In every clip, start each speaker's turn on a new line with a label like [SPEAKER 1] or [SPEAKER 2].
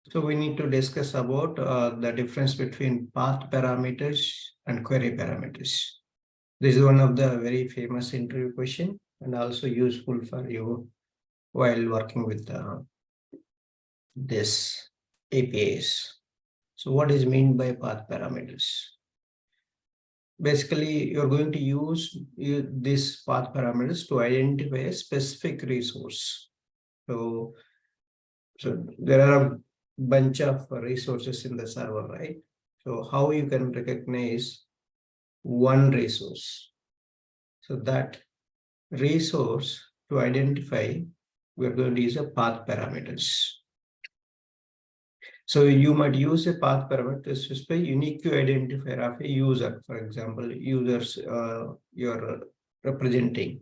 [SPEAKER 1] So we need to discuss about the difference between path parameters and query parameters. This is one of the very famous interview question and also useful for you while working with this APIs. So what is meant by path parameters? Basically, you're going to use these path parameters to identify a specific resource. So there are a bunch of resources in the server, right? So how you can recognize one resource? So that resource to identify, we're going to use a path parameters. So you might use a path parameter to specify unique identifier of a user. For example, users you're representing.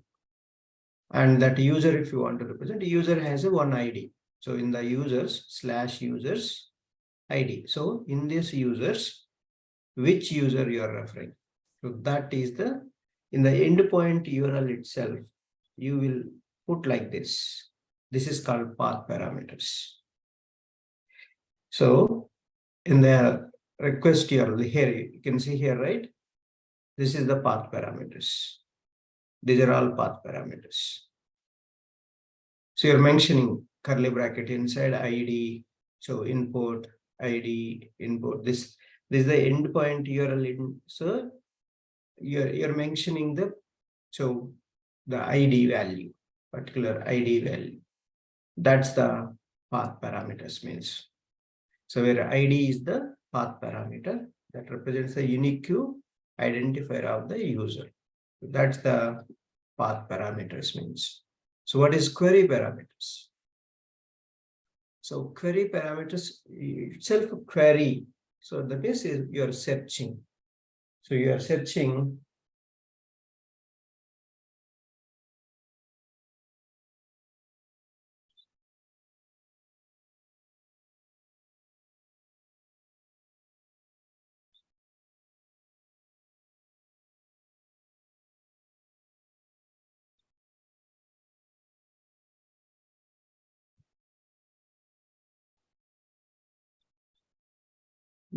[SPEAKER 1] And that user, if you want to represent, a user has a one ID. So in the users/users ID. So in this users, which user you are referring? So that is in the endpoint URL itself, you will put like this. This is called path parameters. So in the request URL here, you can see here, right? This is the path parameters. These are all path parameters. So you're mentioning curly bracket inside ID. So input ID input. This is the endpoint URL. So you're mentioning the ID value, particular ID value. That's the path parameters means. So where ID is the path parameter that represents the unique identifier of the user. That's the path parameters means. So what is query parameters? So query parameters itself query. So the base is you are searching. So you are searching.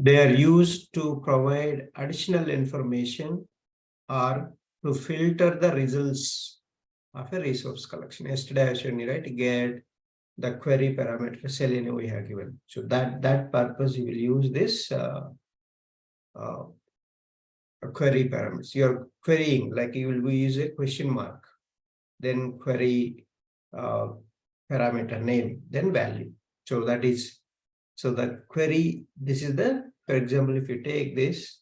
[SPEAKER 1] They are used to provide additional information or to filter the results of a resource collection. Yesterday I showed you, right? Get the query parameter Selenium we have given. So that purpose you will use this query parameters. You're querying, like you will use a question mark, then query parameter name, then value. So that is, so the query, this is the, for example, if you take this,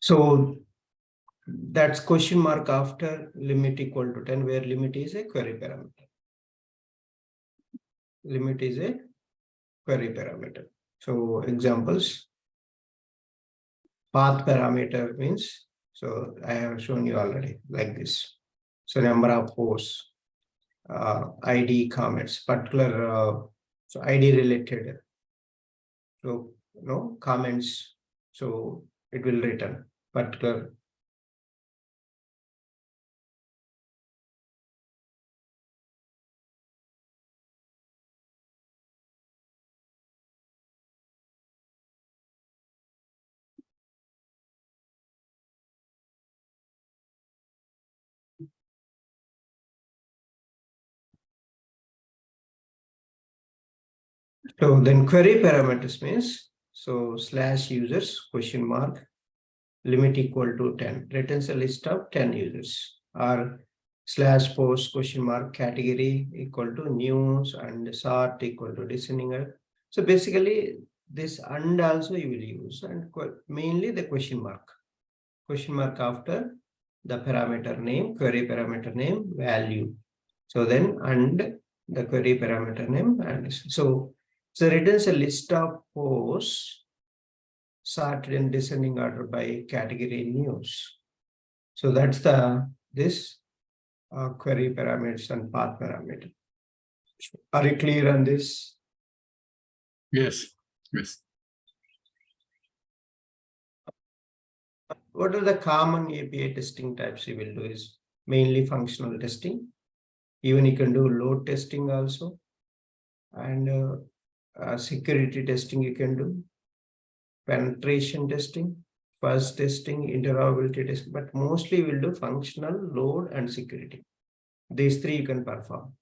[SPEAKER 1] so that's question mark after limit equal to 10, where limit is a query parameter. Limit is a query parameter. So examples, path parameter means, so I have shown you already like this. So number of posts, ID comments, particular, so ID related, so comments, so it will return particular. So then query parameters means, so slash users question mark limit equal to 10 returns a list of 10 users, or slash post question mark category equal to news and sort equal to descending. So basically this and also you will use, and mainly the question mark after the parameter name, query parameter name, value. So then, and the query parameter name, and so returns a list of posts sorted in descending order by category news. So that's this query parameters and path parameter. Are you clear on this?
[SPEAKER 2] Yes. Yes.
[SPEAKER 1] What are the common API testing types you will do is mainly functional testing. Even you can do load testing also. And security testing you can do. Penetration testing, fuzz testing, interoperability testing, but mostly we'll do functional, load, and security. These three you can perform.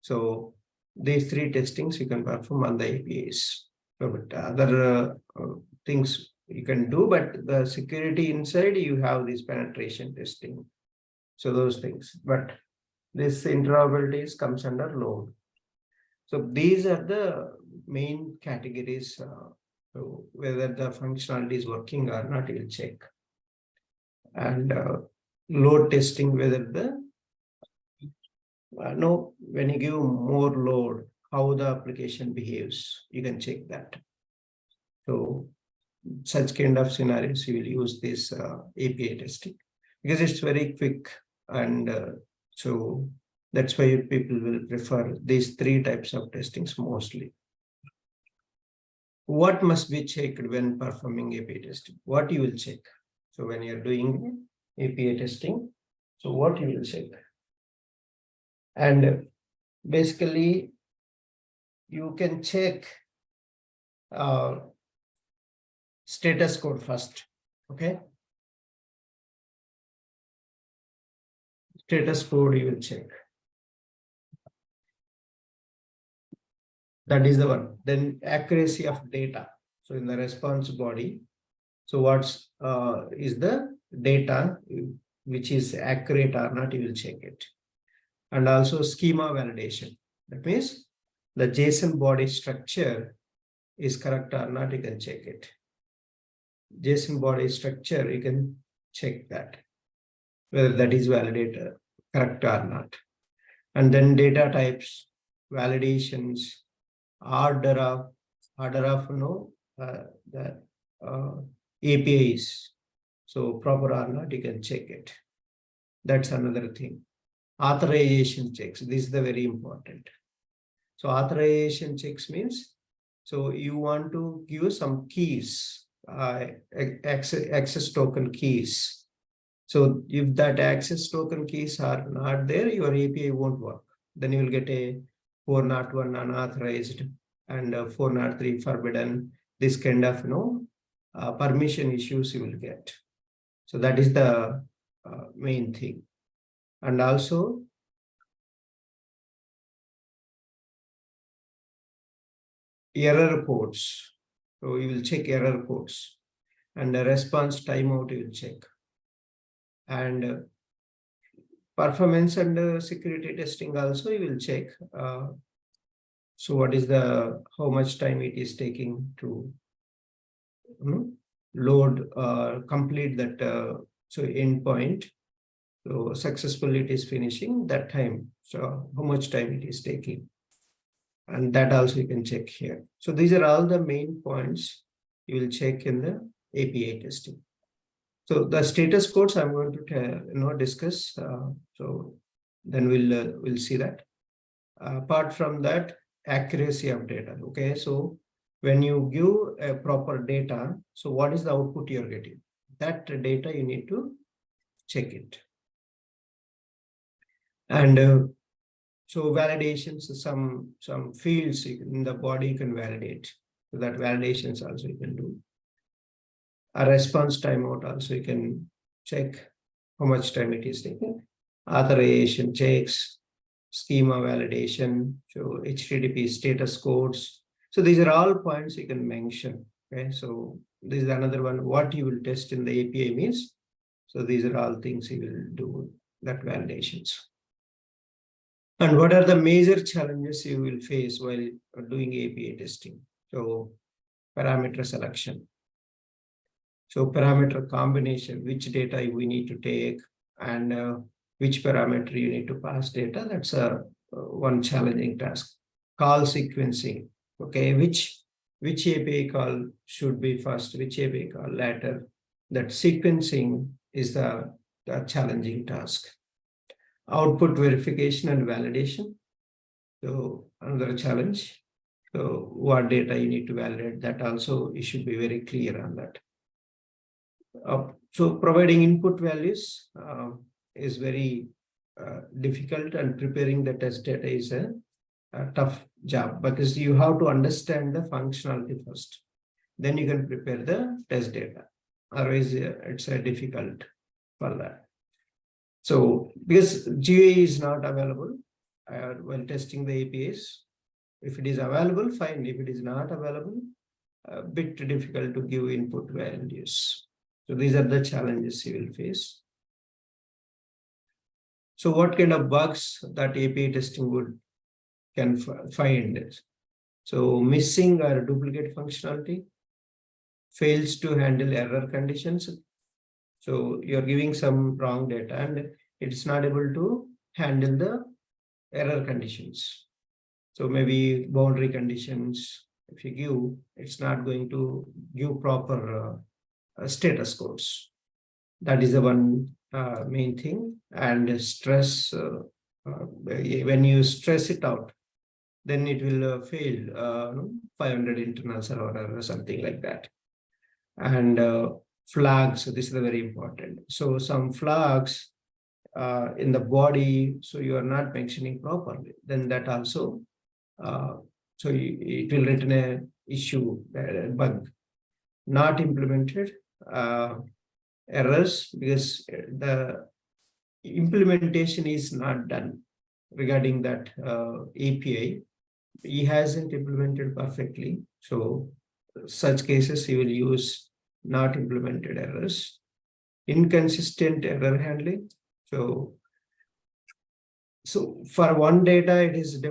[SPEAKER 1] So these three testings you can perform on the APIs. So, but other things you can do, but the security inside you have this penetration testing. So those things, but this interoperability comes under load. So these are the main categories. So whether the functionality is working or not, you'll check. And load testing, whether the when you give more load, how the application behaves, you can check that. So such kind of scenarios, you will use this API testing because it's very quick, and so that's why people will prefer these three types of testings mostly. What must be checked when performing API testing? What you will check? So when you're doing API testing, so what you will check? And basically, you can check status code first, okay? Status code you will check. That is the one. Then accuracy of data. So in the response body, so what's is the data which is accurate or not, you will check it. And also schema validation. That means the JSON body structure is correct or not, you can check it. JSON body structure, you can check that, whether that is validated correct or not. And then data types, validations, order of the APIs. So proper or not, you can check it. That's another thing. Authorization checks. This is the very important. So authorization checks means, so you want to give some keys, access token keys. So if that access token keys are not there, your API won't work. Then you will get a 401 unauthorized and 403 forbidden. This kind of permission issues you will get. So that is the main thing. And also error reports. So you will check error reports, and the response timeout you will check. And performance and security testing also you will check. So what is how much time it is taking to load, complete that so endpoint. So successfully it is finishing that time. So how much time it is taking. And that also you can check here. So these are all the main points you will check in the API testing. So the status codes I'm going to discuss. So then we'll see that. Apart from that, accuracy of data. Okay, so when you give a proper data, so what is the output you're getting? That data you need to check it. And so validations, some fields in the body you can validate. So that validations also you can do. A response timeout also you can check how much time it is taking. Authorization checks, schema validation, so HTTP status codes. So these are all points you can mention. Okay, so this is another one. What you will test in the API means. So these are all things you will do, that validations. And what are the major challenges you will face while doing API testing? So parameter selection. So parameter combination, which data we need to take, and which parameter you need to pass data. That's a one challenging task. Call sequencing. Okay, which API call should be first, which API call later. That sequencing is the challenging task. Output verification and validation. So another challenge. So what data you need to validate, that also you should be very clear on that. So providing input values is very difficult, and preparing the test data is a tough job, because you have to understand the functionality first. Then you can prepare the test data. Otherwise, it's difficult for that. So because GUI is not available while testing the APIs, if it is available, fine. If it is not available, a bit difficult to give input values. So these are the challenges you will face. So what kind of bugs that API testing can find? So missing or duplicate functionality, fails to handle error conditions. So you're giving some wrong data and it's not able to handle the error conditions. So maybe boundary conditions, if you give, it's not going to give proper status codes. That is the one main thing. And stress, when you stress it out, then it will fail 500 internal server error or something like that. And flags, so this is very important. So some flags in the body, so you are not mentioning properly, then that also, so it will return a issue, a bug. Not implemented errors, because the implementation is not done regarding that API. He hasn't implemented perfectly. So such cases he will use not implemented errors. Inconsistent error handling. So for one data, it is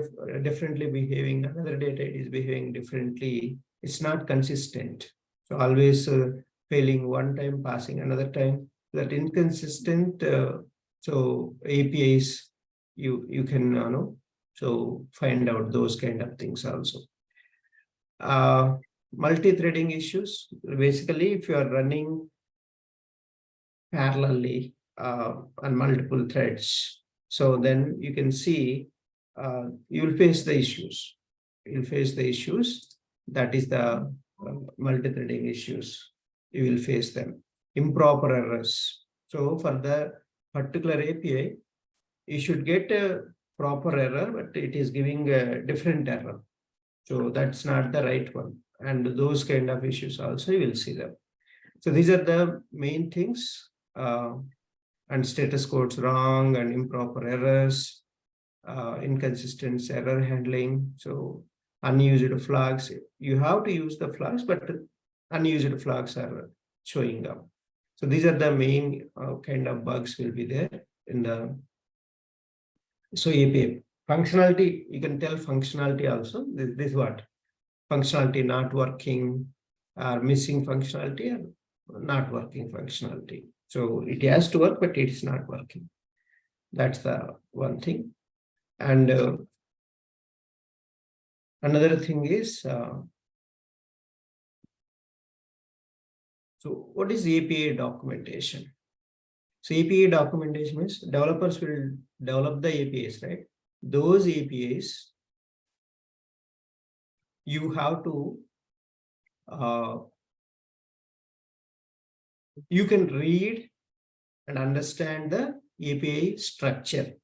[SPEAKER 1] differently behaving. Another data, it is behaving differently. It's not consistent. So always failing one time, passing another time. That inconsistent. So APIs, you can so find out those kind of things also. Multi-threading issues. Basically, if you are running parallelly on multiple threads, so then you can see you will face the issues. You'll face the issues. That is the multi-threading issues. You will face them. Improper errors. So for the particular API, you should get a proper error, but it is giving a different error. So that's not the right one. And those kind of issues also you will see them. So these are the main things. And status codes wrong and improper errors, inconsistent error handling. So unused flags, you have to use the flags, but unused flags are showing up. So these are the main kind of bugs will be there in the API. Functionality, you can tell functionality also. This is what? Functionality not working, or missing functionality, or not working functionality. So it has to work, but it is not working. That's the one thing. And another thing is, so what is API documentation? So API documentation means developers will develop the APIs, right? Those APIs, you have to, you can read and understand the API structure.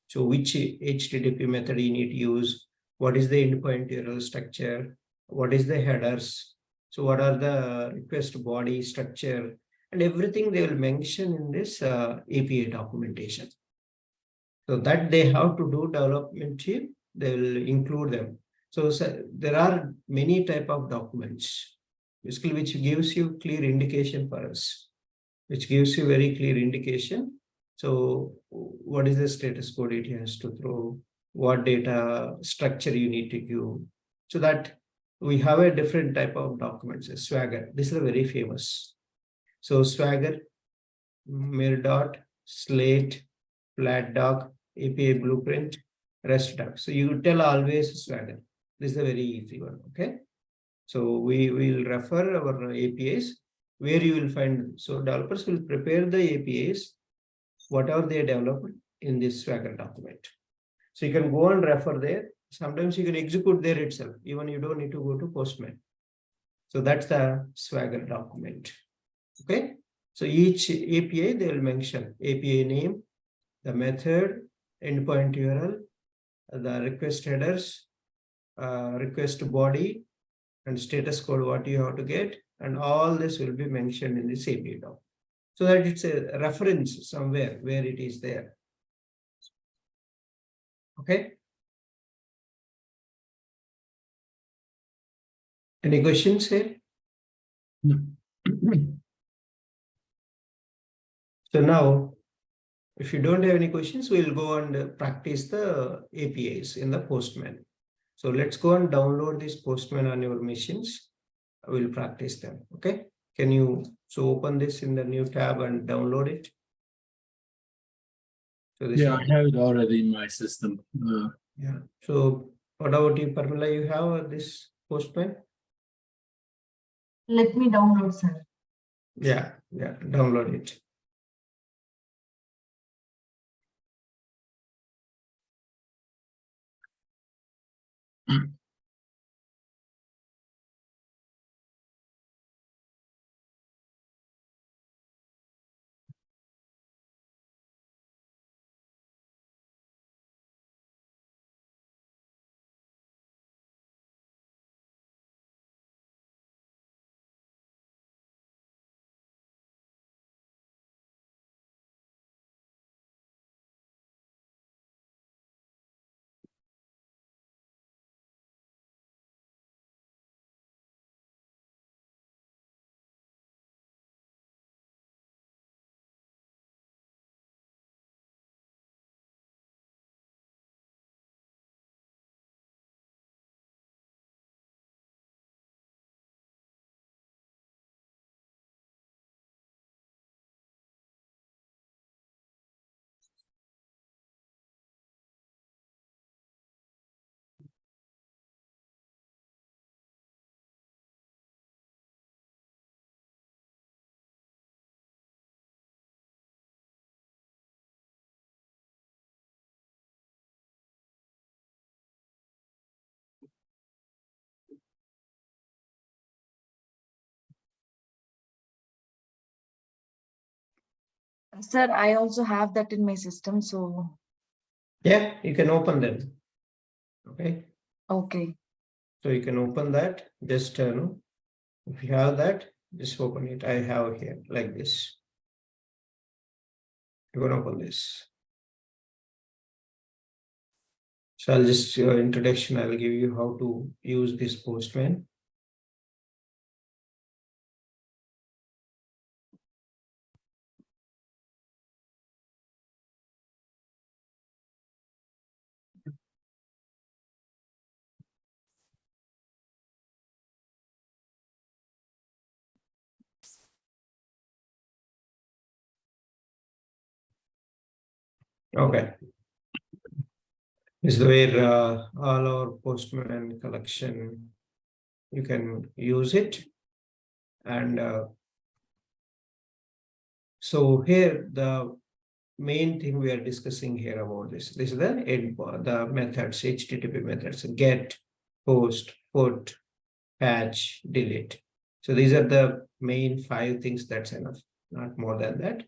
[SPEAKER 1] So which HTTP method you need to use, what is the endpoint URL structure, what is the headers, so what are the request body structure, and everything they will mention in this API documentation. So that they have to do development team, they will include them. So there are many type of documents, basically, which gives you clear indication for us, which gives you very clear indication. So what is the status code it has to throw, what data structure you need to give, so that we have a different type of documents, a Swagger. This is very famous. So Swagger, Mirdot, Slate, Flat Dog, API Blueprint, REST Dog. So you tell always Swagger. This is a very easy one. Okay. So we will refer our APIs where you will find. So developers will prepare the APIs, whatever they developed in this Swagger document. So you can go and refer there. Sometimes you can execute there itself. Even you don't need to go to Postman. So that's the Swagger document. Okay. So each API, they will mention API name, the method, endpoint URL, the request headers, request body, and status code, what you have to get. And all this will be mentioned in this API doc. So that it's a reference somewhere where it is there. Okay. Any questions here? So now, if you don't have any questions, we'll go and practice the APIs in the Postman. So let's go and download this Postman on your machines. We'll practice them. Okay. Can you open this in the new tab and download it? So this
[SPEAKER 2] Yeah, I have it already in my system.
[SPEAKER 1] yeah. So what about you, Parmila? You have this Postman?
[SPEAKER 3] Let me download, sir.
[SPEAKER 1] Yeah, download it.
[SPEAKER 3] Sir, I also have that in my system, so
[SPEAKER 1] Yeah, you can open them. Okay.
[SPEAKER 3] okay.
[SPEAKER 1] So you can open that. Just no, if you have that, just open it. I have here like this. You can open this. So I'll just introduction. I'll give you how to use this Postman. Okay. This is where all our Postman collection, you can use it. And so here the main thing we are discussing here about this is the the methods, HTTP methods, get, post, put, patch, delete. So these are the main 5 things. That's enough, not more than that.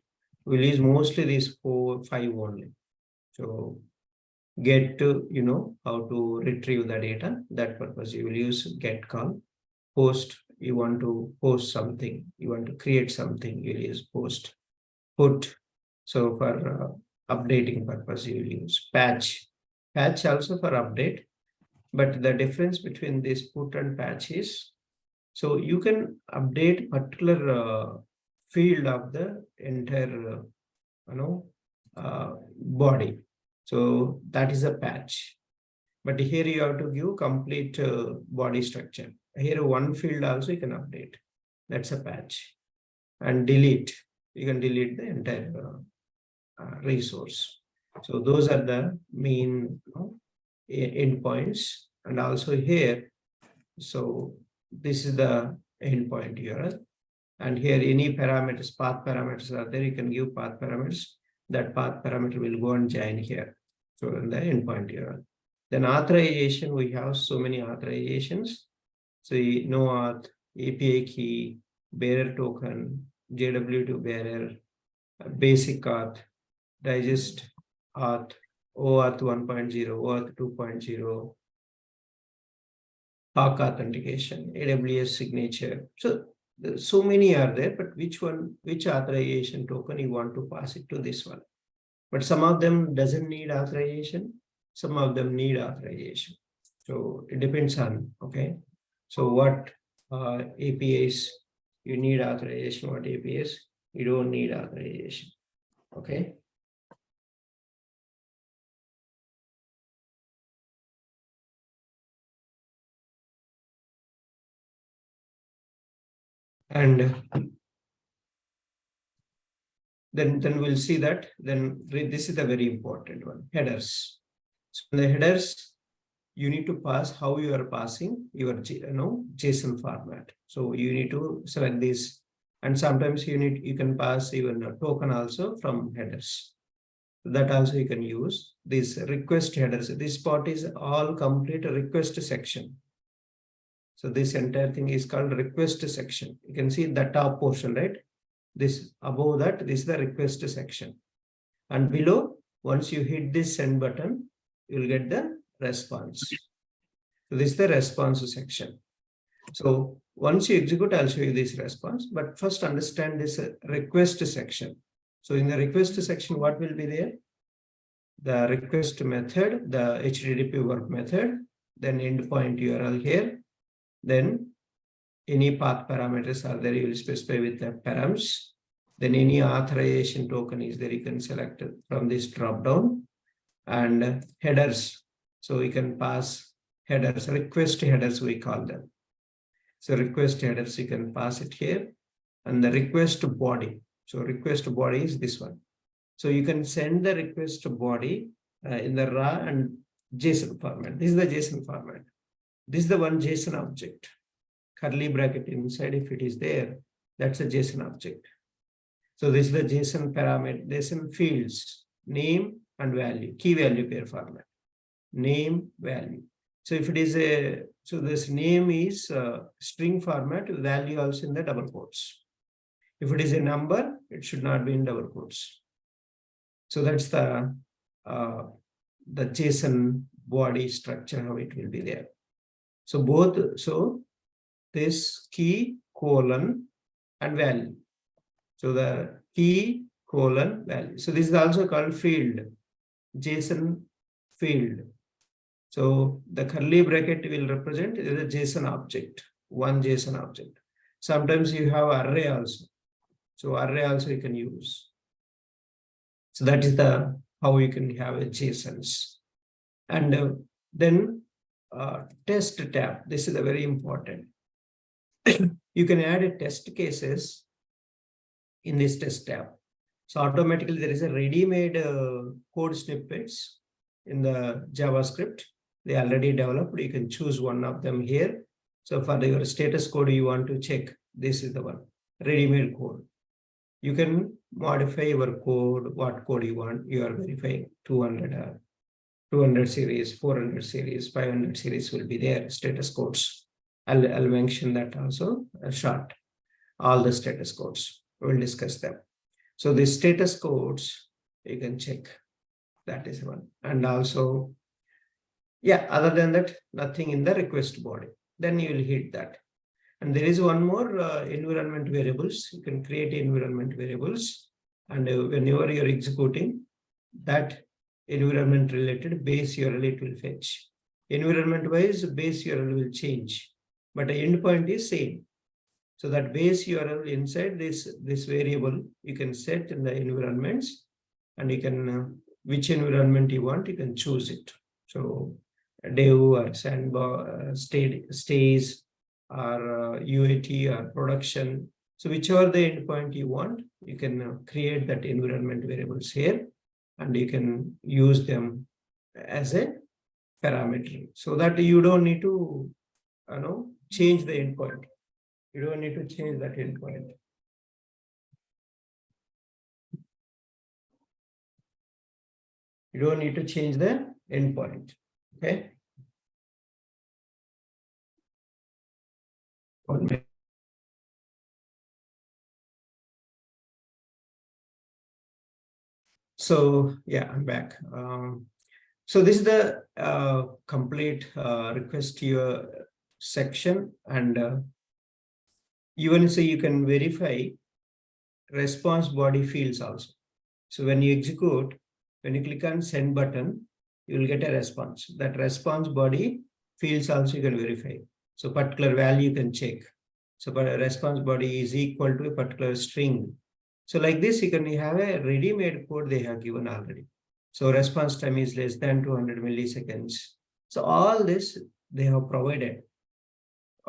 [SPEAKER 1] We'll use mostly these 4, 5 only. So get to, how to retrieve the data. That purpose you will use get call. Post, you want to post something, you want to create something, you'll use post. Put, so for updating purpose, you will use patch. Patch also for update. But the difference between this put and patch is, so you can update particular field of the entire, body. So that is a patch. But here you have to give complete body structure. Here one field also you can update. That's a patch. and delete. You can delete the entire resource. So those are the main endpoints. And also here, so this is the endpoint URL. And here any parameters, path parameters are there. You can give path parameters. That path parameter will go and join here. So in the endpoint URL. Then authorization, we have so many authorizations. So no auth, API key, bearer token, JW2 bearer, basic auth, digest auth, OAuth 1.0, OAuth 2.0, PAC authentication, AWS signature. So many are there, but which authorization token you want to pass it to this one? But some of them doesn't need authorization. Some of them need authorization. So it depends on, okay. So what APIs you need authorization, what APIs you don't need authorization, okay. And then we'll see that. Then this is the very important one, headers. So in the headers, you need to pass how you are passing your JSON format. So you need to select this, and sometimes you can pass even a token also from headers. That also you can use this request headers. This part is all complete request section. So this entire thing is called request section. You can see the top portion, right? This above that, this is the request section. And below, once you hit this send button, you'll get the response. So this is the response section. So once you execute, I'll show you this response, but first understand this request section. So in the request section, what will be there? The request method, the HTTP work method, then endpoint URL here, then any path parameters are there, you will specify with the params. Then any authorization token is there, you can select from this drop down, and headers. So you can pass headers, request headers we call them. So request headers, you can pass it here, and the request body. So request body is this one. So you can send the request body in the raw and JSON format. This is the JSON format. This is the one JSON object. Curly bracket inside, if it is there, that's a JSON object. So this is the JSON parameter, JSON fields, name and value, key value pair format, name, value. So if it is so this name is string format, value also in the double quotes. If it is a number, it should not be in double quotes. So that's the JSON body structure, how it will be there. So this key, colon, and value. So the key, colon, value. So this is also called field, JSON field. So the curly bracket will represent the JSON object, one JSON object. Sometimes you have array also. So array also you can use. So that is the how you can have a JSONs. And then test tab. This is a very important. You can add a test cases in this test tab. So automatically there is a ready-made code snippets in the JavaScript. They already developed. You can choose one of them here. So for your status code you want to check, this is the one, ready-made code. You can modify your code, what code you want. You are verifying 200 series, 400 series, 500 series will be there, status codes. I'll mention that also short, all the status codes. We'll discuss them. So the status codes, you can check. That is one. And also, yeah, other than that, nothing in the request body. Then you will hit that. And there is one more environment variables. You can create environment variables. And whenever you're executing, that environment related base URL it will fetch. Environment wise, base URL will change, but the endpoint is same. So that base URL inside this variable, you can set in the environments, and you can which environment you want, you can choose it. So dev or sandbox, stays or UAT or production, So whichever the endpoint you want, you can create that environment variables here, and you can use them as a parameter, so that you don't need to change the endpoint. You don't need to change that endpoint. You don't need to change the endpoint. Okay. So yeah, I'm back. So this is the complete request to your section, and even so you can verify response body fields also. So when you execute, when you click on send button, you will get a response. That response body fields also you can verify. So particular value you can check. So but a response body is equal to a particular string. So like this, you can have a ready-made code they have given already. So response time is less than 200 milliseconds. So all this they have provided.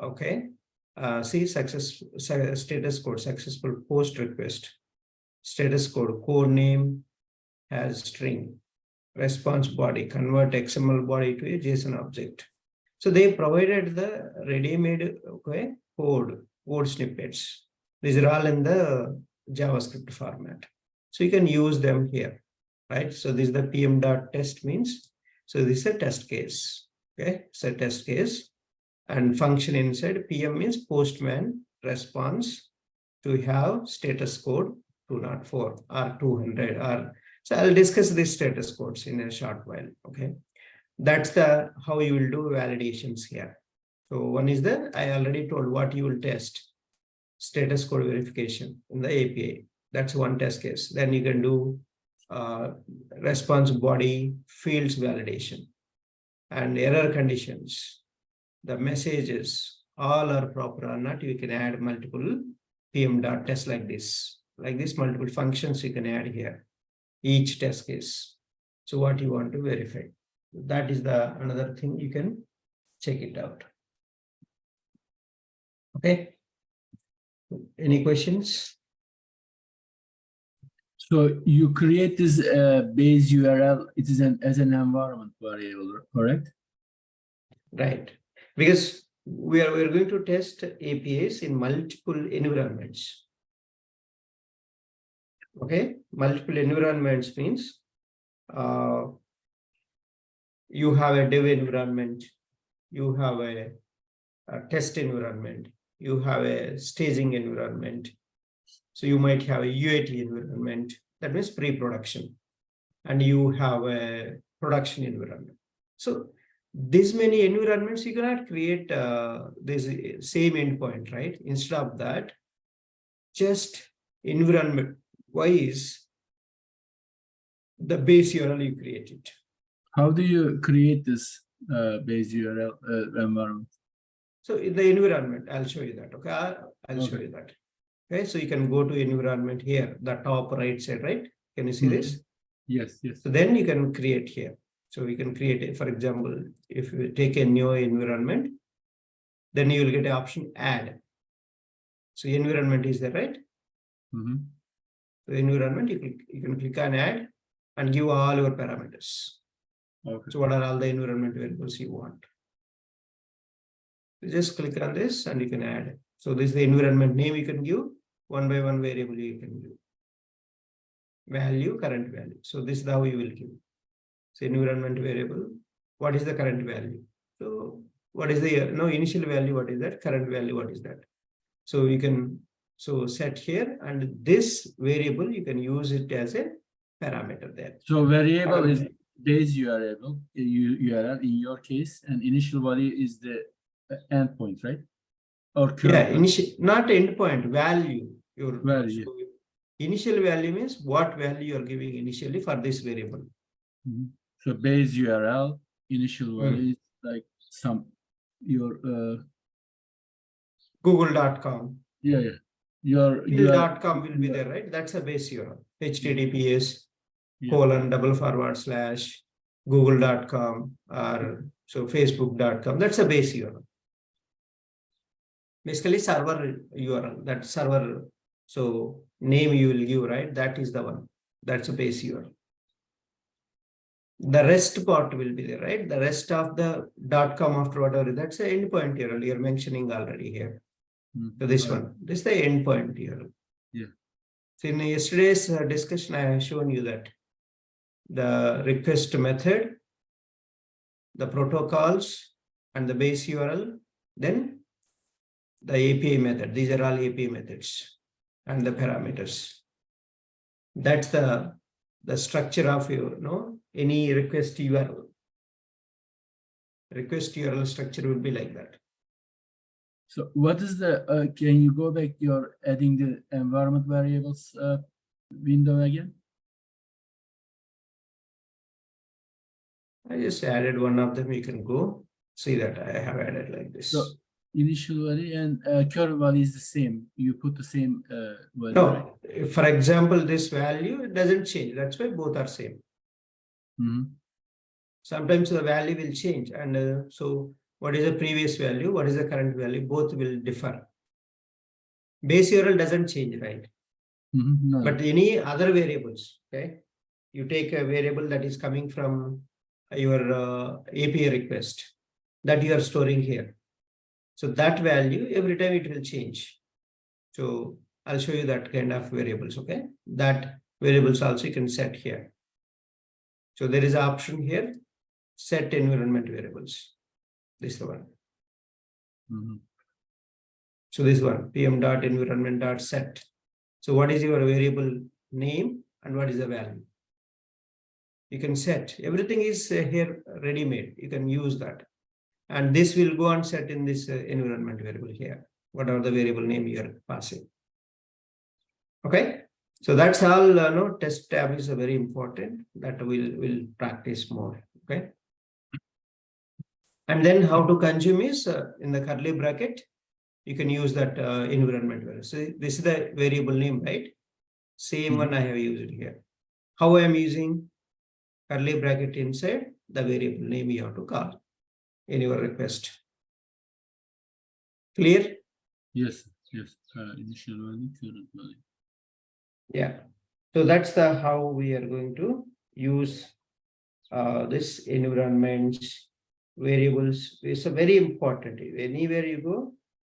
[SPEAKER 1] Okay. See status code, successful post request. Status code name has string. Response body, convert XML body to a JSON object. So they provided the ready-made code snippets. These are all in the JavaScript format. So you can use them here, right? So this is the pm.test means. So this is a test case. Okay, it's a test case. And function inside PM means postman response to have status code 204 or 200 or so. I'll discuss these status codes in a short while. Okay, that's the how you will do validations here. So one is the I already told what you will test status code verification in the API. That's one test case. Then you can do response body fields validation and error conditions. The messages all are proper or not. You can add multiple pm.test like this multiple functions you can add here, each test case. So what you want to verify, that is the another thing you can check it out. Okay, any questions?
[SPEAKER 2] So you create this base URL, it is as an environment variable, correct?
[SPEAKER 1] Right, because we're going to test APIs in multiple environments. Okay, multiple environments means you have a dev environment, you have a test environment, you have a staging environment. So you might have a UAT environment, that means pre-production, and you have a production environment. So this many environments, you cannot create this same endpoint, right? Instead of that, just environment wise, the base URL you create it.
[SPEAKER 2] How do you create this base URL environment?
[SPEAKER 1] So in the environment, I'll show you that. Okay, I'll show you that. Okay, so you can go to environment here, the top right side, right? Can you see this?
[SPEAKER 2] Yes, yes.
[SPEAKER 1] So then you can create here. So we can create it. For example, if you take a new environment, then you will get an option add. So environment is there, right? So environment, you can click on add and give all your parameters.
[SPEAKER 2] Okay.
[SPEAKER 1] So what are all the environment variables you want? You just click on this and you can add. So this is the environment name you can give, one by one variable you can give. Value, current value. So this is how you will give. So environment variable, what is the current value? So what is the initial value? What is that? Current value, what is that? So you can set here, and this variable you can use it as a parameter there.
[SPEAKER 2] So variable is base URL in your case, and initial value is the endpoint, right? Or
[SPEAKER 1] yeah, initial, not endpoint, value. Your
[SPEAKER 2] value.
[SPEAKER 1] So initial value means what value you are giving initially for this variable.
[SPEAKER 2] So base URL, initial value is like your
[SPEAKER 1] Google.com.
[SPEAKER 2] yeah. Your
[SPEAKER 1] Google.com will be there, right? That's a base URL. HTTPS :/ Google.com or so Facebook.com. That's a base URL. Basically server URL, that server, so name you will give, right? That is the one, that's a base URL. The rest part will be there, right? The rest of the .com after whatever, that's the endpoint URL you're mentioning already here. So this one, this is the endpoint URL.
[SPEAKER 2] Yeah.
[SPEAKER 1] So in yesterday's discussion, I have shown you that the request method, the protocols, and the base URL, then the API method. These are all API methods and the parameters. That's the structure of any request URL. Request URL structure will be like that.
[SPEAKER 2] So what is the, can you go back, you're adding the environment variables window again?
[SPEAKER 1] I just added one of them. You can go see that I have added like this.
[SPEAKER 2] So initial value and current value is the same. You put the same value.
[SPEAKER 1] No,
[SPEAKER 2] right?
[SPEAKER 1] if, for example, this value, it doesn't change. That's why both are same. Sometimes the value will change. And so what is the previous value? What is the current value? Both will differ. Base URL doesn't change, right?
[SPEAKER 2] No.
[SPEAKER 1] But any other variables, okay? You take a variable that is coming from your API request that you are storing here. So that value, every time it will change. So I'll show you that kind of variables, okay? That variables also you can set here. So there is an option here, set environment variables. This is the one. So this one, pm.environment.set. So what is your variable name and what is the value? You can set, everything is here ready-made. You can use that. And this will go and set in this environment variable here, whatever the variable name you are passing. Okay, so that's all. Test tab is very important, that we'll practice more. Okay, and then how to consume is in the curly bracket. You can use that environment variable. So this is the variable name, right? Same one I have used here. How I am using curly bracket inside the variable name you have to call in your request. Clear?
[SPEAKER 2] Yes. Initial value, current value.
[SPEAKER 1] Yeah. So that's the how we are going to use this environment variables. It's a very important. Anywhere you go,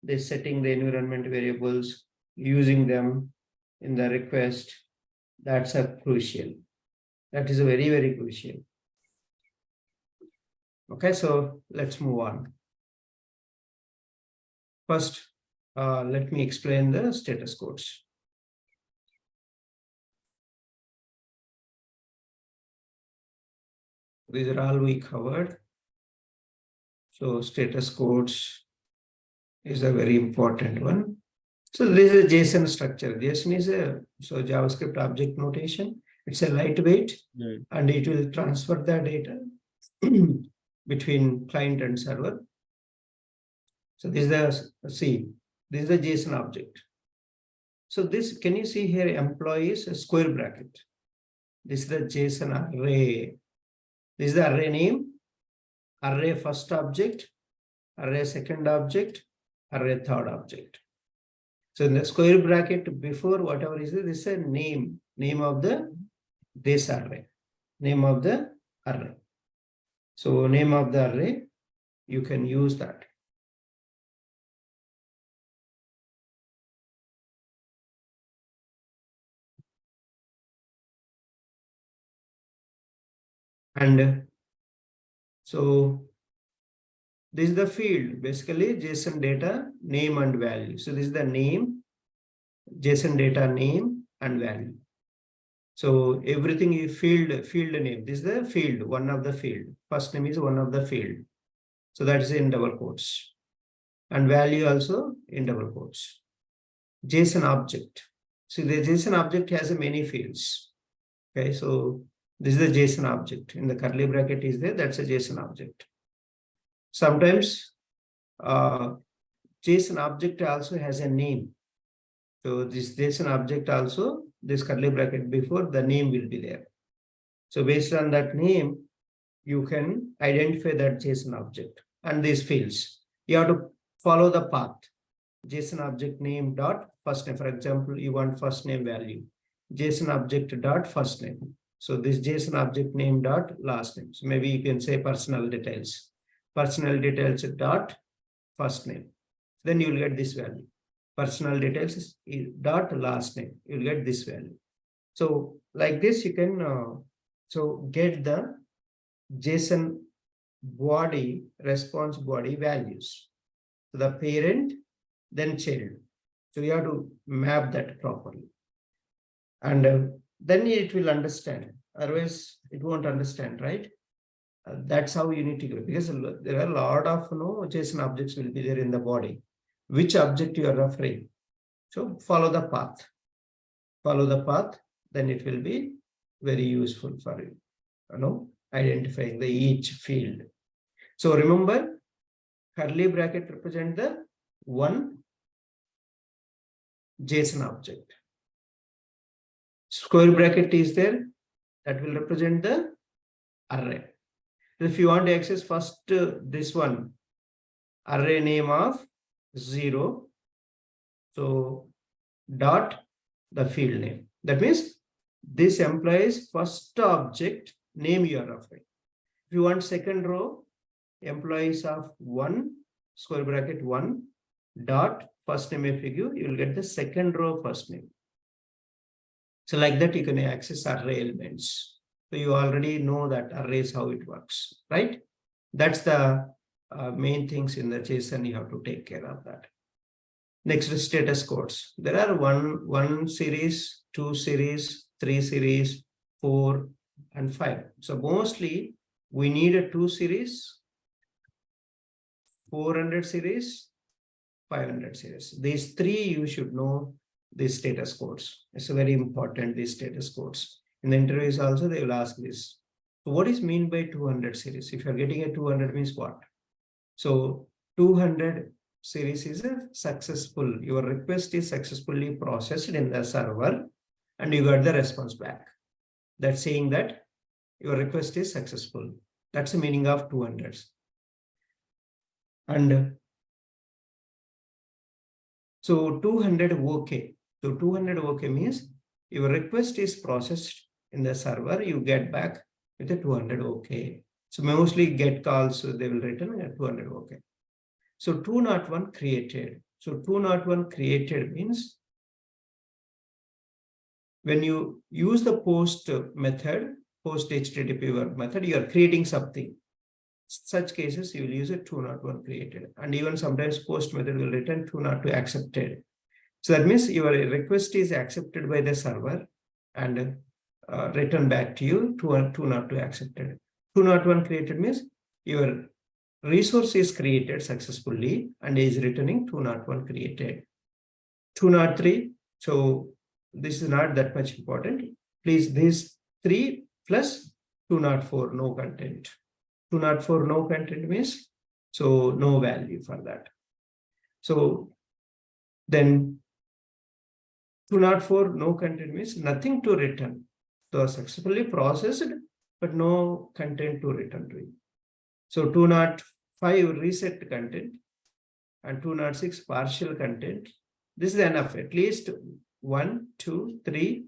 [SPEAKER 1] they're setting the environment variables, using them in the request. That's a crucial. That is a very, very crucial. Okay, so let's move on. First, let me explain the status codes. These are all we covered. So status codes is a very important one. So this is a JSON structure. JSON is a JavaScript object notation. It's a lightweight, and it will transfer the data between client and server. So this is this is the JSON object. So this, can you see here, employees a square bracket. This is the JSON array. This is the array name, array first object, array second object, array third object. So in the square bracket before whatever is this is a name of this array, name of the array. So name of the array, you can use that. And so this is the field, basically JSON data, name and value. So this is the name, JSON data name and value. So everything is field name. This is the field, one of the field. First name is one of the field. So that is in double quotes. And value also in double quotes. JSON object. So the JSON object has many fields. Okay, so this is the JSON object. In the curly bracket is there, that's a JSON object. Sometimes JSON object also has a name. So this JSON object also, this curly bracket before, the name will be there. So based on that name, you can identify that JSON object and these fields. You have to follow the path. JSON object name dot first name. For example, you want first name value. JSON object dot first name. So this JSON object name dot last name. So maybe you can say personal details. Personal details dot first name. Then you will get this value. Personal details dot last name. You will get this value. So like this, you can get the JSON body response body values. So the parent, then child. So you have to map that properly. And then it will understand. Otherwise, it won't understand, right? That's how you need to go, because there are a lot of JSON objects will be there in the body. Which object you are referring? So follow the path. Follow the path, then it will be very useful for you, identifying each field. So remember, curly bracket represent the one JSON object. Square bracket is there, that will represent the array. If you want to access first this one, array name of 0, so dot the field name. That means this implies first object name you are referring. If you want second row, employees of 1 square bracket 1 dot first name if you will get the second row first name. So like that you can access array elements. So you already know that arrays how it works, right? That's the main things in the JSON. You have to take care of that. Next is status codes. There are one series, 2 series, 3 series, 4 and 5. So mostly we need a 2 series, 400 series, 500 series. These 3 you should know these status codes. It's very important, these status codes. In the interviews also they will ask this. So what is mean by 200 series? If you're getting a 200 means what? So 200 series is a successful, your request is successfully processed in the server and you got the response back. That's saying that your request is successful. That's the meaning of 200s. And so 200 OK. So 200 OK means your request is processed in the server, you get back with a 200 OK. So mostly get calls, so they will return at 200 OK. So 201 created. So 201 created means when you use the post method, post HTTP web method, you are creating something. Such cases you will use a 201 created, and even sometimes post method will return 202 accepted. So that means your request is accepted by the server and return back to you 202 accepted. 201 created means your resource is created successfully and is returning 201 created. 203, so this is not that much important. Please, these 3 plus 204 no content. 204 no content means so no value for that. So then 204 no content means nothing to return. So successfully processed, but no content to return to you. So 205 reset content and 206 partial content. This is enough. At least 1, 2, 3,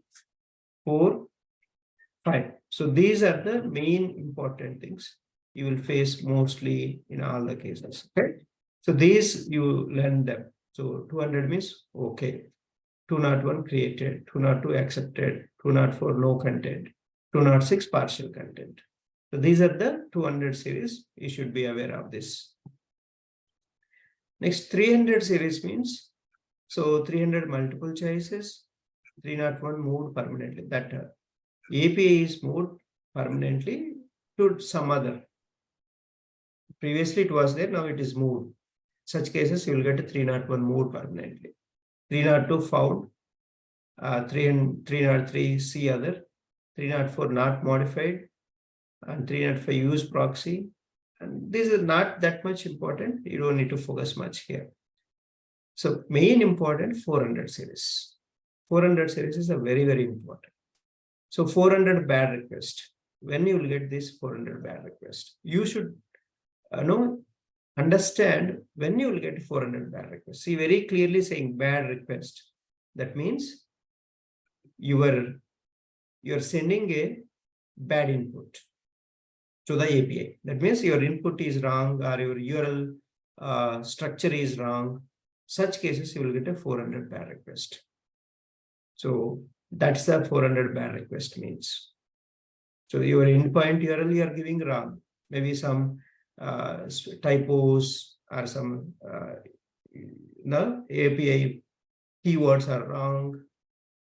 [SPEAKER 1] 4, 5. So these are the main important things you will face mostly in all the cases. Okay. So these you learn them. So 200 means okay. 201 created, 202 accepted, 204 no content, 206 partial content. So these are the 200 series. You should be aware of this. Next 300 series means, so 300 multiple choices, 301 moved permanently. That API is moved permanently to some other. Previously it was there, now it is moved. Such cases you will get a 301 moved permanently. 302 found, 303 see other, 304 not modified, and 305 use proxy. And this is not that much important. You don't need to focus much here. So main important 400 series. 400 series is a very, very important. So 400 bad request. When you will get this 400 bad request, you should know understand when you will get 400 bad requests. See, very clearly saying bad request. That means you're sending a bad input to the API. That means your input is wrong or your URL structure is wrong. Such cases, you will get a 400 bad request. So that's the 400 bad request means. So your endpoint URL you are giving wrong. Maybe some typos or some API keywords are wrong.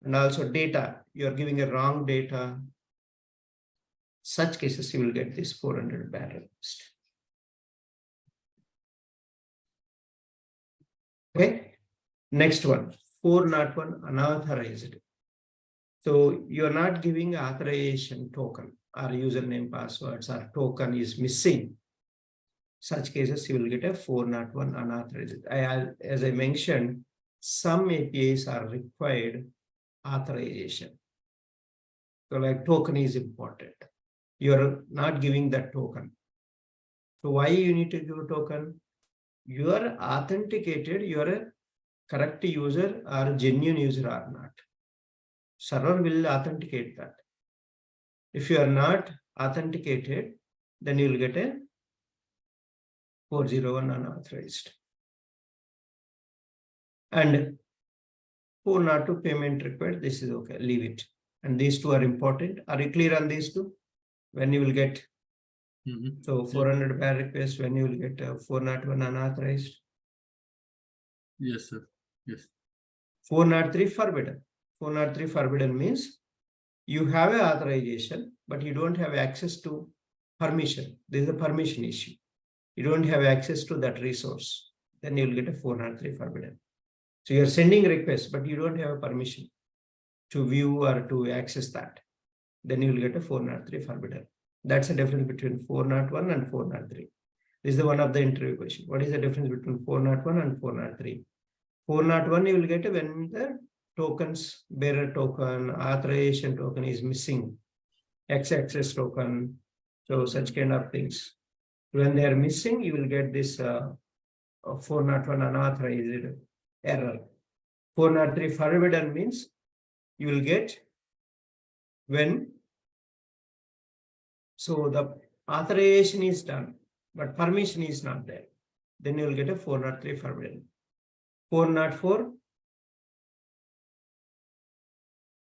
[SPEAKER 1] And also data, you are giving a wrong data. Such cases, you will get this 400 bad request. Okay. Next one, 401 unauthorized. So you're not giving authorization token or username passwords or token is missing. Such cases, you will get a 401 unauthorized. As I mentioned, some APIs are required authorization. So like token is important. You're not giving that token. So why you need to give a token? You are authenticated, you are a correct user or genuine user or not. Server will authenticate that. If you are not authenticated, then you will get a 401 unauthorized. And 402 payment required, this is okay, leave it. And these two are important. Are you clear on these two? When you will get, so 400 bad requests, when you will get 401 unauthorized?
[SPEAKER 2] Yes, sir. Yes.
[SPEAKER 1] 403 forbidden. 403 forbidden means you have an authorization, but you don't have access to permission. There is a permission issue. You don't have access to that resource. Then you will get a 403 forbidden. So you're sending requests, but you don't have a permission to view or to access that. Then you will get a 403 forbidden. That's the difference between 401 and 403. This is the one of the interview question. What is the difference between 401 and 403? 401 you will get when the tokens, bearer token, authorization token is missing, X-access token, so such kind of things. When they are missing, you will get this 401 unauthorized error. 403 forbidden means you will get when, so the authorization is done, but permission is not there. Then you will get a 403 forbidden. 404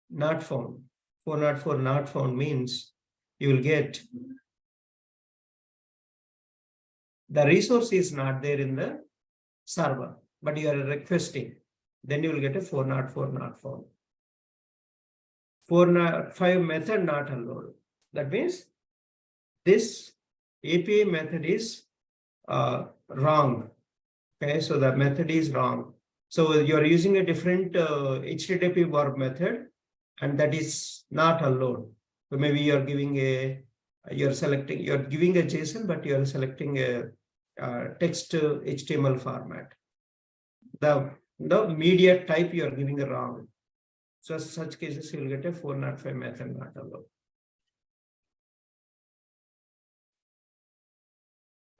[SPEAKER 1] not found. 404 not found means you will get the resource is not there in the server, but you are requesting. Then you will get a 404 not found. 405 method not allowed. That means this API method is wrong. Okay, so the method is wrong. So you are using a different HTTP verb method, and that is not allowed. So maybe you are giving you're giving a JSON, but you are selecting a text HTML format. The media type you are giving a wrong. So such cases you will get a 405 method not allowed.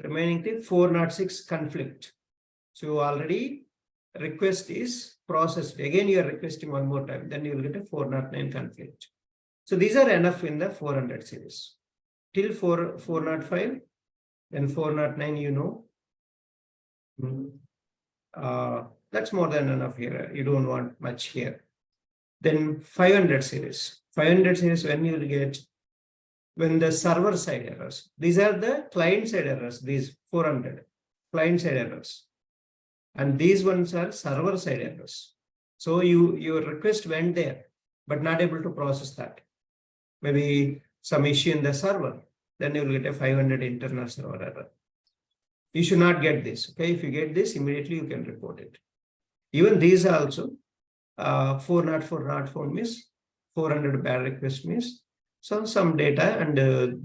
[SPEAKER 1] Remaining thing 406 conflict. So already request is processed. Again, you are requesting one more time, then you will get a 409 conflict. So these are enough in the 400 series. Till 405, then 409, you know. That's more than enough here. You don't want much here. Then 500 series. 500 series when you will get, when the server side errors. These are the client side errors, these 400 client side errors. And these ones are server side errors. So your request went there, but not able to process that. Maybe some issue in the server, then you will get a 500 internal server error. You should not get this. Okay, if you get this, immediately you can report it. Even these are also 404 not found means 400 bad request means some data, and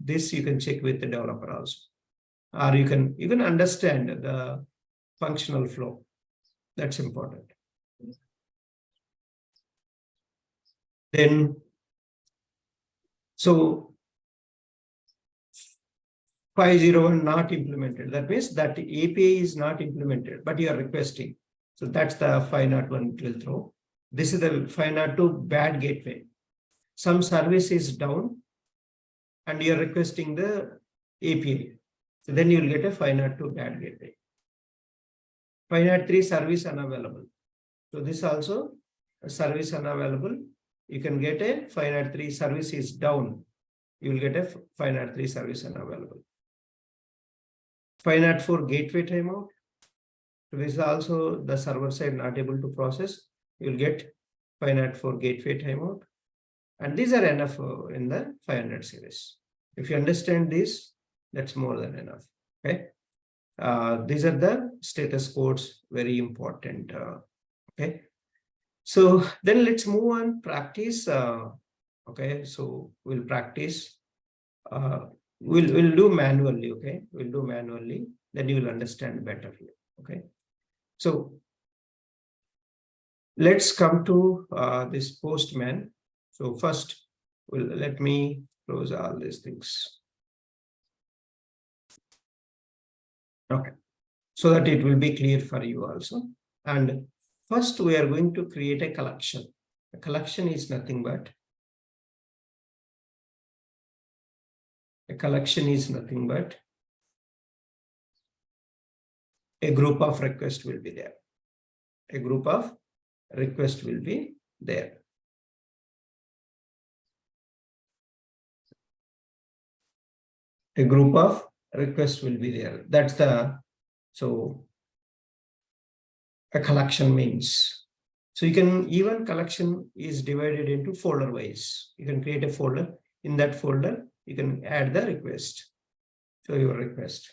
[SPEAKER 1] this you can check with the developer also, or you can even understand the functional flow. That's important. Then, so 501 not implemented. That means that API is not implemented, but you are requesting. So that's the 501 it will throw. This is the 502 bad gateway. Some service is down and you are requesting the API. So then you will get a 502 bad gateway. 503 service unavailable. So this also a service unavailable. You can get a 503 service is down. You will get a 503 service unavailable. 504 gateway timeout. So this is also the server side not able to process. You will get 504 gateway timeout. And these are enough in the 500 series. If you understand this, that's more than enough. Okay. These are the status codes, very important. Okay. So then let's move on practice. Okay. So we'll practice. We'll do manually. Okay. We'll do manually. Then you will understand better here. Okay. So let's come to this Postman. So first, let me close all these things. Okay, so that it will be clear for you also. And first, we are going to create a collection. A collection is nothing but a group of requests will be there. A group of requests will be there. A group of requests will be there. That's the, so a collection means. So you can, even collection is divided into folder wise. You can create a folder. In that folder, you can add the request. So your request.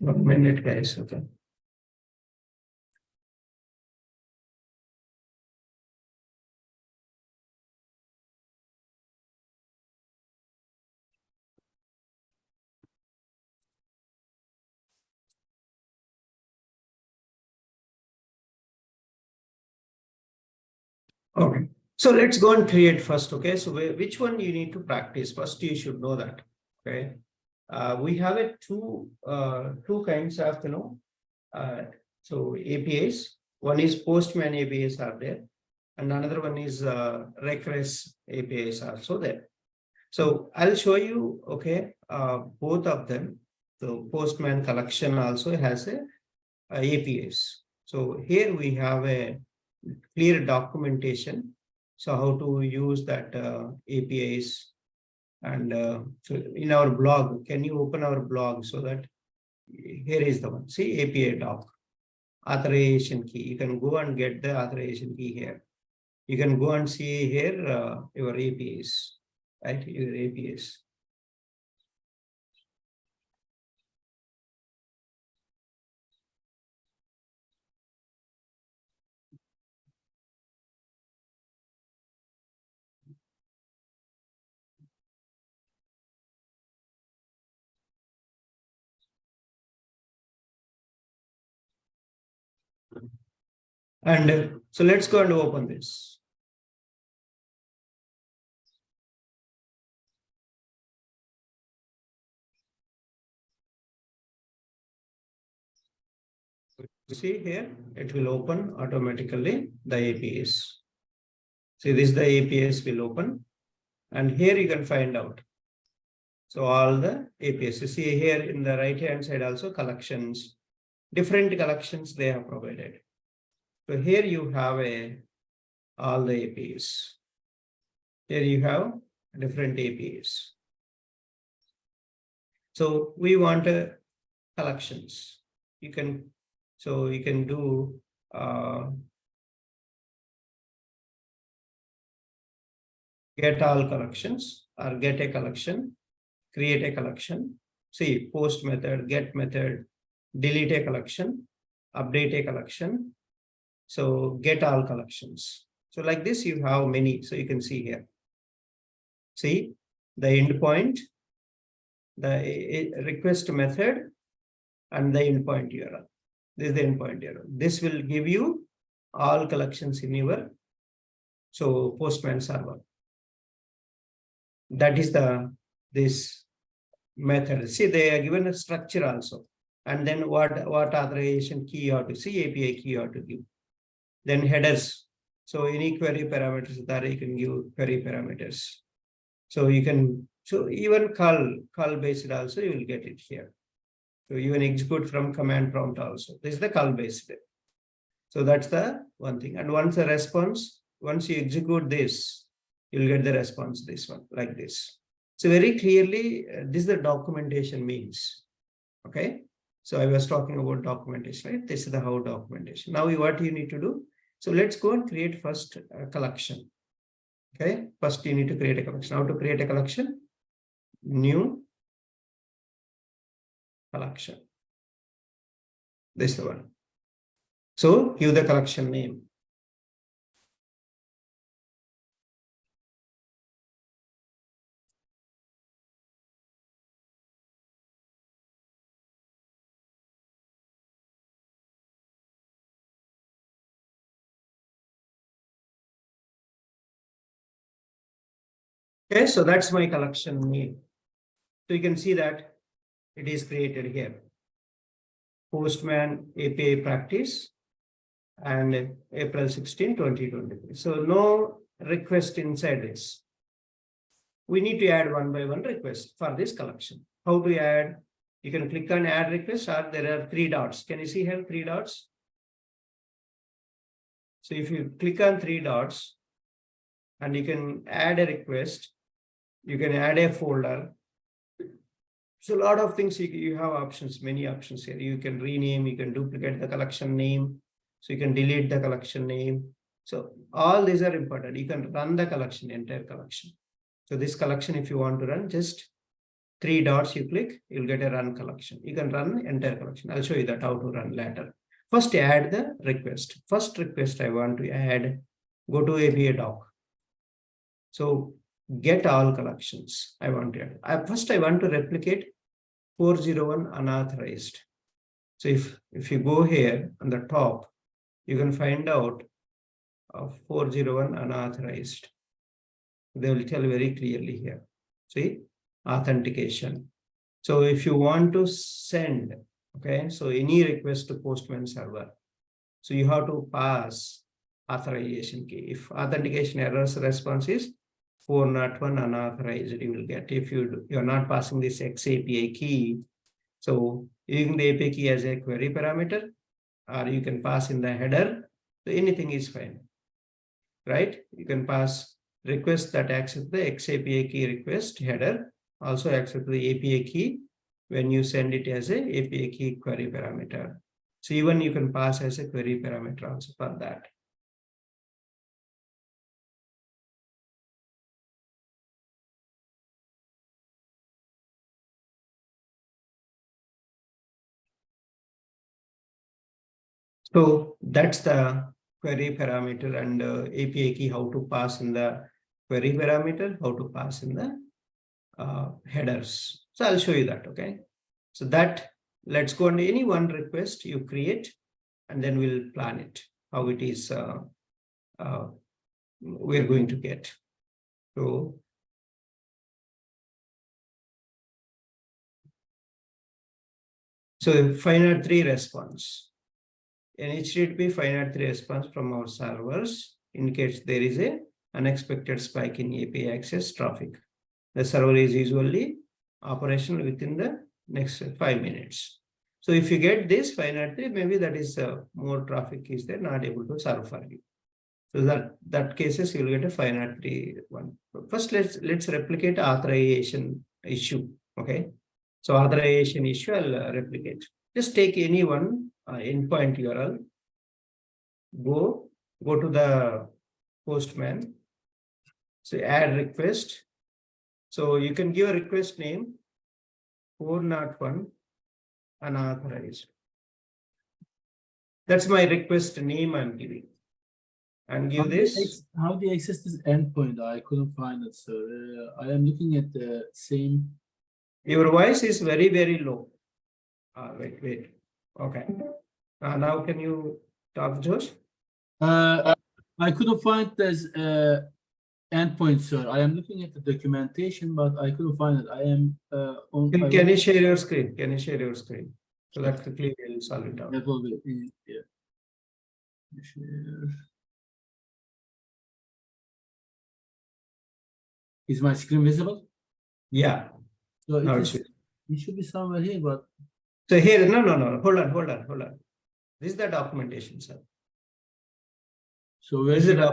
[SPEAKER 1] One minute, guys. Okay. Okay. So let's go and create first. Okay. So which one you need to practice first? You should know that. Okay. We have a two kinds of so APIs. One is Postman APIs are there, and another one is Request APIs also there. So I'll show you. Okay, both of them. So Postman collection also has a APIs. So here we have a clear documentation. So how to use that APIs. And so in our blog, can you open our blog so that here is the one, see API doc, authorization key. You can go and get the authorization key here. You can go and see here your APIs, right? Your APIs. And so let's go and open this. You see here, it will open automatically the APIs. See, this the APIs will open, and here you can find out. So all the APIs, you see here in the right hand side also collections, different collections they have provided. So here you have all the APIs. Here you have different APIs. So we want collections. You can, so you can do get all collections or get a collection, create a collection. See, post method, get method, delete a collection, update a collection. So get all collections. So like this, you have many. So you can see here. See the endpoint, the request method, and the endpoint URL. This is the endpoint URL. This will give you all collections in your Postman server. That is this method. See, they are given a structure also. And then what authorization key you have to see, API key you have to give. Then headers. So any query parameters that you can give query parameters. So you can, so even call based also you will get it here. So even execute from command prompt also. This is the call based. So that's the one thing. And once the response, once you execute this, you'll get the response, this one, like this. So very clearly, this is the documentation means. Okay. So I was talking about documentation, right? This is the how documentation. Now what you need to do. So let's go and create first a collection. Okay. First you need to create a collection. How to create a collection? New collection. This is the one. So give the collection name. Okay, so that's my collection name. So you can see that it is created here. Postman API practice and April 16, 2023. So no request inside this. We need to add one by one request for this collection. How do you add? You can click on add request, or there are 3 dots. Can you see here 3 dots? So if you click on 3 dots and you can add a request, you can add a folder. So a lot of things you have options, many options here. You can rename, you can duplicate the collection name. So you can delete the collection name. So all these are important. You can run the collection, entire collection. So this collection, if you want to run, just 3 dots you click, you'll get a run collection. You can run entire collection. I'll show you that how to run later. First add the request. First request I want to add, go to API doc. So get all collections I want to add. First I want to replicate 401 unauthorized. So if you go here on the top, you can find out 401 unauthorized. They will tell very clearly here. See, authentication. So if you want to send, okay, so any request to Postman server, so you have to pass authorization key. If authentication errors response is 401 unauthorized, you will get. If you're not passing this XAPI key, so using the API key as a query parameter, or you can pass in the header, so anything is fine, right? You can pass request that accepts the XAPI key request header, also accept the API key when you send it as a API key query parameter. So even you can pass as a query parameter also for that. So that's the query parameter and API key, how to pass in the query parameter, how to pass in the headers. So I'll show you that, okay? So that, let's go on any one request you create, and then we'll plan it, how it is we're going to get. So finite 3 response. An HTTP finite 3 response from our servers indicates there is a unexpected spike in API access traffic. The server is usually operational within the next 5 minutes. So if you get this finite 3, maybe that is more traffic is there, not able to serve for you. So that cases you will get a finite 3 one. First, let's replicate authorization issue. Okay. So authorization issue, I'll replicate. Just take any one endpoint URL. Go to the postman. So add request. So you can give a request name 401 unauthorized. That's my request name I'm giving. And give this.
[SPEAKER 2] How do you access this endpoint? I couldn't find it, sir. I am looking at the same.
[SPEAKER 1] Your voice is very, very low. Wait. Okay. Now can you talk, Josh?
[SPEAKER 2] I couldn't find this endpoint, sir. I am looking at the documentation, but I couldn't find it. I am on.
[SPEAKER 1] Can you share your screen? Can you share your screen? So that quickly we'll solve it out.
[SPEAKER 2] That will be easier. Share. Is my screen visible?
[SPEAKER 1] Yeah.
[SPEAKER 2] So
[SPEAKER 1] Now
[SPEAKER 2] it should be somewhere here, but
[SPEAKER 1] so here, no. Hold on. This is the documentation, sir.
[SPEAKER 2] so where
[SPEAKER 1] This is
[SPEAKER 2] should I?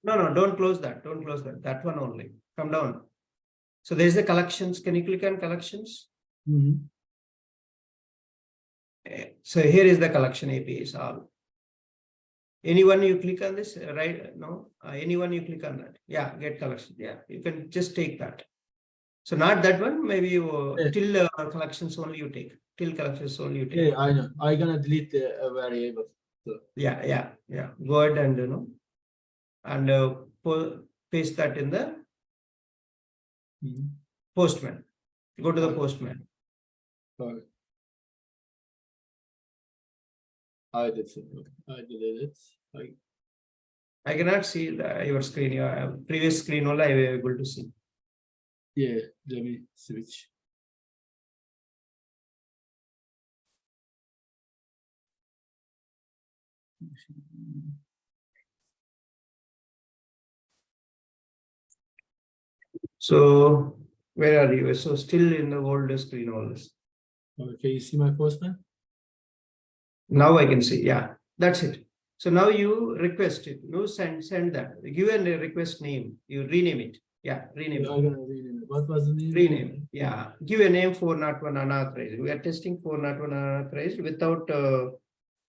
[SPEAKER 1] No, don't close that. Don't close that. That one only. Come down. So there's the collections. Can you click on collections?
[SPEAKER 2] Mhm.
[SPEAKER 1] So here is the collection APIs all. Anyone you click on this, right? No, anyone you click on that. Yeah, get collection. Yeah, you can just take that. So not that one, maybe you till collections only you take. Till collections only you take.
[SPEAKER 2] Yeah, I know. I'm gonna delete the variable. So.
[SPEAKER 1] Yeah. Go ahead and and paste that in the postman. Go to the postman.
[SPEAKER 2] Sorry. I did it. I did it.
[SPEAKER 1] I cannot see your screen. Your previous screen only I was able to see.
[SPEAKER 2] Yeah, let me switch.
[SPEAKER 1] So where are you? So still in the old screen always.
[SPEAKER 2] Okay, you see my postman?
[SPEAKER 1] Now I can see. Yeah, that's it. So now you request it. You send that. Give a request name. You rename it. Yeah, rename
[SPEAKER 2] Yeah,
[SPEAKER 1] it.
[SPEAKER 2] I'm gonna rename it. What was the name?
[SPEAKER 1] Rename. Yeah, give a name 401 unauthorized. We are testing 401 unauthorized without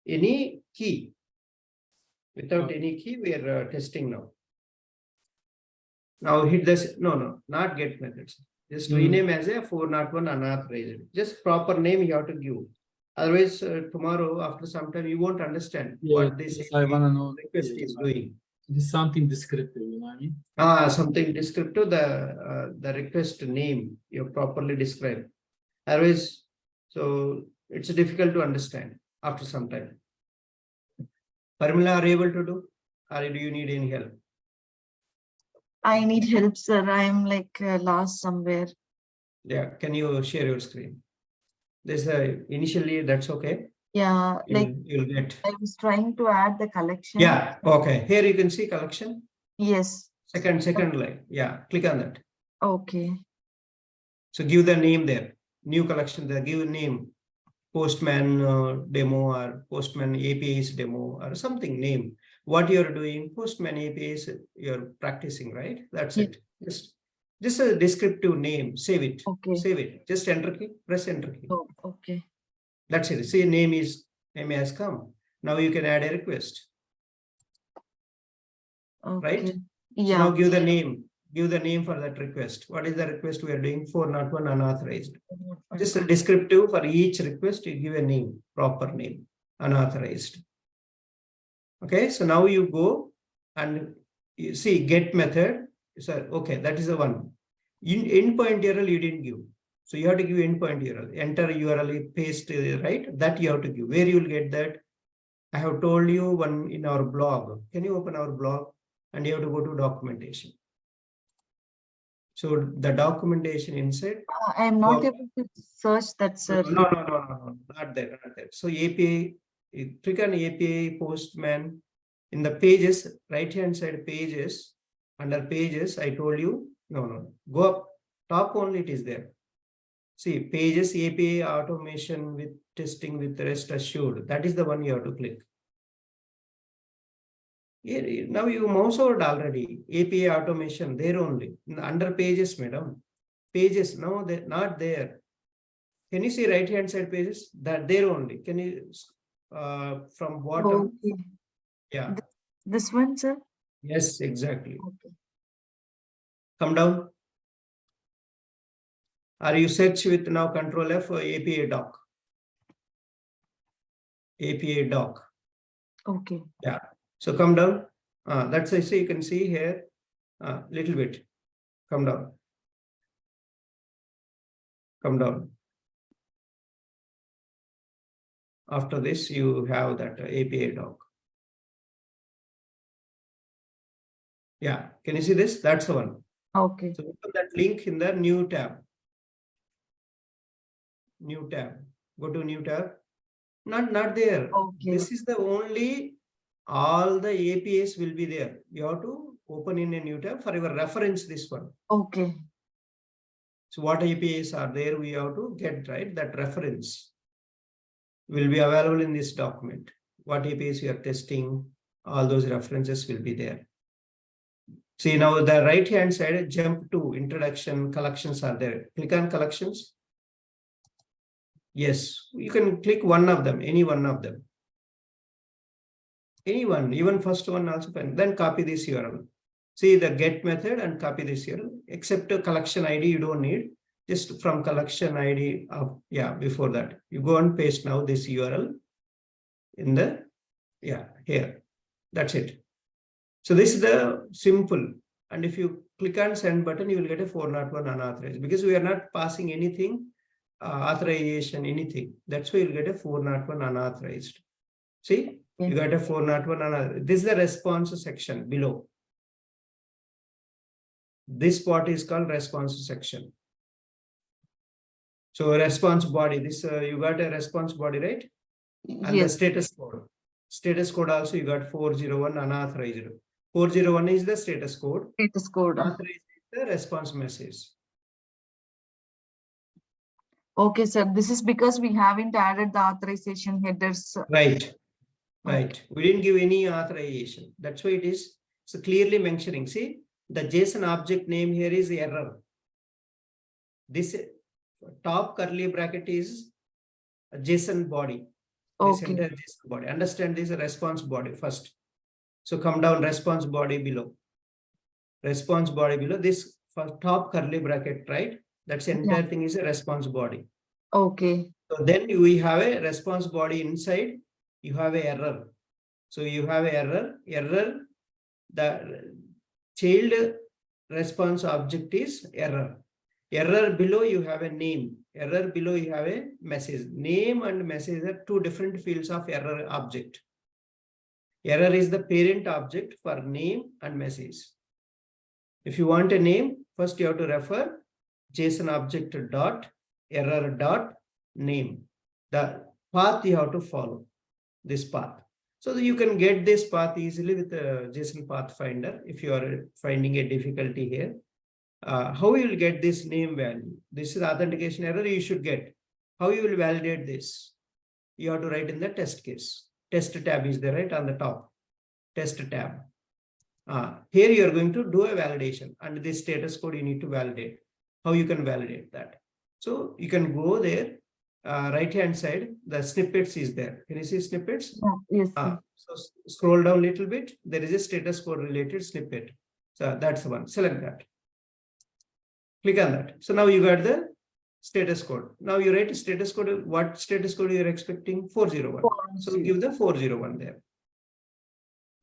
[SPEAKER 1] any key. Without any key, we are testing now. Now hit this. No, not get methods. Just rename as a 401 unauthorized. Just proper name you have to give. Otherwise, tomorrow after some time you won't understand what this
[SPEAKER 2] I wanna know
[SPEAKER 1] request is doing.
[SPEAKER 2] It is something descriptive, you know what I mean?
[SPEAKER 1] Something descriptive. The request name you properly describe. Otherwise, so it's difficult to understand after some time. Parimala, are you able to do? Or do you need any help?
[SPEAKER 3] I need help, sir. I'm like lost somewhere.
[SPEAKER 1] Yeah, can you share your screen? This initially that's okay.
[SPEAKER 3] Yeah,
[SPEAKER 1] You'll get.
[SPEAKER 3] I was trying to add the collection.
[SPEAKER 1] Yeah, okay. Here you can see collection.
[SPEAKER 3] Yes.
[SPEAKER 1] Second line. Yeah, click on that.
[SPEAKER 3] Okay.
[SPEAKER 1] So give the name there. New collection there. Give a name. Postman demo or Postman APIs demo or something name. What you're doing, Postman APIs, you're practicing, right? That's it. Just a descriptive name. Save it.
[SPEAKER 3] Okay.
[SPEAKER 1] Save it. Just enter key. Press enter key.
[SPEAKER 3] Oh, okay.
[SPEAKER 1] That's it. See, name has come. Now you can add a request.
[SPEAKER 3] Okay.
[SPEAKER 1] Right?
[SPEAKER 3] Yeah.
[SPEAKER 1] So now give the name. Give the name for that request. What is the request we are doing? 401 unauthorized. Just a descriptive for each request, you give a name, proper name, unauthorized. Okay, so now you go and you see get method. So, okay, that is the one. Endpoint URL you didn't give. So you have to give endpoint URL. Enter URL, paste, right? That you have to give. Where you will get that? I have told you one in our blog. Can you open our blog? And you have to go to documentation. So the documentation inside.
[SPEAKER 3] I'm not able to search that, sir.
[SPEAKER 1] No, not there. So API, you click on API Postman. In the pages, right hand side pages, under pages, I told you, no, go up, top only it is there. See, pages API automation with testing with rest assured. That is the one you have to click. Here, now you mouse over already. API automation there only. Under pages, madam. Pages, no, they're not there. Can you see right hand side pages? That there only. Can you from bottom?
[SPEAKER 3] Okay.
[SPEAKER 1] Yeah.
[SPEAKER 3] This one, sir?
[SPEAKER 1] Yes, exactly.
[SPEAKER 3] Okay.
[SPEAKER 1] Come down. Are you search with now Control F or API doc? API doc.
[SPEAKER 3] Okay.
[SPEAKER 1] Yeah. So come down. That's I say you can see here. Little bit. Come down. Come down. After this, you have that API doc. Yeah. Can you see this? That's the one.
[SPEAKER 3] Okay.
[SPEAKER 1] So put that link in the new tab. New tab. Go to new tab. Not there.
[SPEAKER 3] Okay.
[SPEAKER 1] This is the only, all the APIs will be there. You have to open in a new tab for your reference, this one.
[SPEAKER 3] Okay.
[SPEAKER 1] So what APIs are there, we have to get, right? That reference will be available in this document. What APIs you are testing, all those references will be there. See now the right hand side, jump to introduction, collections are there. Click on collections. Yes, you can click one of them, any one of them. Anyone, even first one also fine. Then copy this URL. See the get method and copy this URL. Except a collection ID, you don't need. Just from collection ID of, yeah, before that. You go and paste now this URL in the, yeah, here. That's it. So this is the simple. And if you click on send button, you will get a 401 unauthorized because we are not passing anything, authorization, anything. That's why you'll get a 401 unauthorized. See? You got a 401 another. This is the response section below. This part is called response section. So response body, this you got a response body, right? And
[SPEAKER 3] Yes.
[SPEAKER 1] the status code. Status code also you got 401 unauthorized. 401 is the status code.
[SPEAKER 3] Status code.
[SPEAKER 1] Unauthorized is the response message.
[SPEAKER 3] Okay, sir. This is because we haven't added the authorization headers.
[SPEAKER 1] Right. Right. We didn't give any authorization. That's why it is so clearly mentioning. See, the JSON object name here is error. This top curly bracket is a JSON body. This
[SPEAKER 3] Okay.
[SPEAKER 1] entire JSON body. Understand this response body first. So come down response body below. Response body below this top curly bracket, right? That's the entire thing is a response body.
[SPEAKER 3] Okay.
[SPEAKER 1] So then we have a response body inside. You have a error. So you have a error. The child response object is error. Error below you have a name. Error below you have a message. Name and message are two different fields of error object. Error is the parent object for name and message. If you want a name, first you have to refer JSON object dot error dot name. The path you have to follow, this path. So that you can get this path easily with the JSON path finder if you are finding a difficulty here. How you will get this name value? This is authentication error you should get. How you will validate this? You have to write in the test case. Test tab is there, right, on the top. Test tab. Here you are going to do a validation and this status code you need to validate. How you can validate that? So you can go there, right hand side, the snippets is there. Can you see snippets?
[SPEAKER 3] Yes.
[SPEAKER 1] So scroll down a little bit. There is a status code related snippet. So that's the one. Select that. Click on that. So now you got the status code. Now you write status code. What status code you are expecting? 401. So give the 401 there.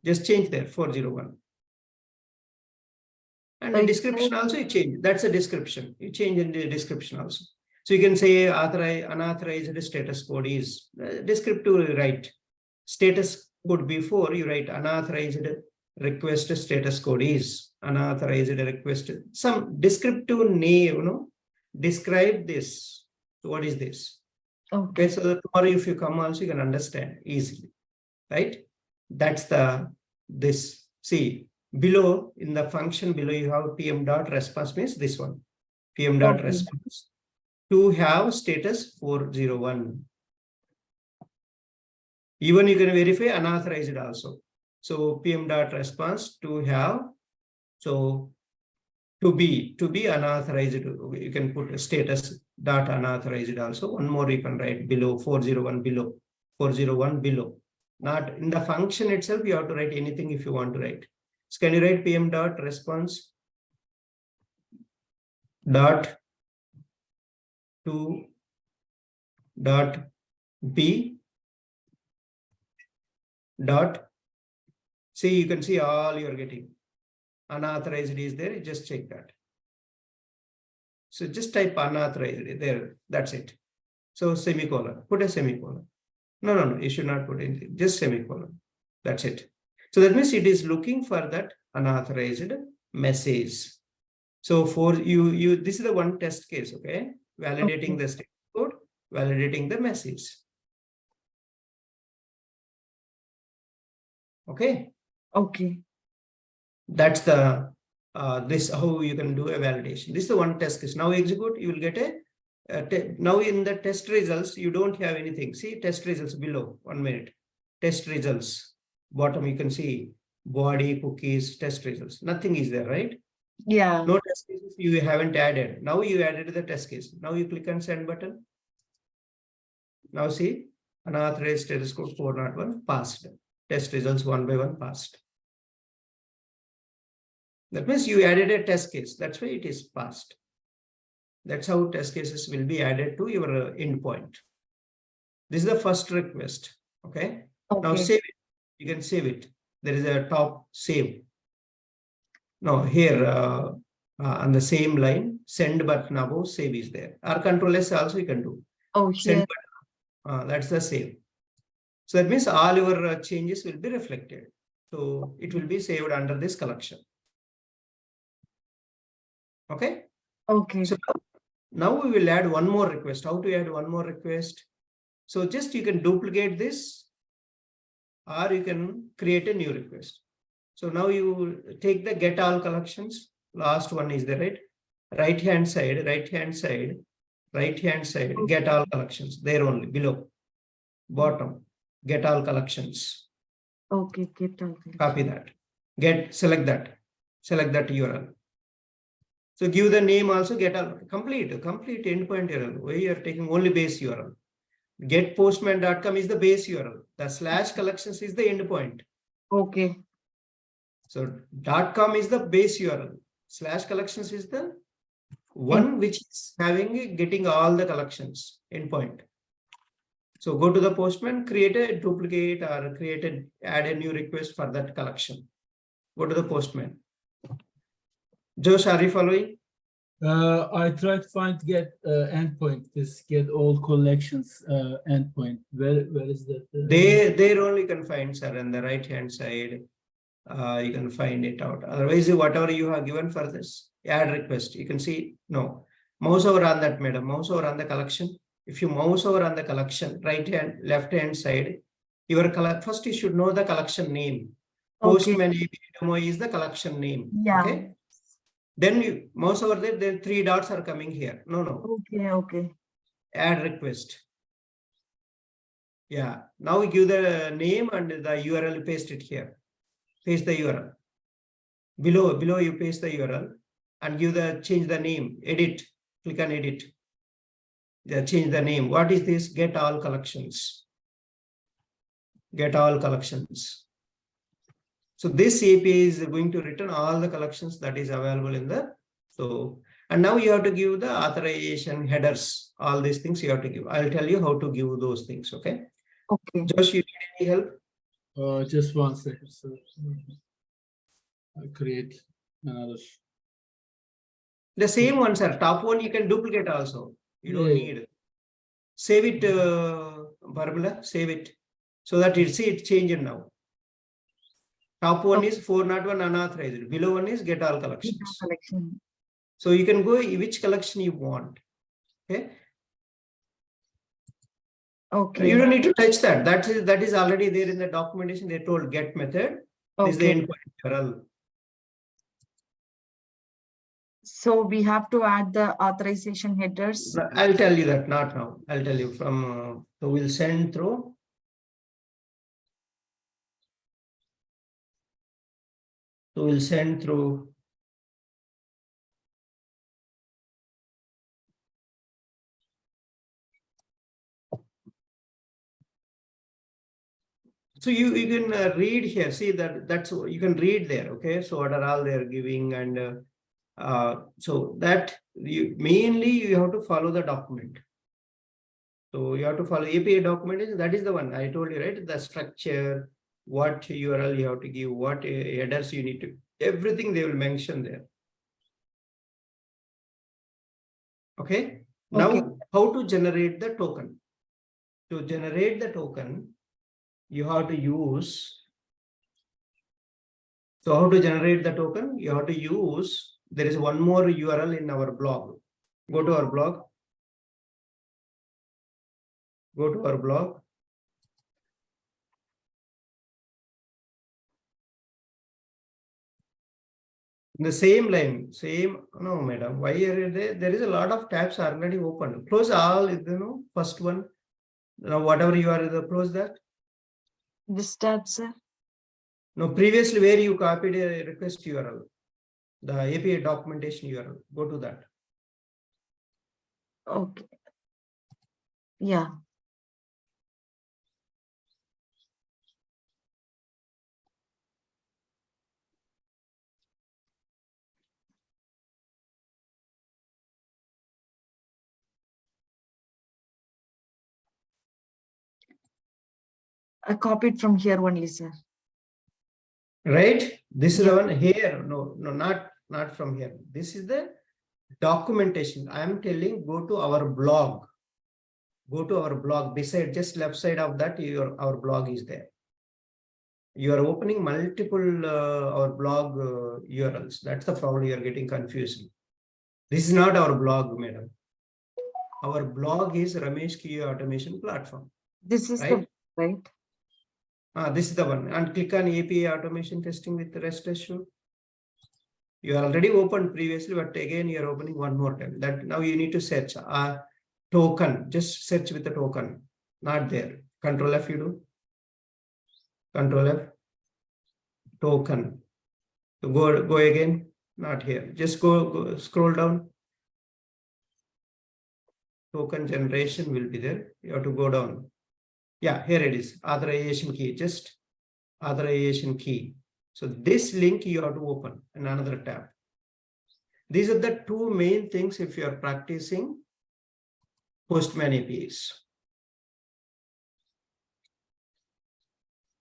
[SPEAKER 1] Just change there 401. And the description also you change. That's a description. You change in the description also. So you can say unauthorized status code is descriptive, right? Status code before you write unauthorized request status code is unauthorized request. Some descriptive name, describe this. So what is this? Okay, so that tomorrow if you come also you can understand easily, right? That's this. See, below in the function below you have pm.response means this one. pm.response to have status 401. Even you can verify unauthorized also. So pm.response to have, so to be unauthorized. You can put a status dot unauthorized also. One more you can write below 401 below 401 below. Not in the function itself, you have to write anything if you want to write. So can you write PM dot response dot to dot B dot. See, you can see all you're getting. Unauthorized is there, you just check that. So just type unauthorized there, that's it. So semicolon, put a semicolon. No, you should not put anything, just semicolon. That's it. So that means it is looking for that unauthorized message. So for you, this is the one test case, okay? Validating the state code, validating the message. Okay.
[SPEAKER 3] Okay.
[SPEAKER 1] That's the this how you can do a validation. This is the one test case. Now execute, you will get a now in the test results, you don't have anything. See test results below, 1 minute. Test results, bottom you can see body, cookies, test results. Nothing is there, right?
[SPEAKER 3] Yeah.
[SPEAKER 1] No test cases you haven't added. Now you added the test case. Now you click on send button. Now see unauthorized status code 401 passed. Test results 1 by 1 passed. That means you added a test case. That's why it is passed. That's how test cases will be added to your endpoint. This is the first request. Okay. Now
[SPEAKER 3] Okay.
[SPEAKER 1] save it. You can save it. There is a top save. Now here on the same line, send button above, save is there. Or Control S also you can do.
[SPEAKER 3] Oh,
[SPEAKER 1] Send
[SPEAKER 3] here.
[SPEAKER 1] button. That's the save. So that means all your changes will be reflected. So it will be saved under this collection. Okay.
[SPEAKER 3] Okay.
[SPEAKER 1] So now we will add one more request. How to add one more request? So just you can duplicate this or you can create a new request. So now you take the get all collections. Last one is the right hand side, get all collections. There only below, bottom, get all collections.
[SPEAKER 3] Okay. Get all.
[SPEAKER 1] Copy that. Select that URL. So give the name also, get all complete endpoint URL. Why you are taking only base URL? Get postman.com is the base URL. The slash collections is the endpoint.
[SPEAKER 3] Okay.
[SPEAKER 1] So .com is the base URL. Slash collections is the one which is getting all the collections endpoint. So go to the postman, create a duplicate or add a new request for that collection. Go to the postman. Josh, are you following?
[SPEAKER 2] I tried to find get endpoint. This get all collections endpoint. Where is that?
[SPEAKER 1] There only can find, sir, on the right hand side. You can find it out. Otherwise, whatever you have given for this add request, you can see no. Mouse over on that, madam. Mouse over on the collection. If you mouse over on the collection, left hand side, your first you should know the collection name. Postman API demo is the collection name.
[SPEAKER 3] Yeah.
[SPEAKER 1] Okay. Then you mouse over there, then 3 dots are coming here. No.
[SPEAKER 3] Okay.
[SPEAKER 1] Add request. Yeah. Now we give the name and the URL, paste it here. Paste the URL. Below you paste the URL and change the name, edit, click on edit. Change the name. What is this? Get all collections. Get all collections. So this API is going to return all the collections that is available in the, and now you have to give the authorization headers, all these things you have to give. I'll tell you how to give those things. Okay.
[SPEAKER 3] Okay.
[SPEAKER 1] Josh, you need any help?
[SPEAKER 2] Just 1 second. So I create another.
[SPEAKER 1] The same one, sir. Top one you can duplicate also. You don't need. Save it, Barbara. Save it so that it changed now. Top one is 401 unauthorized. Below one is get all collections.
[SPEAKER 3] Collection.
[SPEAKER 1] So you can go which collection you want. Okay.
[SPEAKER 3] Okay.
[SPEAKER 1] You don't need to touch that. That is already there in the documentation. They told get method. This is the endpoint URL.
[SPEAKER 3] So we have to add the authorization headers.
[SPEAKER 1] I'll tell you that, not now. I'll tell you from, so we'll send through. So we'll send through So you can read here, see that's you can read there, okay? So what are all they're giving, and so that mainly you have to follow the document. So you have to follow API documentation. That is the one I told you, right? The structure, what URL you have to give, what headers you need to, everything they will mention there. Okay. Now,
[SPEAKER 3] Okay.
[SPEAKER 1] how to generate the token? To generate the token, you have to use. So how to generate the token? You have to use, there is one more URL in our blog. Go to our blog. Go to our blog. In the same line, no, madam, why are there? There is a lot of tabs already open. Close all, first one. Now, whatever you are, close that.
[SPEAKER 3] This tab, sir.
[SPEAKER 1] No, previously where you copied a request URL, the API documentation URL, go to that.
[SPEAKER 3] Okay. Yeah. I copied from here only, sir.
[SPEAKER 1] Right? This is
[SPEAKER 3] Yeah.
[SPEAKER 1] the one here. No, not from here. This is the documentation. I am telling, go to our blog. Go to our blog. Beside, just left side of that, our blog is there. You are opening multiple our blog URLs. That's the problem. You are getting confused. This is not our blog, madam. Our blog is Ramesh QA Automation Platform.
[SPEAKER 3] This is
[SPEAKER 1] right?
[SPEAKER 3] the right.
[SPEAKER 1] This is the one. And click on API automation testing with REST assured. You already opened previously, but again you are opening one more time. That now you need to search token. Just search with the token. Not there. Control F you do. Control F. Token. So go again. Not here. Just go scroll down. Token generation will be there. You have to go down. Yeah, here it is. Authorization key. Just authorization key. So this link you have to open in another tab. These are the two main things if you are practicing Postman APIs.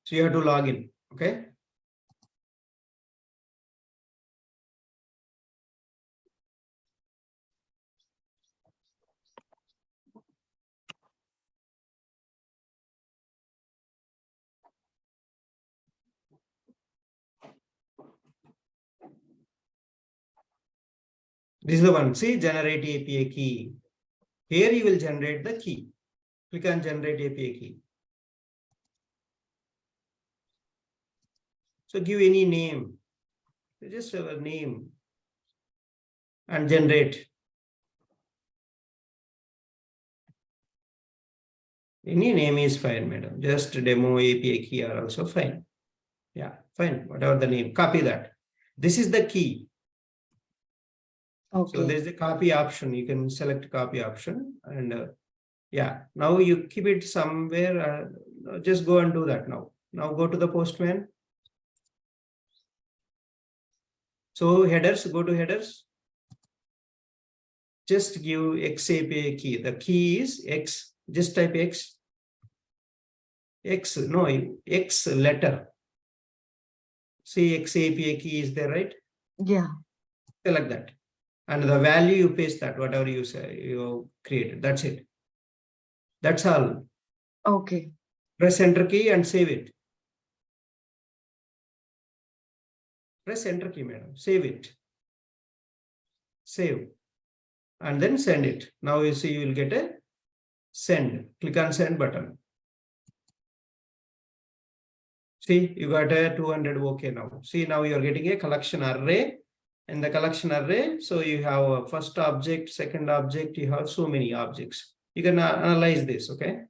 [SPEAKER 1] So you have to log in, okay? This is the one. See, generate API key. Here you will generate the key. Click on generate API key. So give any name. Just a name and generate. Any name is fine, madam. Just demo API key are also fine. Yeah, fine. Whatever the name, copy that. This is the key.
[SPEAKER 3] Okay.
[SPEAKER 1] So there's the copy option. You can select copy option, and yeah, now you keep it somewhere. Just go and do that now. Now go to the Postman. So headers, go to headers. Just give X API key. The key is X. Just type X. X, no, X letter. See, X API key is there, right?
[SPEAKER 3] Yeah.
[SPEAKER 1] Select that. And the value you paste that, whatever you say, you created. That's it. That's all.
[SPEAKER 3] Okay.
[SPEAKER 1] Press enter key and save it. Press enter key, madam. Save it. Save. And then send it. Now you see you will get a send. Click on send button. See, you got a 200 OK now. See, now you are getting a collection array. In the collection array, so you have a first object, second object, you have so many objects. You can analyze this, okay?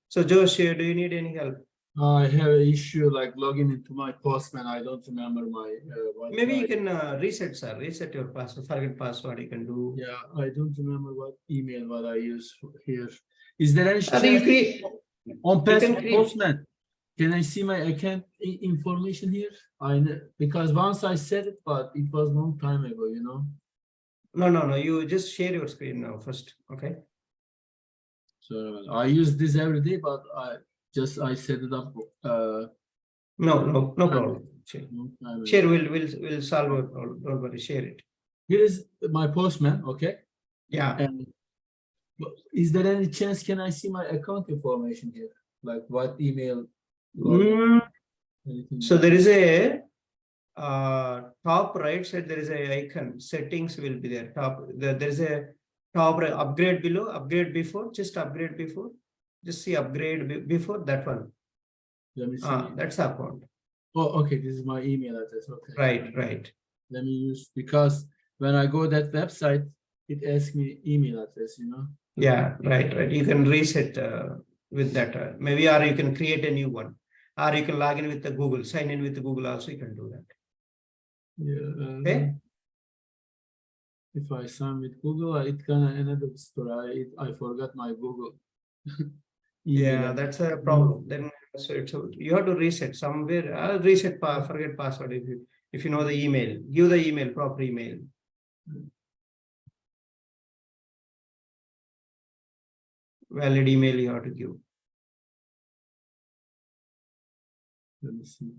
[SPEAKER 1] So Josh, do you need any help?
[SPEAKER 2] I have an issue like logging into my Postman. I don't remember my
[SPEAKER 1] Maybe you can reset, sir. Reset your password, forget password, you can do.
[SPEAKER 2] Yeah, I don't remember what email what I use here. Is there any
[SPEAKER 1] You create,
[SPEAKER 2] on
[SPEAKER 1] you can create.
[SPEAKER 2] Postman? Can I see my account information here? I know, because once I said it, but it was long time ago, you know.
[SPEAKER 1] No. You just share your screen now first. Okay.
[SPEAKER 2] So I use this every day, but I set it up.
[SPEAKER 1] No problem. Share.
[SPEAKER 2] Long time ago.
[SPEAKER 1] Share. We'll solve your problem. Don't worry. Share it.
[SPEAKER 2] Here is my Postman. Okay.
[SPEAKER 1] Yeah.
[SPEAKER 2] And is there any chance can I see my account information here? Like what email? login, anything
[SPEAKER 1] So
[SPEAKER 2] like
[SPEAKER 1] there is a top right side, there is a icon, settings will be there. There is a top right, upgrade below, upgrade before, just upgrade before. Just see upgrade before that one.
[SPEAKER 2] Let me see.
[SPEAKER 1] That's the account.
[SPEAKER 2] Oh, okay. This is my email address. Okay.
[SPEAKER 1] Right.
[SPEAKER 2] Let me use, because when I go that website, it asks me email address, you know.
[SPEAKER 1] Yeah, right. You can reset with that. Maybe, or you can create a new one. Or you can log in with the Google, sign in with the Google also, you can do that.
[SPEAKER 2] Yeah.
[SPEAKER 1] Okay.
[SPEAKER 2] If I sign with Google, it gonna enable store. I forgot my Google.
[SPEAKER 1] Yeah, that's a problem. Then so you have to reset somewhere. Reset forget password if you know the email. Give the email, proper email. Valid email you have to give.
[SPEAKER 2] Let me see.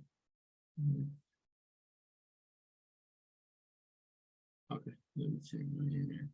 [SPEAKER 2] Okay, let me check my email.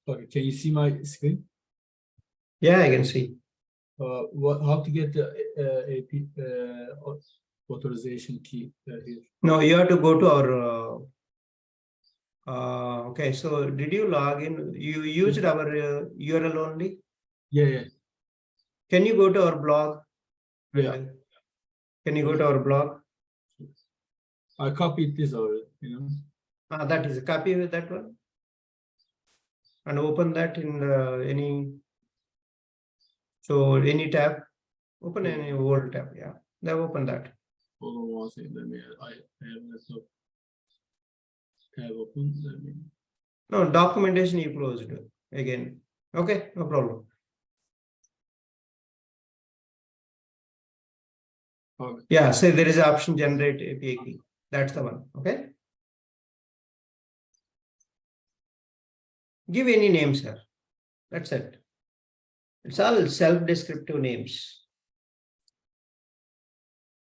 [SPEAKER 2] Okay, can you see my screen?
[SPEAKER 1] Yeah, I can see.
[SPEAKER 2] How to get the AP authorization key here?
[SPEAKER 1] No, you have to go to our. Okay, so did you log in? You used our URL only?
[SPEAKER 2] Yeah.
[SPEAKER 1] Can you go to our blog?
[SPEAKER 2] Yeah.
[SPEAKER 1] Can you go to our blog?
[SPEAKER 2] I copied this already, you know.
[SPEAKER 1] That is a copy with that one. And open that in any tab. Open any old tab. Yeah, then open that.
[SPEAKER 2] Hold on one second. Let me. I have this up. Tab open. Let me.
[SPEAKER 1] No, documentation you closed again. Okay, no problem.
[SPEAKER 2] Okay.
[SPEAKER 1] Yeah, so there is an option generate API key. That's the one. Okay. Give any names here. That's it. It's all self-descriptive names.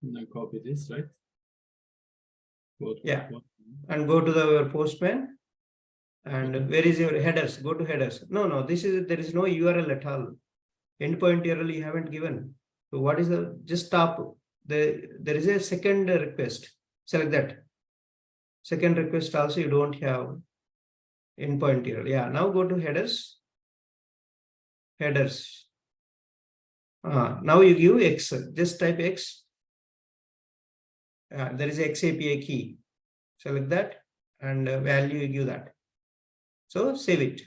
[SPEAKER 2] And I copy this, right?
[SPEAKER 1] Yeah. And go to the Postman. And where is your headers? Go to headers. No, there is no URL at all. Endpoint URL you haven't given. So what is just stop. There is a second request. Select that. Second request also you don't have endpoint URL. Yeah, now go to headers. Headers. Now you give X. Just type X. There is X API key. Select that and value you give that. So save it.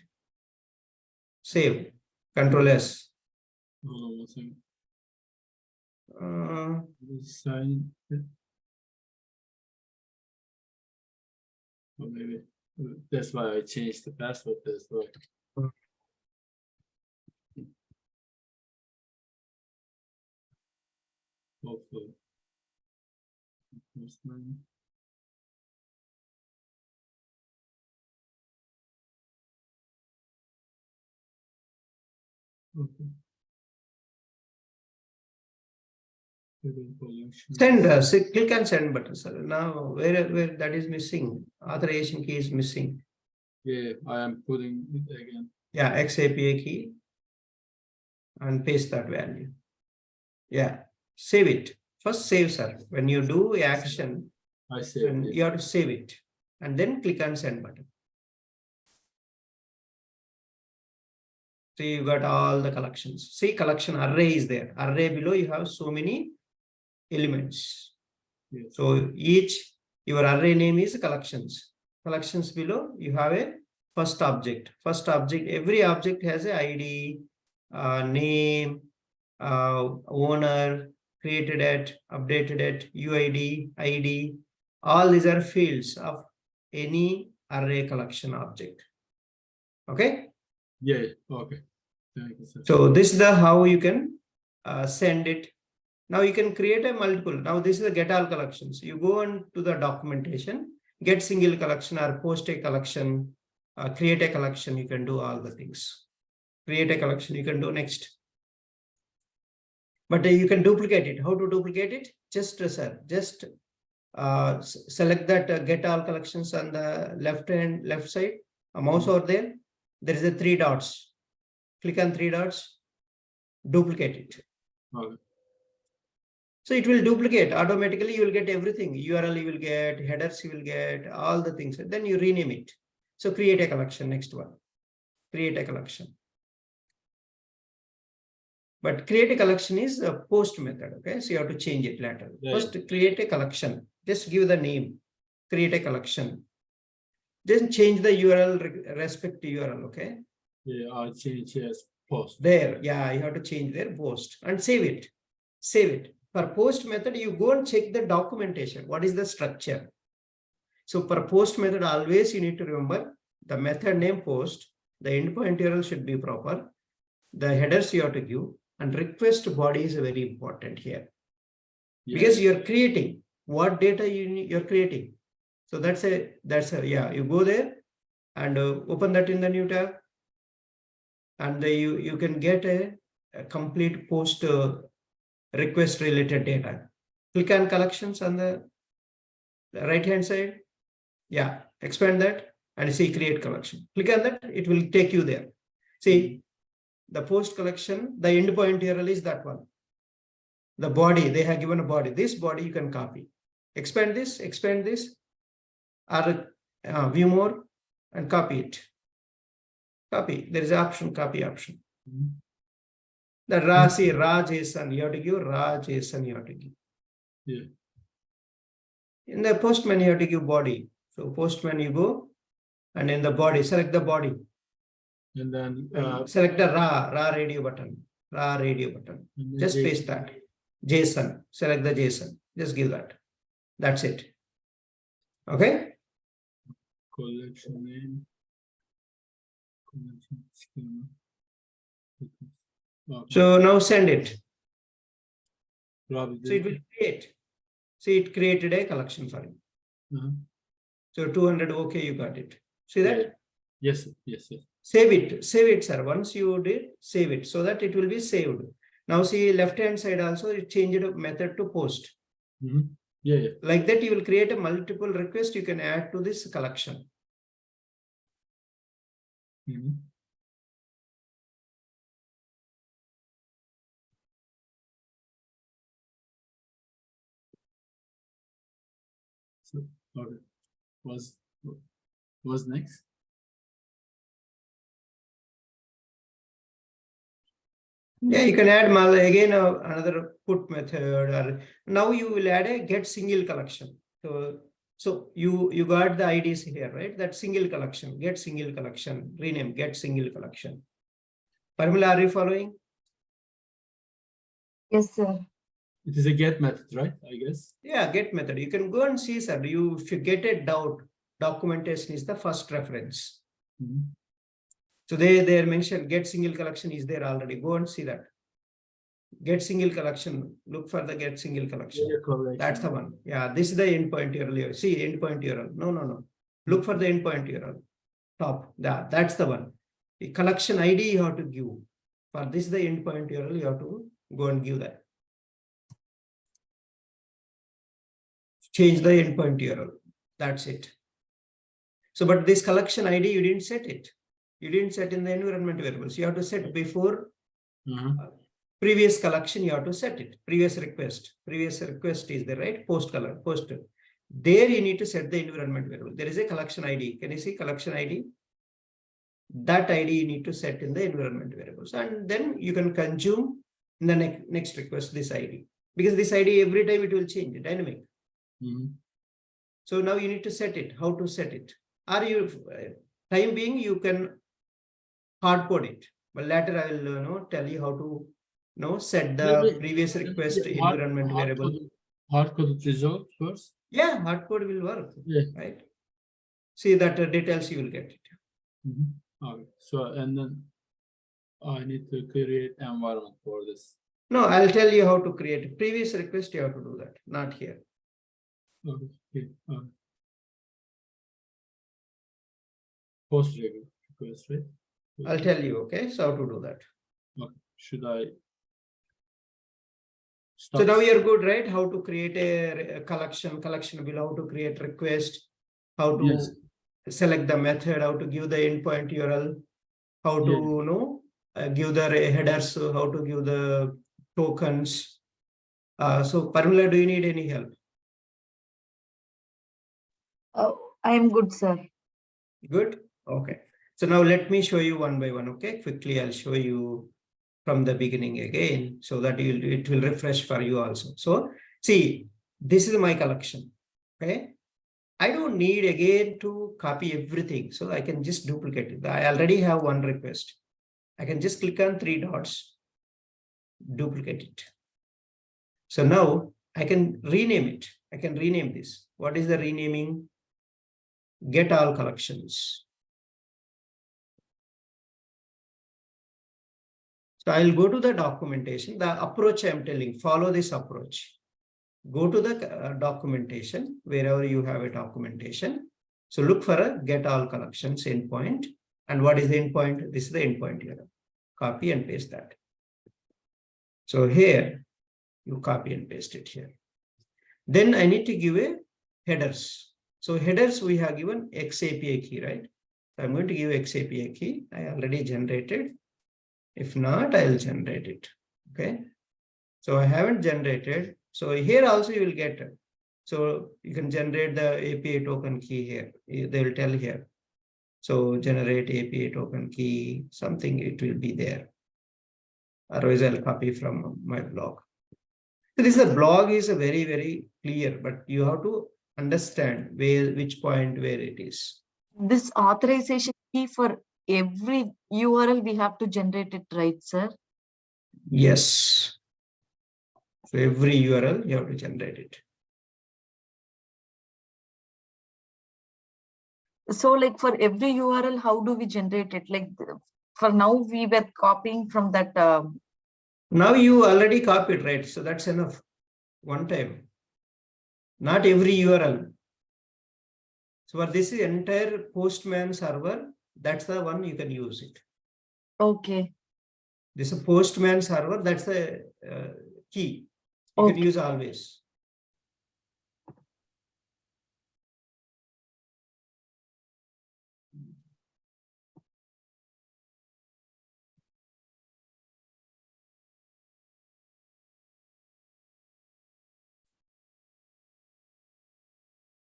[SPEAKER 1] Save. Control S.
[SPEAKER 2] Hold on one second.
[SPEAKER 1] Uh,
[SPEAKER 2] Or maybe that's why I changed the password as well. Hopefully. Okay.
[SPEAKER 1] Send. Click and send button. Sir. Now where that is missing. Authorization key is missing.
[SPEAKER 2] Yeah, I am putting it again.
[SPEAKER 1] Yeah, X API key and paste that value. Yeah, save it. First save, sir. When you do action,
[SPEAKER 2] I see.
[SPEAKER 1] and you have to save it and then click on send button. So you got all the collections. See, collection array is there. Array below you have so many elements.
[SPEAKER 2] Yes.
[SPEAKER 1] So each your array name is collections. Collections below you have a first object. First object, every object has a ID, name, owner, created at, updated at, UID, ID. All these are fields of any array collection object. Okay.
[SPEAKER 2] Yeah. Okay. Thank you, sir.
[SPEAKER 1] So this is the how you can send it. Now you can create a multiple. Now this is the get all collections. You go on to the documentation, get single collection or post a collection, create a collection. You can do all the things. Create a collection. You can do next. But you can duplicate it. How to duplicate it? Just select that get all collections on the left side. A mouse over there. There is a 3 dots. Click on 3 dots. Duplicate it.
[SPEAKER 2] Okay.
[SPEAKER 1] So it will duplicate automatically. You will get everything. URL you will get, headers you will get, all the things. Then you rename it. So create a collection. Next one. Create a collection. But create a collection is a post method. Okay, so you have to change it later.
[SPEAKER 2] Yeah,
[SPEAKER 1] First, create a collection. Just give the name. Create a collection. Then change the URL respect to URL. Okay.
[SPEAKER 2] Yeah, I change as post.
[SPEAKER 1] There, yeah, you have to change their post and save it. Save it. For post method, you go and check the documentation. What is the structure? So for post method, always you need to remember the method name post, the endpoint URL should be proper, the headers you have to give, and request body is very important here.
[SPEAKER 2] Yeah.
[SPEAKER 1] Because you're creating what data you're creating. So that's a yeah, you go there and open that in the new tab, and you can get a complete post request related data. Click on collections on the right hand side. Yeah, expand that and see create collection. Click on that, it will take you there. See the post collection, the endpoint URL is that one. The body, they have given a body. This body you can copy. Expand this, or view more and copy it. Copy. There is an option, copy option. The raw, see raw JSON, you have to give raw JSON, you have to give.
[SPEAKER 2] Yeah.
[SPEAKER 1] In the postman, you have to give body. So postman, you go and in the body, select the body.
[SPEAKER 2] And then
[SPEAKER 1] Select the raw radio button. Raw radio button. Just paste that. JSON. Select the JSON. Just give that. That's it. Okay.
[SPEAKER 2] collection name. Collection schema. Okay.
[SPEAKER 1] So now send it.
[SPEAKER 2] Probably
[SPEAKER 1] So it will create. See, it created a collection for you. So 200, okay, you got it. See that?
[SPEAKER 2] Yes, yes, yes.
[SPEAKER 1] Save it, sir. Once you did, save it so that it will be saved. Now see left hand side also, it changed method to post.
[SPEAKER 2] Yeah, yeah.
[SPEAKER 1] Like that, you will create a multiple request you can add to this collection.
[SPEAKER 2] So, okay. Was next?
[SPEAKER 1] Yeah, you can add again another put method, or now you will add a get single collection. So you got the IDs here, right? That single collection, get single collection, rename, get single collection. Parmila, are you following?
[SPEAKER 3] Yes, sir.
[SPEAKER 2] It is a get method, right? I guess.
[SPEAKER 1] Yeah, get method. You can go and see, sir. If you get a doubt, documentation is the first reference. So they mentioned get single collection is there already. Go and see that. Get single collection. Look for the get single collection.
[SPEAKER 2] Yeah,
[SPEAKER 1] that's the one. Yeah, this is the endpoint URL. See endpoint URL. No. Look for the endpoint URL. Top. That's the one. The collection ID you have to give. For this the endpoint URL, you have to go and give that. Change the endpoint URL. That's it. So, but this collection ID, you didn't set it. You didn't set in the environment variables. You have to set before
[SPEAKER 2] Mhm.
[SPEAKER 1] previous collection. You have to set it. Previous request is the right post. There you need to set the environment variable. There is a collection ID. Can you see collection ID? That ID you need to set in the environment variables, and then you can consume in the next request this ID, because this ID every time it will change, dynamic.
[SPEAKER 2] Mhm.
[SPEAKER 1] So now you need to set it. How to set it? Are you time being you can hard code it, but later I will tell you how to set the previous request environment variable.
[SPEAKER 2] Hard coded result first.
[SPEAKER 1] Yeah, hard code will work.
[SPEAKER 2] Yeah.
[SPEAKER 1] Right. See that details you will get it.
[SPEAKER 2] Mhm. Okay. So and then I need to create environment for this.
[SPEAKER 1] No, I'll tell you how to create previous request. You have to do that, not here.
[SPEAKER 2] Okay. Post request, right?
[SPEAKER 1] I'll tell you. Okay, so how to do that.
[SPEAKER 2] Okay. Should I
[SPEAKER 1] So
[SPEAKER 2] stop?
[SPEAKER 1] now you're good, right? How to create a collection will, how to create request, how to
[SPEAKER 2] Yes.
[SPEAKER 1] select the method, how to give the endpoint URL, how to give the headers, how to give the tokens. So Parmila, do you need any help?
[SPEAKER 3] I am good, sir.
[SPEAKER 1] Good. Okay. So now let me show you one by one. Okay, quickly I'll show you from the beginning again, so that it will refresh for you also. So see, this is my collection. Okay, I don't need again to copy everything, so I can just duplicate it. I already have one request. I can just click on 3 dots, duplicate it. So now I can rename it. I can rename this. What is the renaming? Get all collections. So I'll go to the documentation, the approach I'm telling, follow this approach. Go to the documentation, wherever you have a documentation. So look for a get all collections endpoint. And what is the endpoint? This is the endpoint here. Copy and paste that. So here, you copy and paste it here. Then I need to give a headers. So headers, we have given XAPI key, right? So I'm going to give XAPI key. I already generated. If not, I'll generate it. Okay. So I haven't generated. So here also you will get it. So you can generate the API token key here. They will tell here. So generate API token key, something it will be there. Otherwise, I'll copy from my blog. So this blog is a very, very clear, but you have to understand which point where it is.
[SPEAKER 3] This authorization key for every URL we have to generate it, right, sir?
[SPEAKER 1] Yes. So every URL you have to generate it.
[SPEAKER 3] So like for every URL, how do we generate it? Like for now, we were copying from that.
[SPEAKER 1] Now you already copied, right? So that's enough. One time. Not every URL. So for this entire Postman server, that's the one you can use it.
[SPEAKER 3] Okay.
[SPEAKER 1] This is a Postman server, that's the key. You can use always.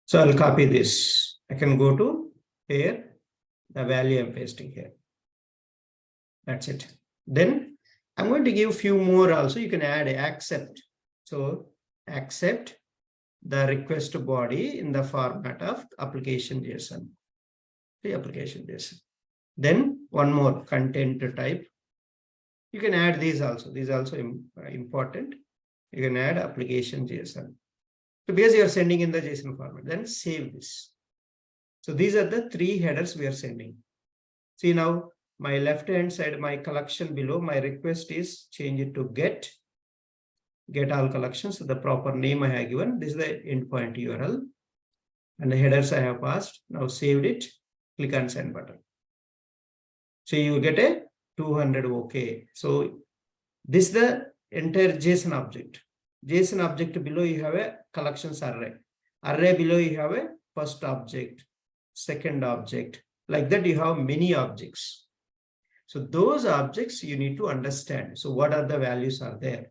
[SPEAKER 1] So I'll copy this. I can go to here, the value I'm pasting here. That's it. Then I'm going to give few more also. You can add accept. So accept the request body in the format of application JSON. The application JSON. Then one more content type. You can add these also. These are also important. You can add application JSON. So because you are sending in the JSON format, then save this. So these are the 3 headers we are sending. See now, my left-hand side, my collection below, my request is change it to get all collections. So the proper name I have given. This is the endpoint URL. And the headers I have passed. Now saved it. Click on send button. So you get a 200 OK. So this is the entire JSON object. JSON object below you have a collections array. Array below you have a first object, second object, Like that, you have many objects. So those objects you need to understand. So what are the values are there?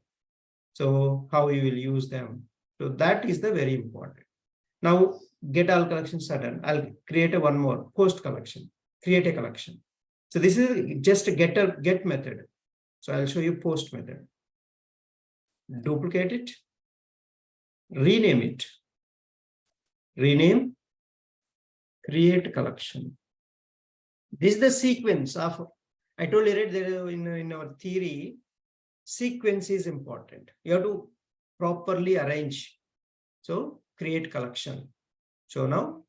[SPEAKER 1] So how you will use them? So that is the very important. Now get all collections are done. I'll create a one more post collection. Create a collection. So this is just a get method. So I'll show you post method. Duplicate it. Rename it. Rename. Create collection. This is the sequence of, I told you right there in our theory, sequence is important. You have to properly arrange. So create collection. So now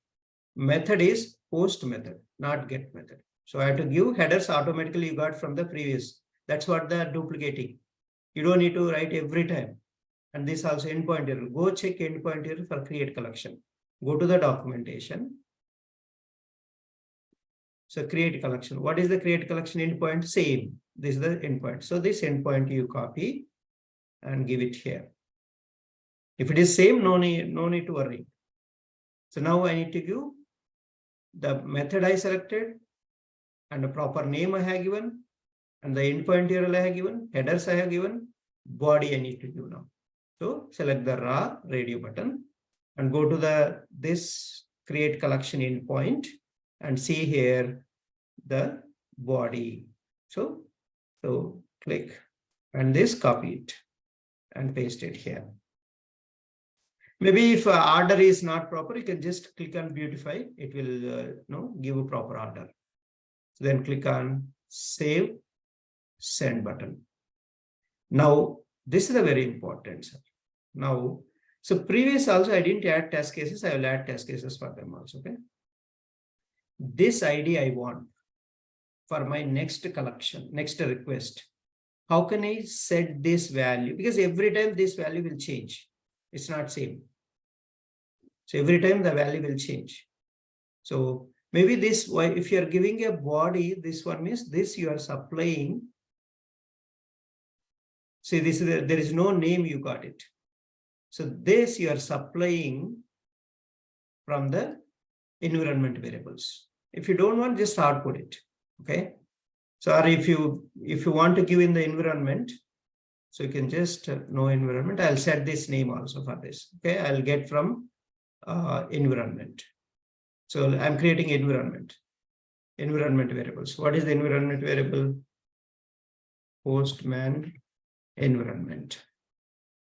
[SPEAKER 1] method is post method, not get method. So I have to give headers automatically you got from the previous. That's what they're duplicating. You don't need to write every time. And this also endpoint error. Go check endpoint error for create collection. Go to the documentation. So create collection. What is the create collection endpoint? Same. This is the endpoint. So this endpoint you copy and give it here. If it is same, no need to worry. So now I need to give the method I selected and the proper name I have given and the endpoint URL I have given, headers I have given, body I need to give now. So select the raw radio button and go to this create collection endpoint and see here the body. So click and this copy it and paste it here. Maybe if order is not proper, you can just click on beautify. It will give a proper order. So then click on save, send button. Now this is a very important. Now, so previous also I didn't add test cases. I will add test cases for them also. Okay. This ID I want for my next collection, next request. How can I set this value? Because every time this value will change. It's not same. So every time the value will change. So maybe this, if you are giving a body, this one means this you are supplying. See, this is there is no name, you got it. So this you are supplying from the environment variables. If you don't want, just hard code it. Okay. So or if you want to give in the environment, so you can just no environment. I'll set this name also for this. Okay, I'll get from environment. So I'm creating environment variables. What is the environment variable? Postman environment,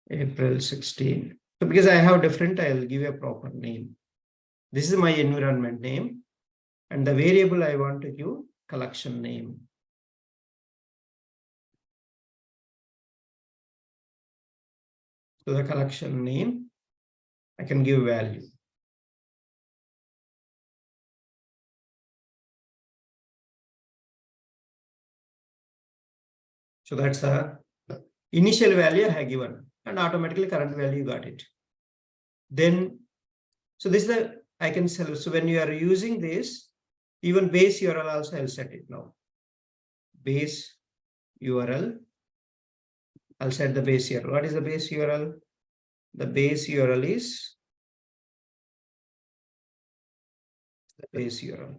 [SPEAKER 1] April 16. So because I have different, I'll give a proper name. This is my environment name. And the variable I want to give collection name. So the collection name, I can give value. So that's the initial value I have given and automatically current value got it. Then, so this is the, I can sell. So when you are using this, even base URL also I'll set it now. Base URL. I'll set the base URL. What is the base URL? The base URL is the base URL.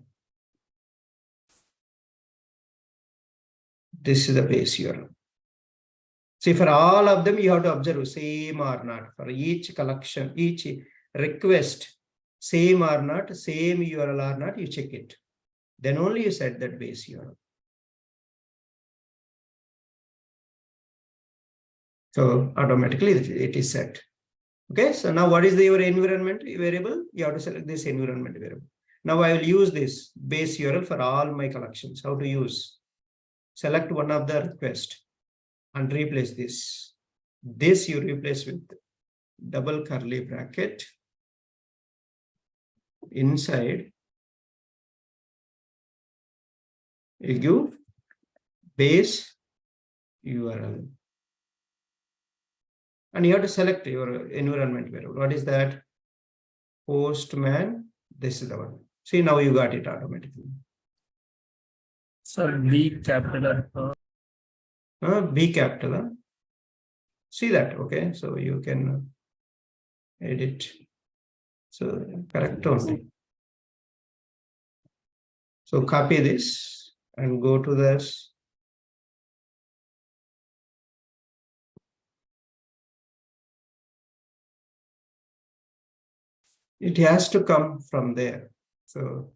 [SPEAKER 1] This is the base URL. See, for all of them, you have to observe same or not. For each collection, each request, same or not, same URL or not, you check it. Then only you set that base URL. So automatically it is set. Okay, so now what is your environment variable? You have to select this environment variable. Now I will use this base URL for all my collections. How to use? Select one of the request and replace this. This you replace with double curly bracket. Inside, you give base URL. And you have to select your environment variable. What is that? Postman. This is the one. See, now you got it automatically.
[SPEAKER 2] So B capital.
[SPEAKER 1] B capital. See that? Okay. So you can edit. So correct only. So copy this and go to this. It has to come from there. So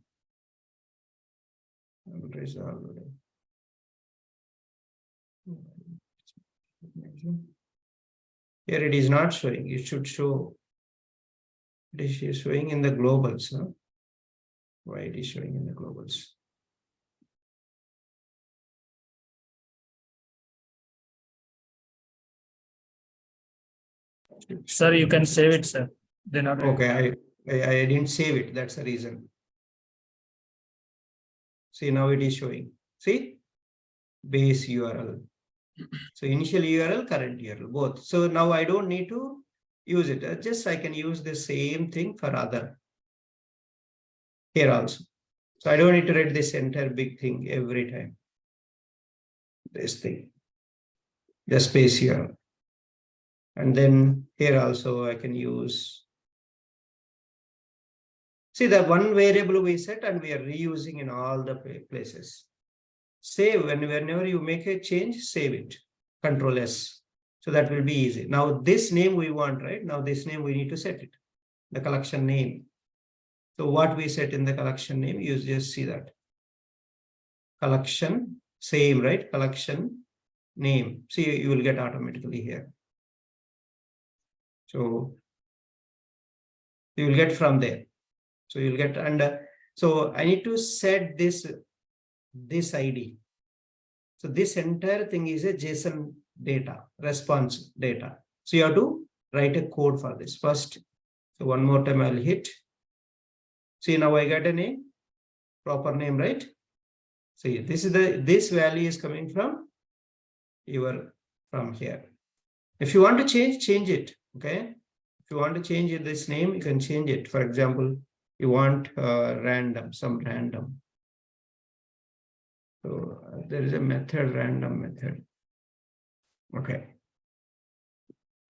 [SPEAKER 1] here it is not showing. It should show. It is showing in the globals. Huh? Why it is showing in the globals?
[SPEAKER 4] Sir, you can save it, sir. Then
[SPEAKER 1] Okay, I didn't save it. That's the reason. See, now it is showing. See, base URL. So initial URL, current URL, both. So now I don't need to use it. Just I can use the same thing for other here also. So I don't need to read this entire big thing every time. This thing, the space here. And then here also I can use. See, that one variable we set and we are reusing in all the places. Save, whenever you make a change, save it. Control S. So that will be easy. Now this name we want, right? Now this name we need to set it. The collection name. So what we set in the collection name, you just see that. Collection, same, right? Collection name. See, you will get automatically here. So you will get from there. So you'll get, and so I need to set this ID. So this entire thing is a JSON data, response data. So you have to write a code for this first. So one more time I'll hit. See, now I got a name, proper name, right? See, this value is coming from from here. If you want to change it, okay? If you want to change this name, you can change it. For example, you want some random. So there is a method, random method. Okay.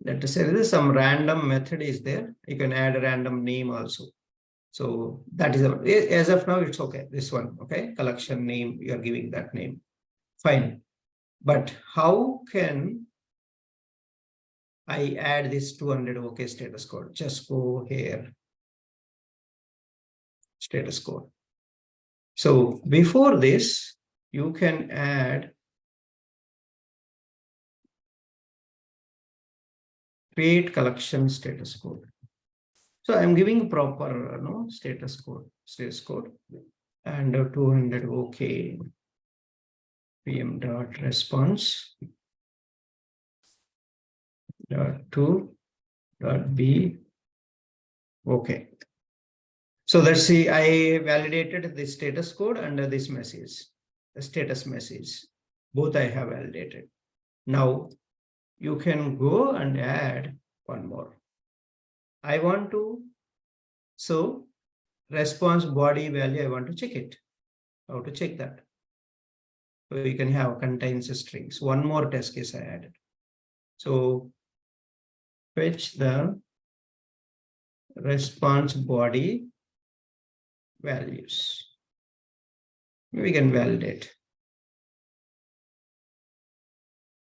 [SPEAKER 1] Let us say there is some random method is there. You can add a random name also. So that is, as of now, it's okay. This one, okay? Collection name, you are giving that name. Fine. But how can I add this 200 OK status code? Just go here. Status code. So before this, you can add create collection status code. So I'm giving proper status code and 200 OK PM dot response dot to dot B OK. So let's see, I validated the status code under this message, the status message. Both I have validated. Now you can go and add one more. I want to, so response body value, I want to check it. How to check that? So you can have contains strings. One more test case I added. So fetch the response body values. We can validate.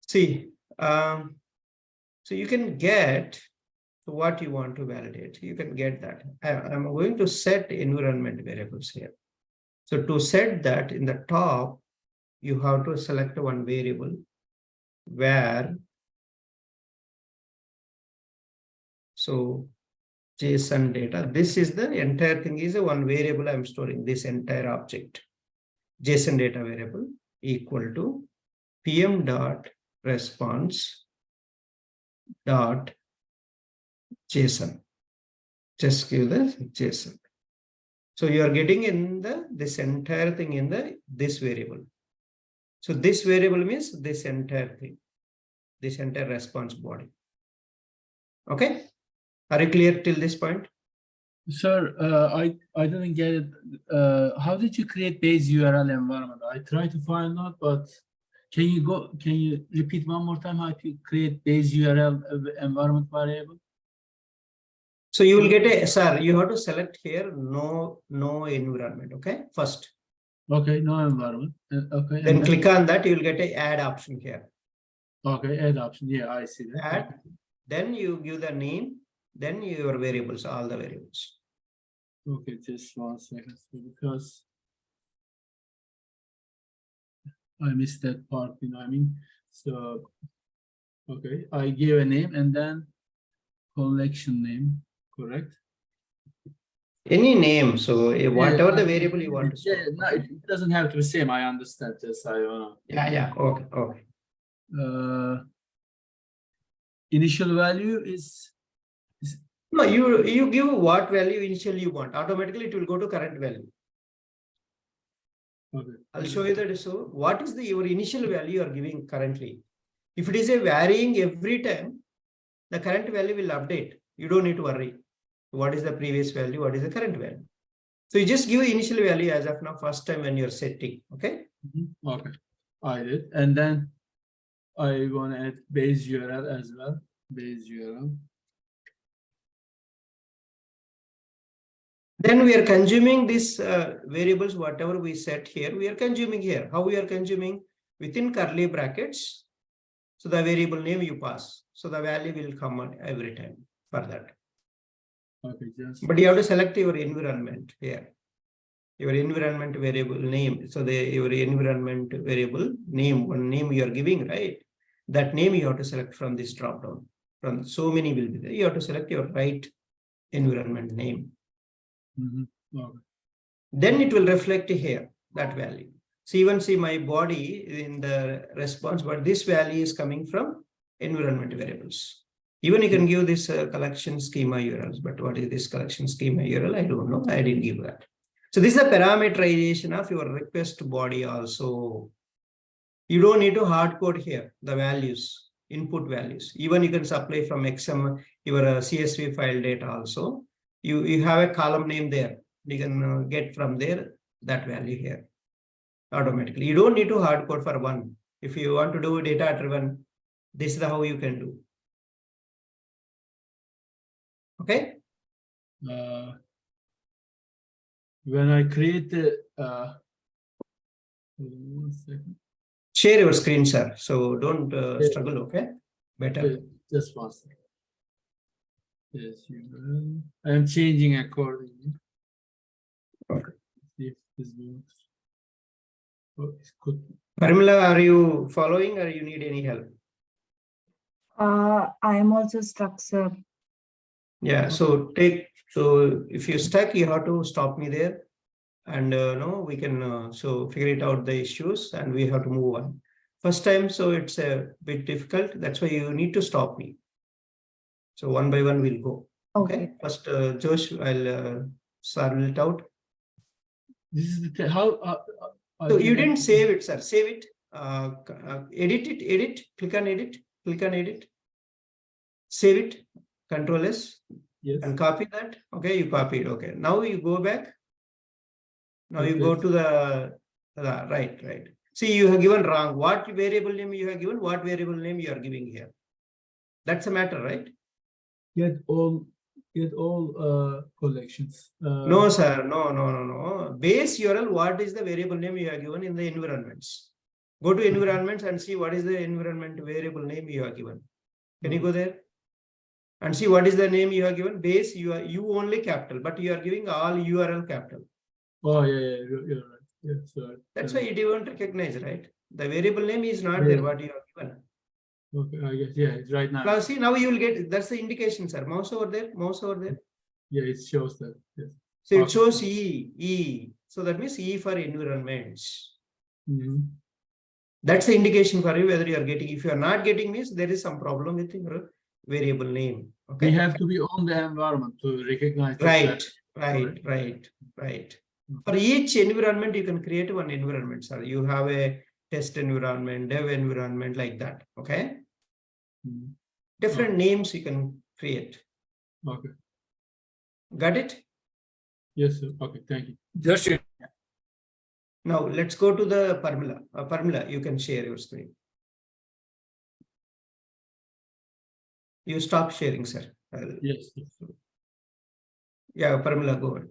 [SPEAKER 1] See, so you can get what you want to validate. You can get that. I'm going to set environment variables here. So to set that in the top, you have to select one variable where, so JSON data, this is the entire thing is a one variable I'm storing this entire object. JSON data variable equal to PM dot response dot JSON. Just give the JSON. So you are getting in this entire thing in this variable. So this variable means this entire thing, this entire response body. Okay, are you clear till this point?
[SPEAKER 2] Sir, I didn't get it. How did you create base URL environment? I tried to find out, but can you repeat one more time how to create base URL environment variable?
[SPEAKER 1] So you will get a, sir, you have to select here no environment, okay? First,
[SPEAKER 2] Okay, no environment. Okay,
[SPEAKER 1] Then
[SPEAKER 2] and
[SPEAKER 1] click on that, you will get a add option here.
[SPEAKER 2] okay, add option. Yeah, I see that.
[SPEAKER 1] Add, then you give the name, then your variables, all the variables.
[SPEAKER 2] Okay, just 1 second, so because I missed that part, you know what I mean? So, okay, I give a name and then collection name, correct?
[SPEAKER 1] Any name, so whatever the
[SPEAKER 2] Yeah,
[SPEAKER 1] variable you want to store.
[SPEAKER 2] yeah, no, it doesn't have to be same, I understand, just I wanna.
[SPEAKER 1] Yeah, okay, okay.
[SPEAKER 2] Initial value is
[SPEAKER 1] No, you give what value initially you want. Automatically it will go to current value.
[SPEAKER 2] okay.
[SPEAKER 1] I'll show you that. So what is your initial value you are giving currently? If it is a varying every time, the current value will update. You don't need to worry. What is the previous value? What is the current value? So you just give initial value as of now, first time when you're setting. Okay.
[SPEAKER 2] Okay, I did, and then I wanna add base URL as well, base URL.
[SPEAKER 1] Then we are consuming these variables, whatever we set here, we are consuming here. How we are consuming? Within curly brackets. So the variable name you pass. So the value will come on every time for that.
[SPEAKER 2] Okay, just.
[SPEAKER 1] But you have to select your environment here. Your environment variable name. So your environment variable name, one name you are giving, right? That name you have to select from this drop down. From so many will be there. You have to select your right environment name.
[SPEAKER 2] Okay.
[SPEAKER 1] Then it will reflect here, that value. So even see my body in the response, but this value is coming from environment variables. Even you can give this collection schema URLs, but what is this collection schema URL? I don't know. I didn't give that. So this is a parameterization of your request body also. You don't need to hard code here, the values, input values. Even you can supply from XML, your CSV file data also. You have a column name there. You can get from there that value here automatically. You don't need to hard code for one. If you want to do data driven, this is how you can do. Okay.
[SPEAKER 2] When I create the 1 second.
[SPEAKER 1] Share your screen, sir. So don't struggle. Okay. Better.
[SPEAKER 2] Just 1 second. Yes, URL. I'm changing accordingly.
[SPEAKER 1] Okay.
[SPEAKER 2] See if this works. Oh, it's good.
[SPEAKER 1] Parimala, are you following or you need any help?
[SPEAKER 3] I am also stuck, sir.
[SPEAKER 1] Yeah. So if you're stuck, you have to stop me there. And no, we can so figure it out the issues and we have to move on. First time, so it's a bit difficult. That's why you need to stop me. So one by one we'll go. Okay. First, Josh, I'll solve it out.
[SPEAKER 2] This is the how.
[SPEAKER 1] So you didn't save it, sir. Save it. Edit it. Edit. Click on edit. Click on edit. Save it. Control S.
[SPEAKER 2] Yes.
[SPEAKER 1] And copy that. Okay, you copied. Okay. Now you go back. Now you
[SPEAKER 2] Okay.
[SPEAKER 1] go to the right. See, you have given wrong. What variable name you have given? What variable name you are giving here? That's a matter, right?
[SPEAKER 2] Get all collections.
[SPEAKER 1] No, sir. No. Base URL. What is the variable name you have given in the environments? Go to environments and see what is the environment variable name you have given. Can you go there? And see what is the name you have given? Base you only capital, but you are giving all URL capital.
[SPEAKER 2] Oh yeah, you're right. Yes, right.
[SPEAKER 1] That's why you won't recognize, right? The variable name is not there, what you have given.
[SPEAKER 2] Okay, I guess, yeah, it's right now.
[SPEAKER 1] Now, see, now you will get, that's the indication, sir. Mouse over there.
[SPEAKER 2] Yeah, it shows that. Yes.
[SPEAKER 1] So it shows E. So that means E for environments. That's the indication for you whether you are getting. If you are not getting this, there is some problem with your variable name. Okay.
[SPEAKER 2] We have to be on the environment to recognize.
[SPEAKER 1] Right. For each environment, you can create one environment, sir. You have a test environment, dev environment, like that. Okay. Different names you can create.
[SPEAKER 2] Okay.
[SPEAKER 1] Got it?
[SPEAKER 2] Yes, sir. Okay, thank you.
[SPEAKER 4] Just
[SPEAKER 1] Now let's go to the Parimala. Parimala, you can share your screen. You stop sharing, sir.
[SPEAKER 2] Yes.
[SPEAKER 1] Yeah, Parimala, go ahead.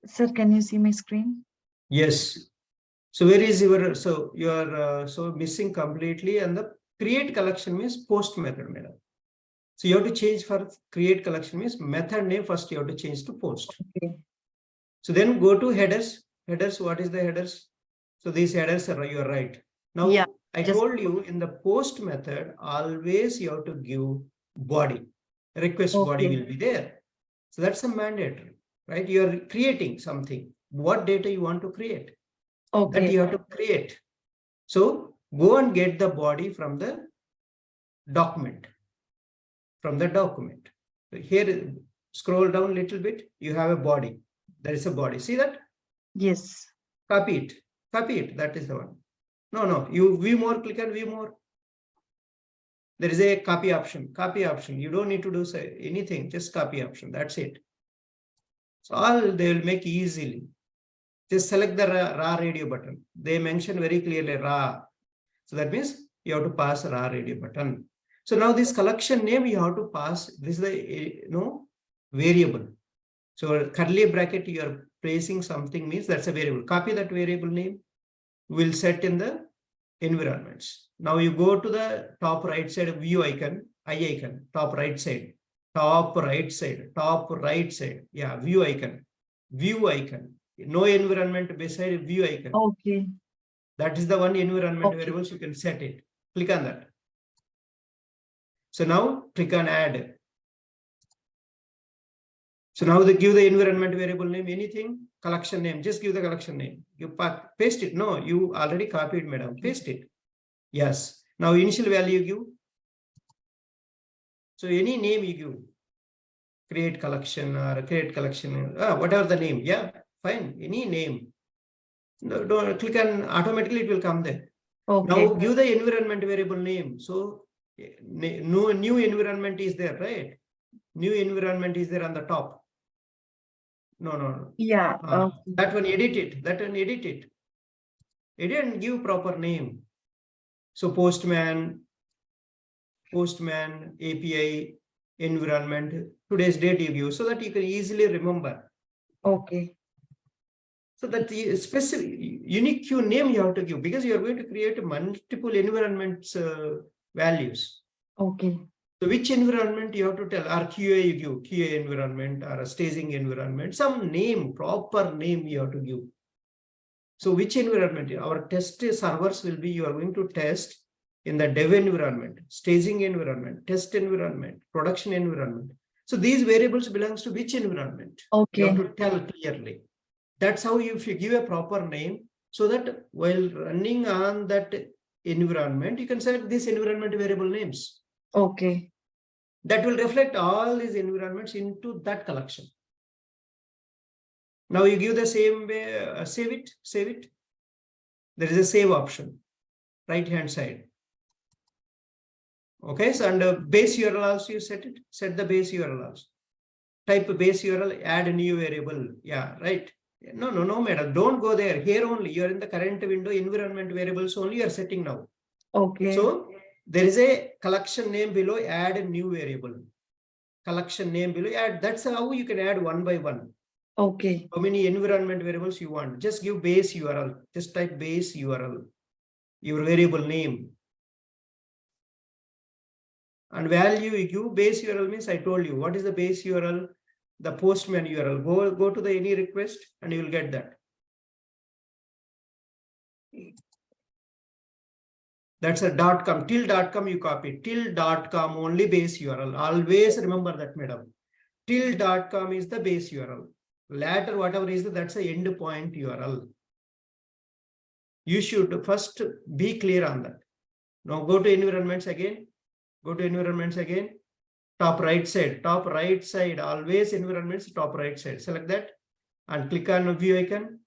[SPEAKER 3] Sir, can you see my screen?
[SPEAKER 1] Yes. So where is your, so you are so missing completely, and the create collection means post method, madam. So you have to change for create collection means method name first you have to change to post.
[SPEAKER 3] Okay.
[SPEAKER 1] So then go to headers. Headers, what is the headers? So these headers are, you are right. Now
[SPEAKER 3] Yeah,
[SPEAKER 1] I
[SPEAKER 3] just-
[SPEAKER 1] told you in the post method, always you have to give body. Request body
[SPEAKER 3] Okay.
[SPEAKER 1] will be there. So that's a mandatory, right? You are creating something. What data you want to create? That
[SPEAKER 3] Okay.
[SPEAKER 1] you have to create. So go and get the body from the document. From the document. So here, scroll down a little bit. You have a body. There is a body. See that?
[SPEAKER 3] Yes.
[SPEAKER 1] Copy it. Copy it. That is the one. No. You view more. Click on view more. There is a copy option. Copy option. You don't need to do anything. Just copy option. That's it. So all they will make easily. Just select the raw radio button. They mention very clearly raw. So that means you have to pass raw radio button. So now this collection name you have to pass. This is the variable. So curly bracket you are placing something means that's a variable. Copy that variable name. We'll set in the environments. Now you go to the top right side view icon, icon, top right side, top right side, top right side. Yeah, view icon, view icon. No environment beside view icon.
[SPEAKER 3] Okay.
[SPEAKER 1] That is the one environment
[SPEAKER 3] Okay.
[SPEAKER 1] variables you can set it. Click on that. So now click on add. So now they give the environment variable name, anything, collection name, just give the collection name. You paste it. No, you already copied, madam. Paste it. Yes. Now initial value you give. So any name you give. Create collection or create collection, whatever the name. Yeah, fine. Any name. No, don't click on automatically, it will come there.
[SPEAKER 3] Okay.
[SPEAKER 1] Now give the environment variable name. So no new environment is there, right? New environment is there on the top. No.
[SPEAKER 3] Yeah. Okay.
[SPEAKER 1] That one edit it. That one edit it. Edit and give proper name. So Postman API environment, today's date you give so that you can easily remember.
[SPEAKER 3] Okay.
[SPEAKER 1] So that the specific unique queue name you have to give because you are going to create multiple environments values.
[SPEAKER 3] Okay.
[SPEAKER 1] So which environment you have to tell, or QA you give, QA environment or a staging environment, some name, proper name you have to give. So which environment? Our test servers will be, you are going to test in the dev environment, staging environment, test environment, production environment. So these variables belongs to which environment? You
[SPEAKER 3] Okay.
[SPEAKER 1] have to tell clearly. That's how if you give a proper name, so that while running on that environment, you can set these environment variable names.
[SPEAKER 3] Okay.
[SPEAKER 1] That will reflect all these environments into that collection. Now you give the same way, save it. There is a save option, right hand side. Okay, so under base URL also you set it, set the base URL also. Type base URL, add a new variable. Yeah, right. No, madam, don't go there. Here only, you are in the current window, environment variables only you are setting now.
[SPEAKER 3] Okay.
[SPEAKER 1] So there is a collection name below, add a new variable. Collection name below, add. That's how you can add one by one.
[SPEAKER 3] Okay.
[SPEAKER 1] How many environment variables you want? Just give base URL. Just type base URL, your variable name. And value you give base URL means I told you what is the base URL, the Postman URL. Go to the any request and you will get that. That's a .com, till.com you copy, till.com only base URL. Always remember that, madam. Till.com is the base URL. Later, whatever is that's a endpoint URL. You should first be clear on that. Now go to environments again. Go to environments again. Top right side, always environments, top right side. Select that and click on view icon,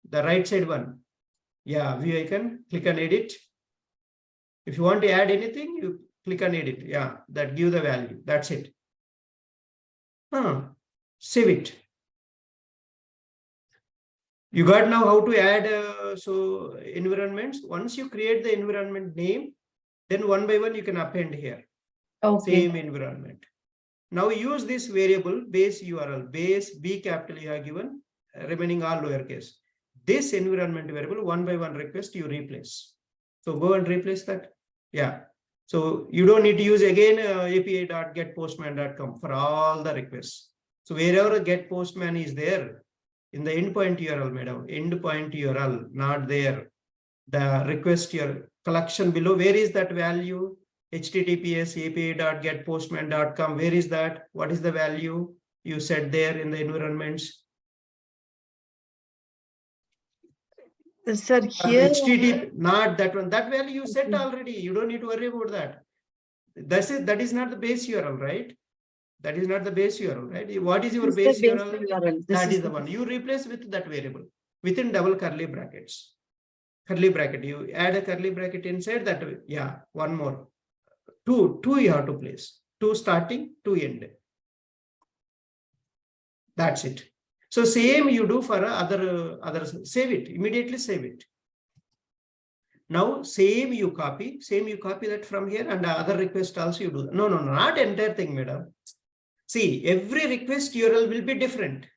[SPEAKER 1] the right side one. Yeah, view icon, click on edit. If you want to add anything, you click on edit. Yeah, that give the value. That's it. Save it. You got now how to add so environments. Once you create the environment name, then one by one you can append here.
[SPEAKER 3] Okay.
[SPEAKER 1] Same environment. Now use this variable base URL, base B capital you have given, remaining all lowercase. This environment variable, one by one request, you replace. So go and replace that. Yeah. So you don't need to use again api.getPostman.com for all the requests. So wherever getPostman is there, in the endpoint URL, madam, endpoint URL, not there. The request your collection below, where is that value? HTTPS api.getPostman.com. Where is that? What is the value you set there in the environments?
[SPEAKER 3] Sir, here.
[SPEAKER 1] HTTP, not that one. That value you set already. You don't need to worry about that. That is not the base URL, right? That is not the base URL, right? What is your
[SPEAKER 3] This is
[SPEAKER 1] base
[SPEAKER 3] the base
[SPEAKER 1] URL?
[SPEAKER 3] URL. This
[SPEAKER 1] That is the one. You replace with that variable within double curly brackets. Curly bracket. You add a curly bracket inside that. Yeah, one more. Two you have to place. Two starting, two end. That's it. So same you do for other save it, immediately save it. Now same you copy that from here, and other request also you do. No, not entire thing, madam. See, every request URL will be different.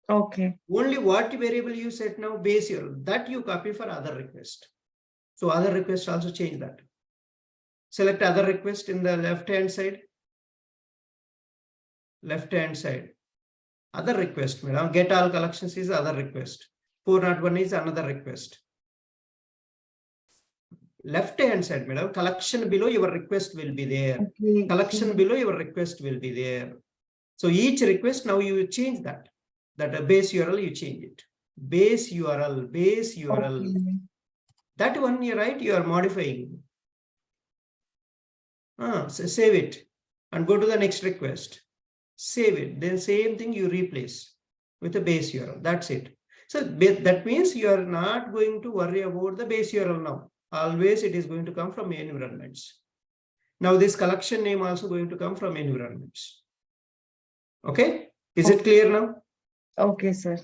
[SPEAKER 3] Okay.
[SPEAKER 1] Only what variable you set now, base URL, that you copy for other request. So other request also change that. Select other request in the left-hand side. Left-hand side. Other request, madam. Get all collections is other request. 401 is another request. Left-hand side, madam. Collection below your request will be there.
[SPEAKER 3] Okay.
[SPEAKER 1] Collection below your request will be there. So each request now you change that. That base URL you change it. Base URL.
[SPEAKER 3] Okay.
[SPEAKER 1] That one you write, you are modifying. So save it and go to the next request. Save it. Then same thing you replace with the base URL. That's it. So that means you are not going to worry about the base URL now. Always it is going to come from environments. Now this collection name also going to come from environments. Okay. Is it clear now?
[SPEAKER 3] Okay, sir.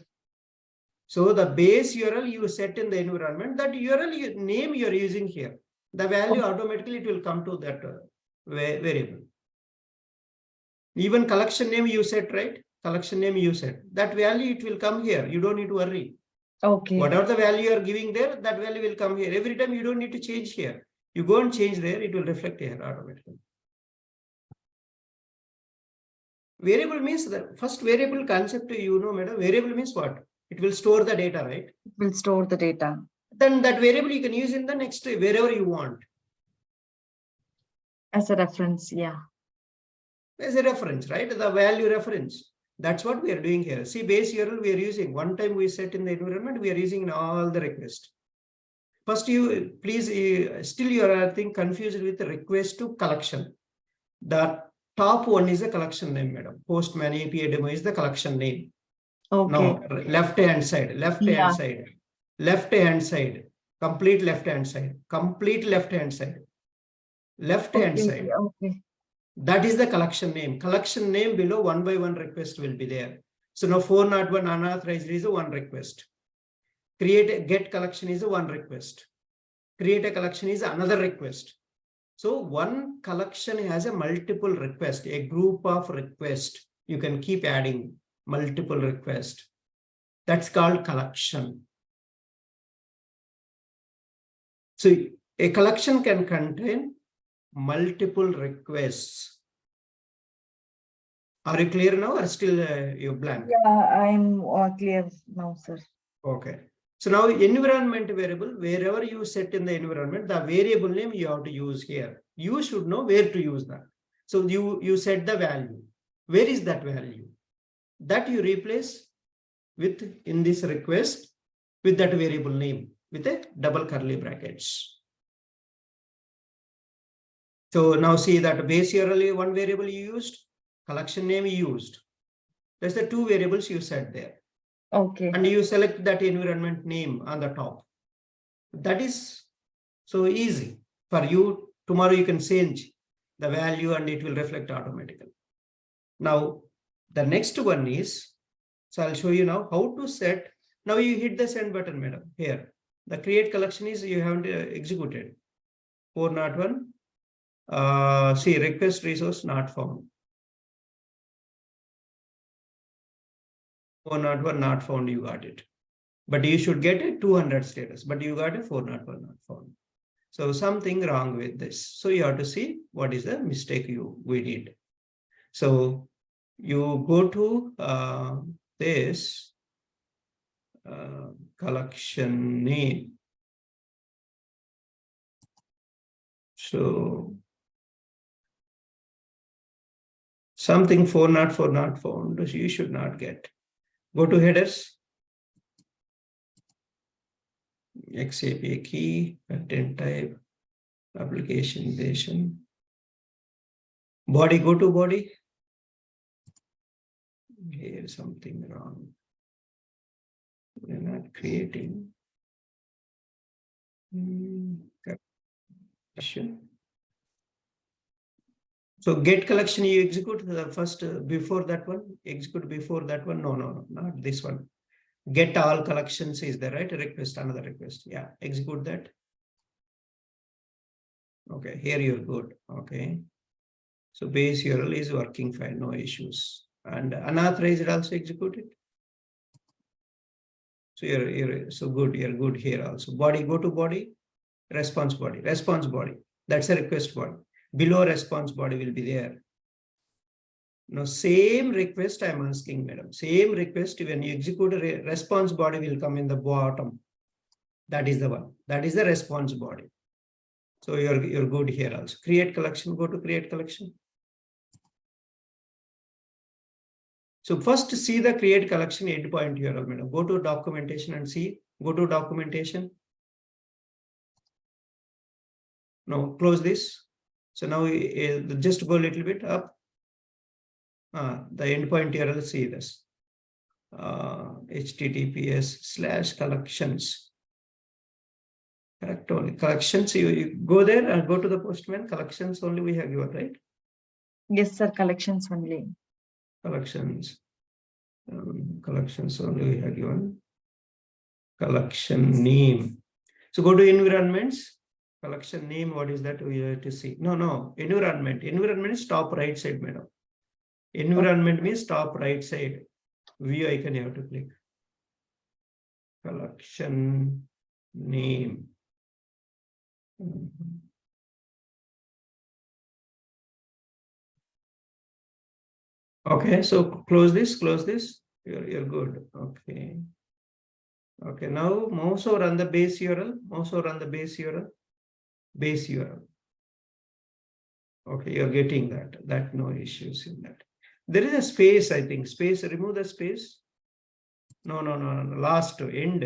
[SPEAKER 1] So the base URL you set in the environment, that URL name you are using here, the value automatically it will come to that variable. Even collection name you set, right? Collection name you set. That value it will come here. You don't need to worry.
[SPEAKER 3] Okay.
[SPEAKER 1] Whatever the value you are giving there, that value will come here. Every time you don't need to change here. You go and change there, it will reflect here automatically. Variable means the first variable concept, you know, madam. Variable means what? It will store the data, right?
[SPEAKER 3] It will store the data.
[SPEAKER 1] Then that variable you can use in the next wherever you want.
[SPEAKER 3] As a reference, yeah.
[SPEAKER 1] As a reference, right? The value reference. That's what we are doing here. See, base URL we are using. One time we set in the environment, we are using in all the requests. First, you please, still you are, I think, confused with the request to collection. The top one is a collection name, madam. Postman API demo is the collection name.
[SPEAKER 3] Okay.
[SPEAKER 1] Now, left-hand side, complete left-hand side, left-hand side.
[SPEAKER 3] Okay.
[SPEAKER 1] That is the collection name. Collection name below one by one request will be there. So now 401 unauthorized is a one request. Create a get collection is a one request. Create a collection is another request. So one collection has a multiple request, a group of requests. You can keep adding multiple requests. That's called collection. So a collection can contain multiple requests. Are you clear now or still you blank?
[SPEAKER 3] Yeah, I'm clear now, sir.
[SPEAKER 1] Okay. So now environment variable, wherever you set in the environment, the variable name you have to use here. You should know where to use that. So you set the value. Where is that value? That you replace with in this request with that variable name with a double curly brackets. So now see that base URL one variable you used, collection name you used. That's the two variables you set there.
[SPEAKER 3] Okay.
[SPEAKER 1] And you select that environment name on the top. That is so easy for you. Tomorrow you can change the value and it will reflect automatically. Now, the next one is, so I'll show you now how to set. Now you hit the send button, madam. Here, the create collection is you haven't executed. 401. See, request resource not found. 401 not found, you got it. But you should get a 200 status, but you got a 401 not found. So something wrong with this. So you have to see what is the mistake we did. So you go to this collection name. So something 404 not found, you should not get. Go to headers. XAPI key, content type, application edition. Body, go to body. Here something wrong. We're not creating. Collection. So get collection, you execute the first before that one. Execute before that one. No, not this one. Get all collections is there, right? Request, another request. Yeah, execute that. Okay, here you're good. Okay. So base URL is working fine, no issues. And unauthorized also executed. So you're so good, you're good here also. Body, go to body, response body. That's a request body. Below response body will be there. Now, same request I'm asking, madam. Same request, when you execute a response body will come in the bottom. That is the one. That is the response body. So you're good here also. Create collection, go to create collection. So first see the create collection endpoint URL, madam. Go to documentation and see. Go to documentation. No, close this. So now just go a little bit up. The endpoint URL, see this. https:/collections. Correct only. Collections, you go there and go to the Postman. Collections only we have given, right?
[SPEAKER 3] Yes, sir. Collections only.
[SPEAKER 1] Collections. Collections only we have given. Collection name. So go to environments. Collection name, what is that we have to see? No. Environment. Environment is top right side, madam. Environment means top right side. View icon you have to click. Collection name. Okay, so close this. You're good. Okay. Okay, now mouse over on the base URL. Base URL. Okay, you're getting that. No issues in that. There is a space, I think. Space, remove the space. No. Last end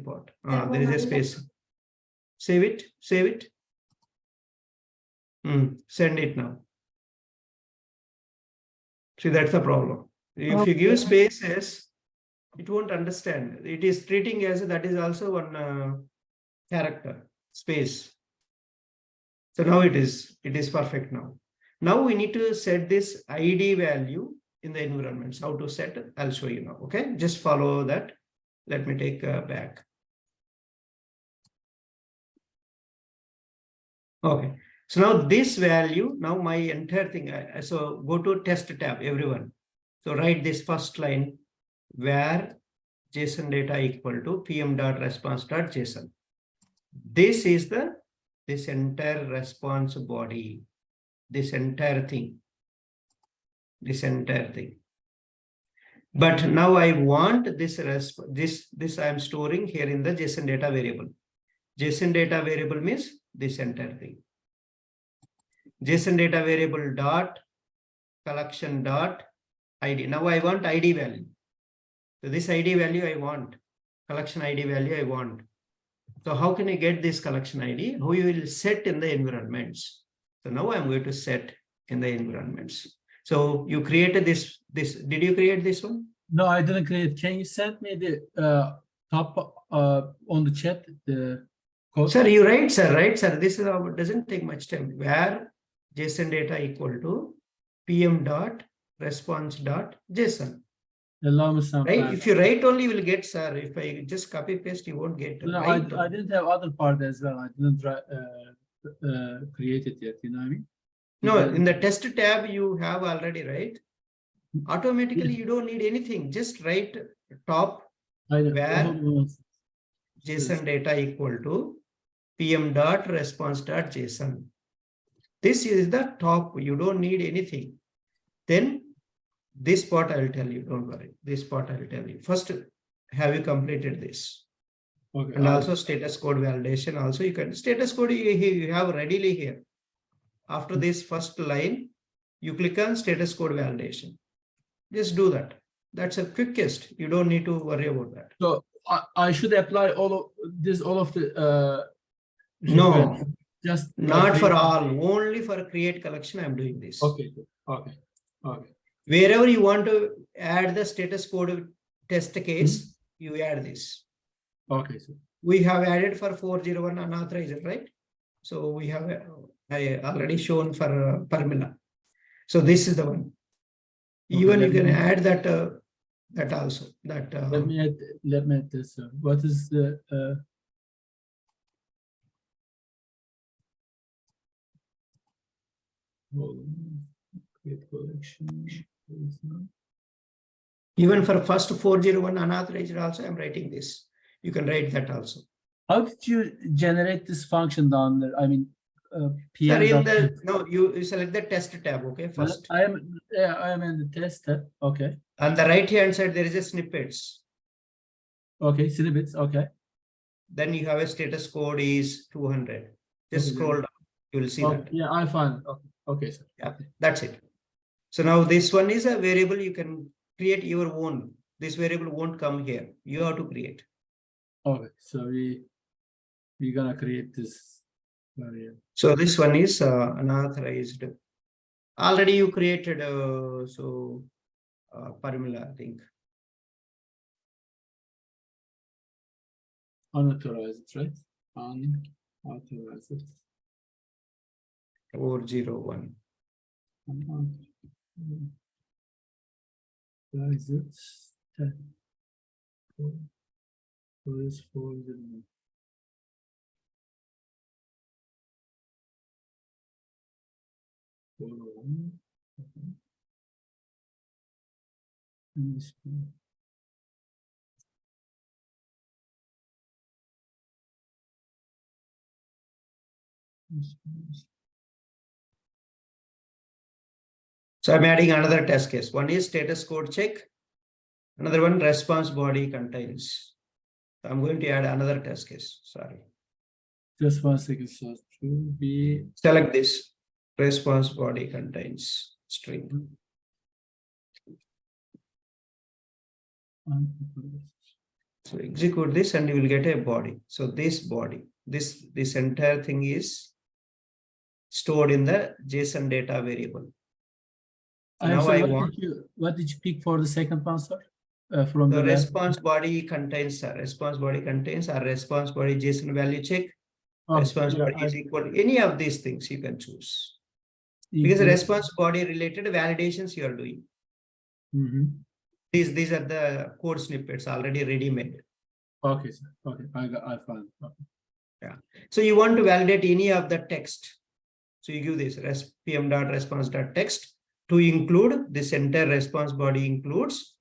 [SPEAKER 1] part. There is a space. Save it. Send it now. See, that's the problem. If you give spaces, it won't understand. It is treating as that is also one character, space. So now it is perfect now. Now we need to set this ID value in the environments. How to set it? I'll show you now. Okay, just follow that. Let me take back. Okay, so now this value, now my entire thing. So go to test tab, everyone. So write this first line where JSON data equal to pm.response.json. This is this entire response body, this entire thing. But now I want this I'm storing here in the JSON data variable. JSON data variable means this entire thing. JSON data variable dot collection dot ID. Now I want ID value. So this ID value I want, collection ID value I want. So how can I get this collection ID? Who you will set in the environments. So now I'm going to set in the environments. So you created this. Did you create this one?
[SPEAKER 2] No, I didn't create. Can you send me the top on the chat the code?
[SPEAKER 1] Sir, you write, sir. This is how it doesn't take much time. Where JSON data equal to pm.response.json.
[SPEAKER 2] Allow me some
[SPEAKER 1] Right?
[SPEAKER 2] time.
[SPEAKER 1] If you write only, you will get, sir. If I just copy paste, you won't get.
[SPEAKER 2] No,
[SPEAKER 1] Right?
[SPEAKER 2] I didn't have other part as well. I didn't create it yet. You know what I mean?
[SPEAKER 1] No, in the test tab you have already, right? Automatically, you don't need anything. Just write top where
[SPEAKER 2] hold on.
[SPEAKER 1] JSON data equal to pm.response.json. This is the top. You don't need anything. Then this part I will tell you. Don't worry. This part I will tell you. First, have you completed this?
[SPEAKER 2] Okay.
[SPEAKER 1] And also status code validation. Also, you can status code you have readily here. After this first line, you click on status code validation. Just do that. That's the quickest. You don't need to worry about that.
[SPEAKER 2] So I should apply all of the
[SPEAKER 1] No,
[SPEAKER 2] just
[SPEAKER 1] not for all. Only for create collection. I'm doing this.
[SPEAKER 2] Okay. Okay. Okay.
[SPEAKER 1] Wherever you want to add the status code test case, you add this.
[SPEAKER 2] Okay. So
[SPEAKER 1] We have added for 401 unauthorized, right? So we have I already shown for Parmila. So this is the one.
[SPEAKER 2] Okay,
[SPEAKER 1] Even you can add that that also. That
[SPEAKER 2] let me add this. What is the create collection?
[SPEAKER 1] even for first 401 unauthorized also, I'm writing this. You can write that also.
[SPEAKER 2] How did you generate this function down there? I mean,
[SPEAKER 1] Sir,
[SPEAKER 2] PM.
[SPEAKER 1] in the no, you select the test tab. Okay, first.
[SPEAKER 2] I am in the test tab. Okay.
[SPEAKER 1] On the right hand side, there is a snippets.
[SPEAKER 2] Okay. Snippets. Okay.
[SPEAKER 1] Then you have a status code is 200. Just
[SPEAKER 2] Okay,
[SPEAKER 1] scroll down. You will see that.
[SPEAKER 2] Yeah, I found it. Okay. Okay, sir.
[SPEAKER 1] Yeah, that's it. So now this one is a variable. You can create your own. This variable won't come here. You have to create.
[SPEAKER 2] Okay. So we're gonna create this variable.
[SPEAKER 1] So this one is unauthorized. Already you created Parmila, I think.
[SPEAKER 2] Unauthorized, right? Unauthorized.
[SPEAKER 1] 401.
[SPEAKER 2] Where is it? Where is 401?
[SPEAKER 1] So I'm adding another test case. One is status code check. Another one response body contains. So I'm going to add another test case. Sorry.
[SPEAKER 2] Just 1 second, so to be
[SPEAKER 1] Select this. Response body contains string. So execute this and you will get a body. So this body, this entire thing is stored in the JSON data variable. So now I want
[SPEAKER 2] what did you pick for the second one, sir? From
[SPEAKER 1] the
[SPEAKER 2] the
[SPEAKER 1] response body contains response body contains a response body JSON value check. Response body is equal to any of these things you can choose. Because the response body related validations you are doing. These are the code snippets already ready made.
[SPEAKER 2] Okay, sir. Okay, I found. Okay.
[SPEAKER 1] Yeah. So you want to validate any of the text. So you give this pm.response.text to include this entire response body includes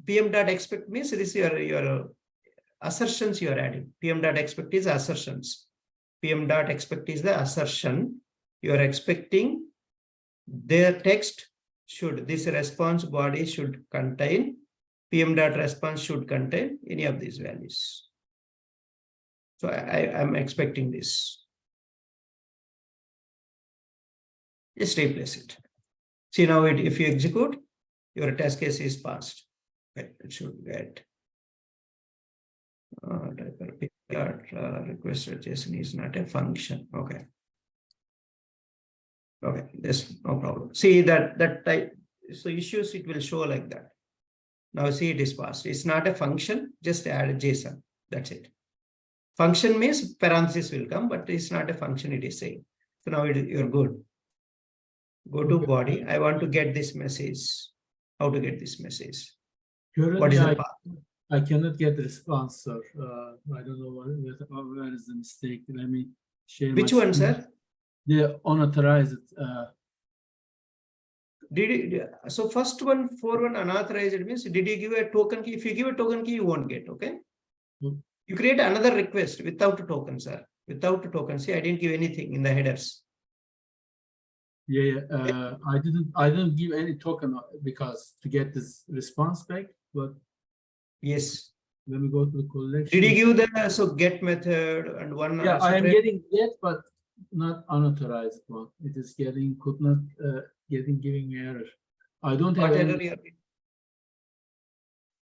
[SPEAKER 1] pm.expect means this is your assertions you are adding. pm.expect is assertions. pm.expect is the assertion. You are expecting their text should, this response body should contain, pm.response should contain any of these values. So I am expecting this. Just replace it. See now if you execute, your test case is passed. It should get requested JSON is not a function. Okay. Okay, there's no problem. See that type, so issues it will show like that. Now see it is passed. It's not a function, just add a JSON. That's it. Function means parenthesis will come, but it's not a function, it is saying. So now you're good. Go to body. I want to get this message. How to get this message?
[SPEAKER 2] Currently,
[SPEAKER 1] What is the path?
[SPEAKER 2] I cannot get the response, sir. I don't know where is the mistake. Let me share.
[SPEAKER 1] Which one, sir?
[SPEAKER 2] The unauthorized
[SPEAKER 1] So first one, 4.1 unauthorized means, did you give a token key? If you give a token key, you won't get, okay? You create another request without a token, sir. Without a token. See, I didn't give anything in the headers.
[SPEAKER 2] Yeah, I didn't give any token because to get this response back, but
[SPEAKER 1] Yes.
[SPEAKER 2] when we go to the collection.
[SPEAKER 1] Did you give the so get method and one?
[SPEAKER 2] Yeah, I am
[SPEAKER 1] separate-
[SPEAKER 2] getting get, but not unauthorized one. It is getting could not giving error. I don't have
[SPEAKER 1] What
[SPEAKER 2] any,
[SPEAKER 1] error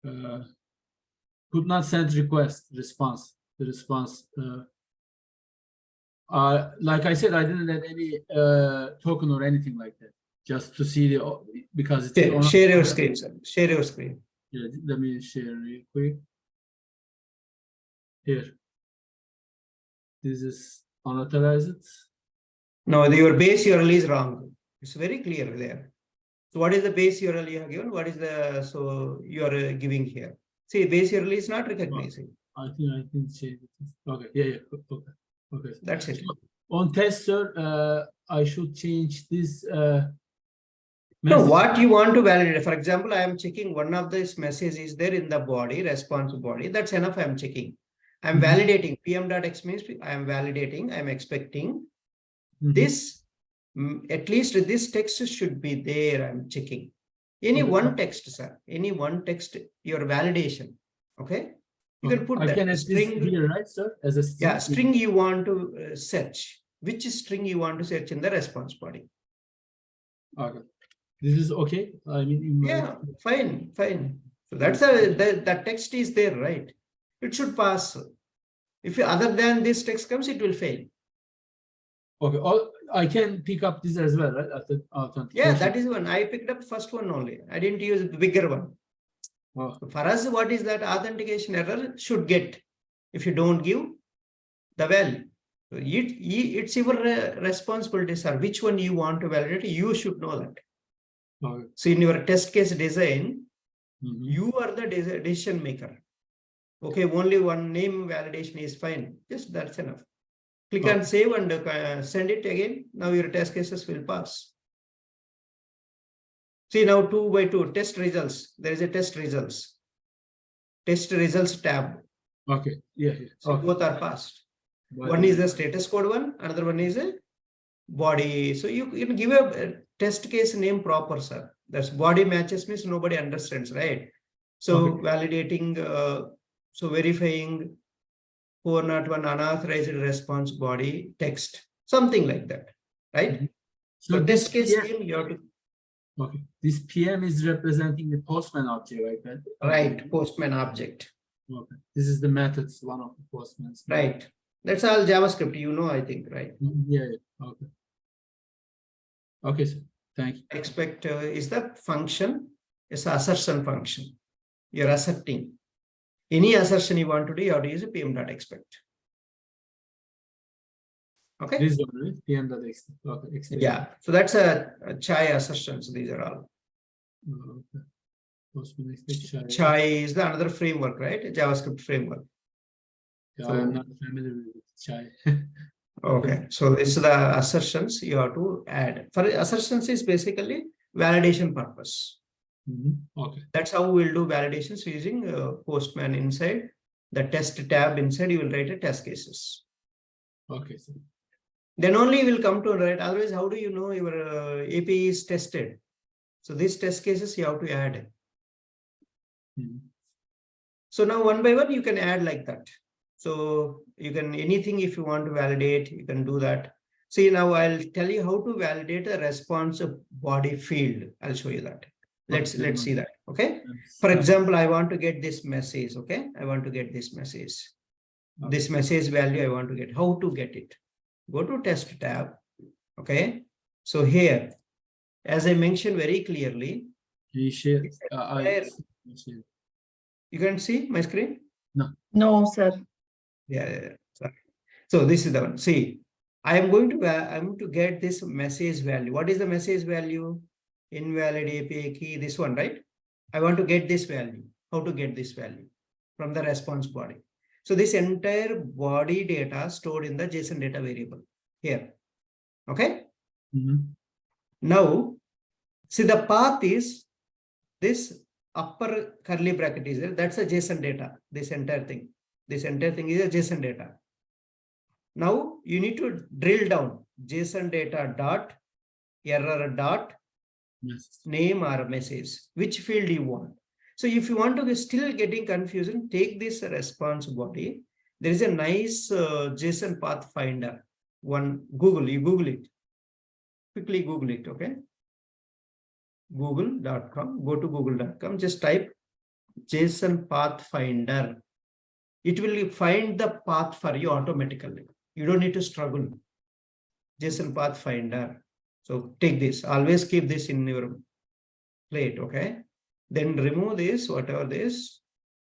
[SPEAKER 1] you are-
[SPEAKER 2] could not send request response. The response. Like I said, I didn't add any token or anything like that. Just to see the because it's
[SPEAKER 1] Share your screen, sir. Share your screen.
[SPEAKER 2] Yeah, let me share real quick. Here. This is unauthorized.
[SPEAKER 1] No, your base URL is wrong. It's very clear there. So what is the base URL you have given? What is the so you are giving here? See, base URL is not recognizing.
[SPEAKER 2] I think I can change it. Okay, yeah, okay, okay.
[SPEAKER 1] That's it.
[SPEAKER 2] So on tester, I should change this.
[SPEAKER 1] No,
[SPEAKER 2] Message.
[SPEAKER 1] what you want to validate. For example, I am checking one of this message is there in the body, response body. That's enough. I am checking. I'm validating. PM.x means I am validating. I'm expecting this. At least this text should be there. I'm checking. Any one text, sir. Any one text, your validation. Okay. You can put
[SPEAKER 2] I
[SPEAKER 1] that
[SPEAKER 2] can add
[SPEAKER 1] string
[SPEAKER 2] this here, right, sir? As a string.
[SPEAKER 1] Yeah, string you want to search. Which string you want to search in the response body?
[SPEAKER 2] Okay. This is okay. I mean, in my-
[SPEAKER 1] Yeah, fine, fine. So that's the text is there, right? It should pass. If other than this text comes, it will fail.
[SPEAKER 2] Okay. I can pick up this as well, right? After authentication.
[SPEAKER 1] Yeah, that is one. I picked up first one only. I didn't use the bigger one.
[SPEAKER 2] Oh.
[SPEAKER 1] So for us, what is that authentication error should get if you don't give the value. So it's your responsibility, sir. Which one you want to validate, you should know that.
[SPEAKER 2] Okay.
[SPEAKER 1] So in your test case design, you are the decision maker. Okay, only one name validation is fine. Just that's enough. Click on save and send it again. Now your test cases will pass. See now 2 by 2 test results. There is a test results. Test results tab.
[SPEAKER 2] Okay. Yeah.
[SPEAKER 1] So
[SPEAKER 2] Okay.
[SPEAKER 1] both are passed. One is the status code one, another one is a body. So you can give a test case name proper, sir. That's body matches means nobody understands, right? So validating, so verifying 401 unauthorized response body text, something like that, right? So test case name you have to.
[SPEAKER 2] Okay. This PM is representing the Postman object, right?
[SPEAKER 1] Right, Postman object.
[SPEAKER 2] Okay. This is the methods, one of the Postmans.
[SPEAKER 1] Right. That's all JavaScript, you know, I think, right?
[SPEAKER 2] Yeah. Okay. Okay, sir. Thank you.
[SPEAKER 1] Expect is the function, is assertion function. You're asserting. Any assertion you want to do, you have to use a PM.expect. Okay.
[SPEAKER 2] This one, right? PM.expect. Okay. Expect.
[SPEAKER 1] Yeah. So that's a chai assertions. These are all.
[SPEAKER 2] Okay. Postman expect.
[SPEAKER 1] Chai is the another framework, right? A JavaScript framework.
[SPEAKER 2] Yeah, I am not familiar with chai.
[SPEAKER 1] Okay. So this is the assertions you have to add. For assertions is basically validation purpose.
[SPEAKER 2] Okay.
[SPEAKER 1] That's how we'll do validations using Postman inside the test tab inside. You will write a test cases.
[SPEAKER 2] Okay. So.
[SPEAKER 1] Then only will come to write. Otherwise, how do you know your API is tested? So these test cases you have to add. So now one by one you can add like that. So you can anything if you want to validate, you can do that. See now I'll tell you how to validate a response body field. I'll show you that. Let's see that. Okay. For example, I want to get this message. Okay. I want to get this message. This message value I want to get. How to get it? Go to test tab. Okay. So here, as I mentioned very clearly.
[SPEAKER 2] Can you share?
[SPEAKER 1] You can see my screen?
[SPEAKER 3] No, sir.
[SPEAKER 1] Yeah. Sorry. So this is the one. See, I'm going to get this message value. What is the message value? Invalid API key, this one, right? I want to get this value. How to get this value? From the response body. So this entire body data stored in the JSON data variable here. Okay. Now See, the path is this upper curly bracket is there. That's a JSON data. This entire thing is a JSON data. Now you need to drill down JSON data dot error dot
[SPEAKER 2] Yes.
[SPEAKER 1] name or message, which field you want. So if you want to be still getting confusion, take this response body. There is a nice JSON path finder. You Google it. Quickly Google it, okay? Google.com, go to google.com, just type JSON path finder. It will find the path for you automatically. You don't need to struggle. JSON path finder. So take this, always keep this in your plate, okay? Then remove this, whatever this,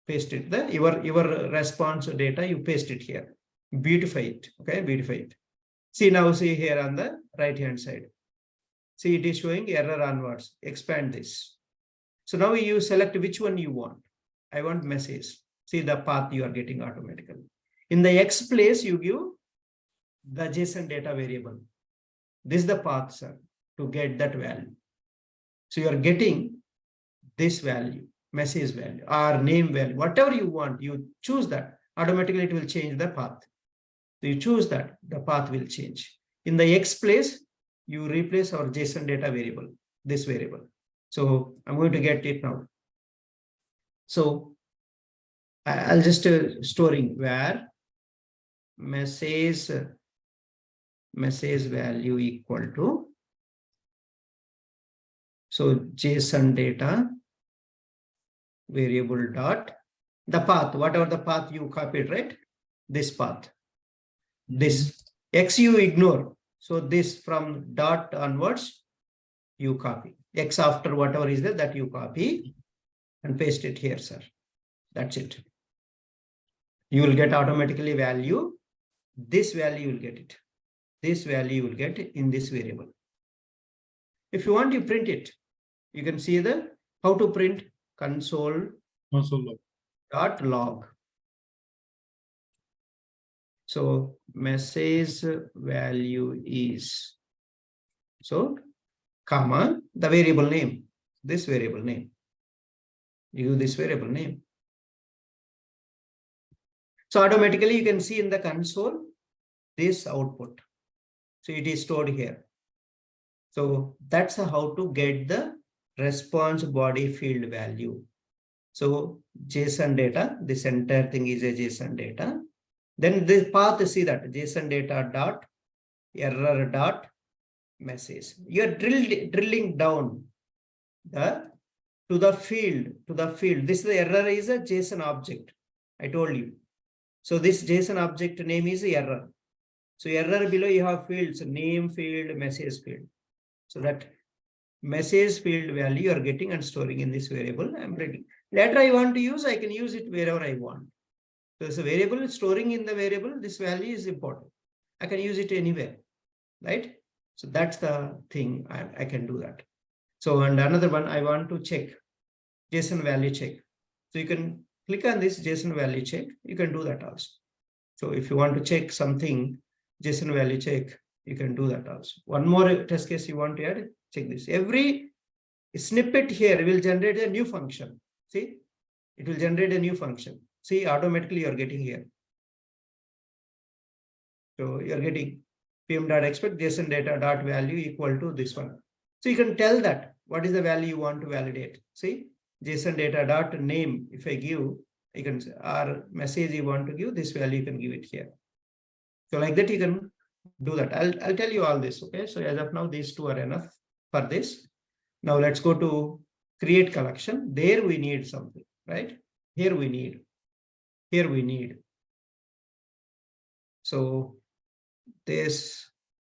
[SPEAKER 1] paste it, your response data, you paste it here. Beautify it, okay? Beautify it. See now, see here on the right hand side. See, it is showing error onwards. Expand this. So now you select which one you want. I want message. See the path you are getting automatically. In the X place, you give the JSON data variable. This is the path, sir, to get that value. So you are getting this value, message value, or name value, whatever you want, you choose that. Automatically, it will change the path. So you choose that, the path will change. In the X place, you replace our JSON data variable, this variable. So I'm going to get it now. So I'll just storing where message value equal to, so JSON data variable dot the path, whatever the path you copied, right? This path, this X you ignore. So this from dot onwards, you copy. X after whatever is there, that you copy and paste it here, sir. That's it. You will get automatically value. This value you will get it. This value you will get in this variable. If you want, you print it. You can see the how to print console dot log. So message value is, so comma, the variable name, this variable name. You give this variable name. So automatically you can see in the console this output. So it is stored here. So that's how to get the response body field value. So JSON data, this entire thing is a JSON data. Then this path, see that JSON data dot error dot message. You are drilling down to the field. This error is a JSON object. I told you. So this JSON object name is error. So error below you have fields, name field, message field. So that message field value you are getting and storing in this variable. I'm ready. Later I want to use, I can use it wherever I want. So it's a variable, storing in the variable, this value is important. I can use it anywhere, right? So that's the thing, I can do that. So, and another one, I want to check JSON value check. So you can click on this JSON value check, you can do that also. So if you want to check something, JSON value check, you can do that also. One more test case you want to add, check this. Every snippet here will generate a new function. See, it will generate a new function. See, automatically you're getting here. So you're getting pm.expect JSON data dot value equal to this one. So you can tell that what is the value you want to validate. See, JSON data dot name, if I give, you can say, or message you want to give, this value you can give it here. So like that you can do that. I'll tell you all this, okay? So as of now, these two are enough for this. Now let's go to create collection. There we need something, right? Here we need. So this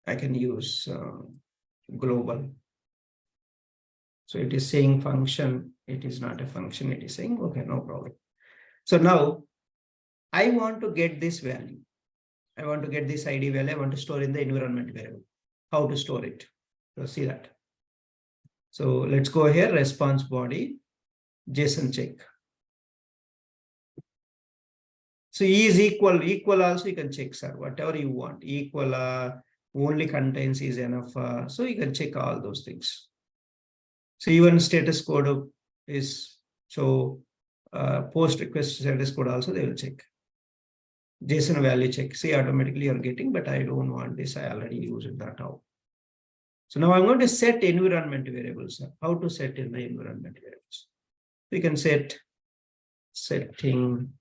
[SPEAKER 1] I can use global. So it is saying function. It is not a function. It is saying, okay, no problem. So now I want to get this value. I want to get this ID value. I want to store in the environment variable. How to store it? So see that. So let's go here, response body, JSON check. So E is equal also you can check, sir, whatever you want. Equal, only contains is enough. So you can check all those things. So even status code is, so post request status code also they will check. JSON value check. See, automatically you're getting, but I don't want this. I already used that out. So now I'm going to set environment variables. How to set in the environment variables? We can set setting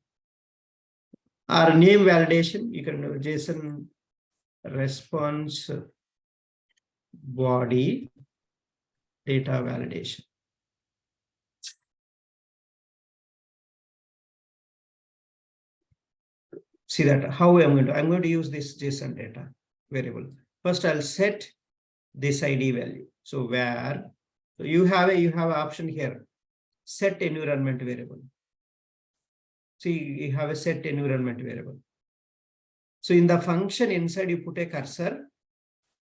[SPEAKER 1] or name validation. You can do JSON response body data validation. See that how I'm going to use this JSON data variable. First, I'll set this ID value. So where you have an option here, set environment variable. See, you have a set environment variable. So in the function inside, you put a cursor,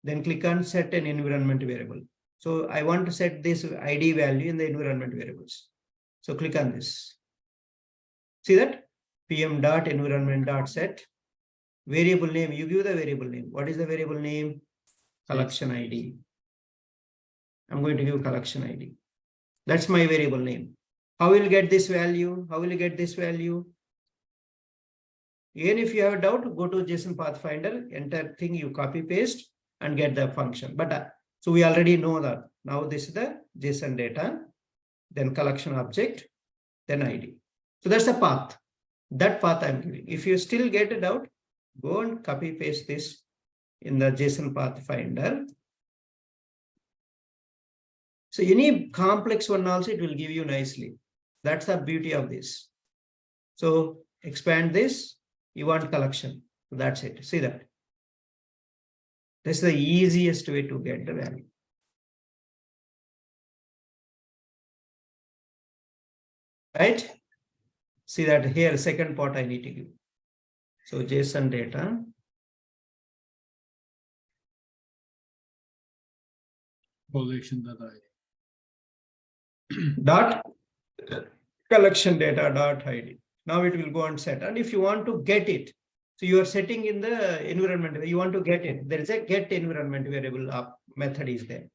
[SPEAKER 1] then click on set an environment variable. So I want to set this ID value in the environment variables. So click on this. See that? pm.environment.set variable name. You give the variable name. What is the variable name? Collection ID. I'm going to give collection ID. That's my variable name. How will you get this value? How will you get this value? Even if you have a doubt, go to JSON Pathfinder, enter thing, you copy paste and get the function. But so we already know that. Now this is the JSON data, then collection object, then ID. So that's the path. That path I'm giving. If you still get a doubt, go and copy paste this in the JSON Pathfinder. So any complex one also, it will give you nicely. That's the beauty of this. So expand this, you want collection. So that's it. See that. This is the easiest way to get the value. Right? See that here, second part I need to give. So JSON data.
[SPEAKER 2] Collection data.
[SPEAKER 1] Dot collection data dot ID. Now it will go and set. And if you want to get it, so you are setting in the environment, you want to get it. There is a get environment variable method is there.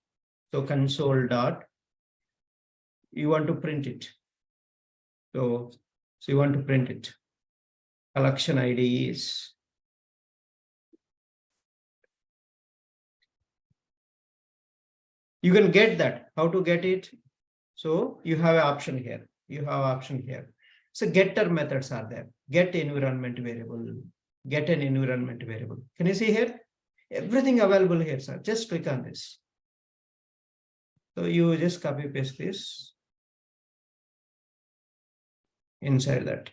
[SPEAKER 1] So console dot, you want to print it. So you want to print it. Collection ID is you can get that. How to get it? So you have an option here. You have option here. So getter methods are there. Get environment variable. Get an environment variable. Can you see here? Everything available here, sir. Just click on this. So you just copy paste this inside that.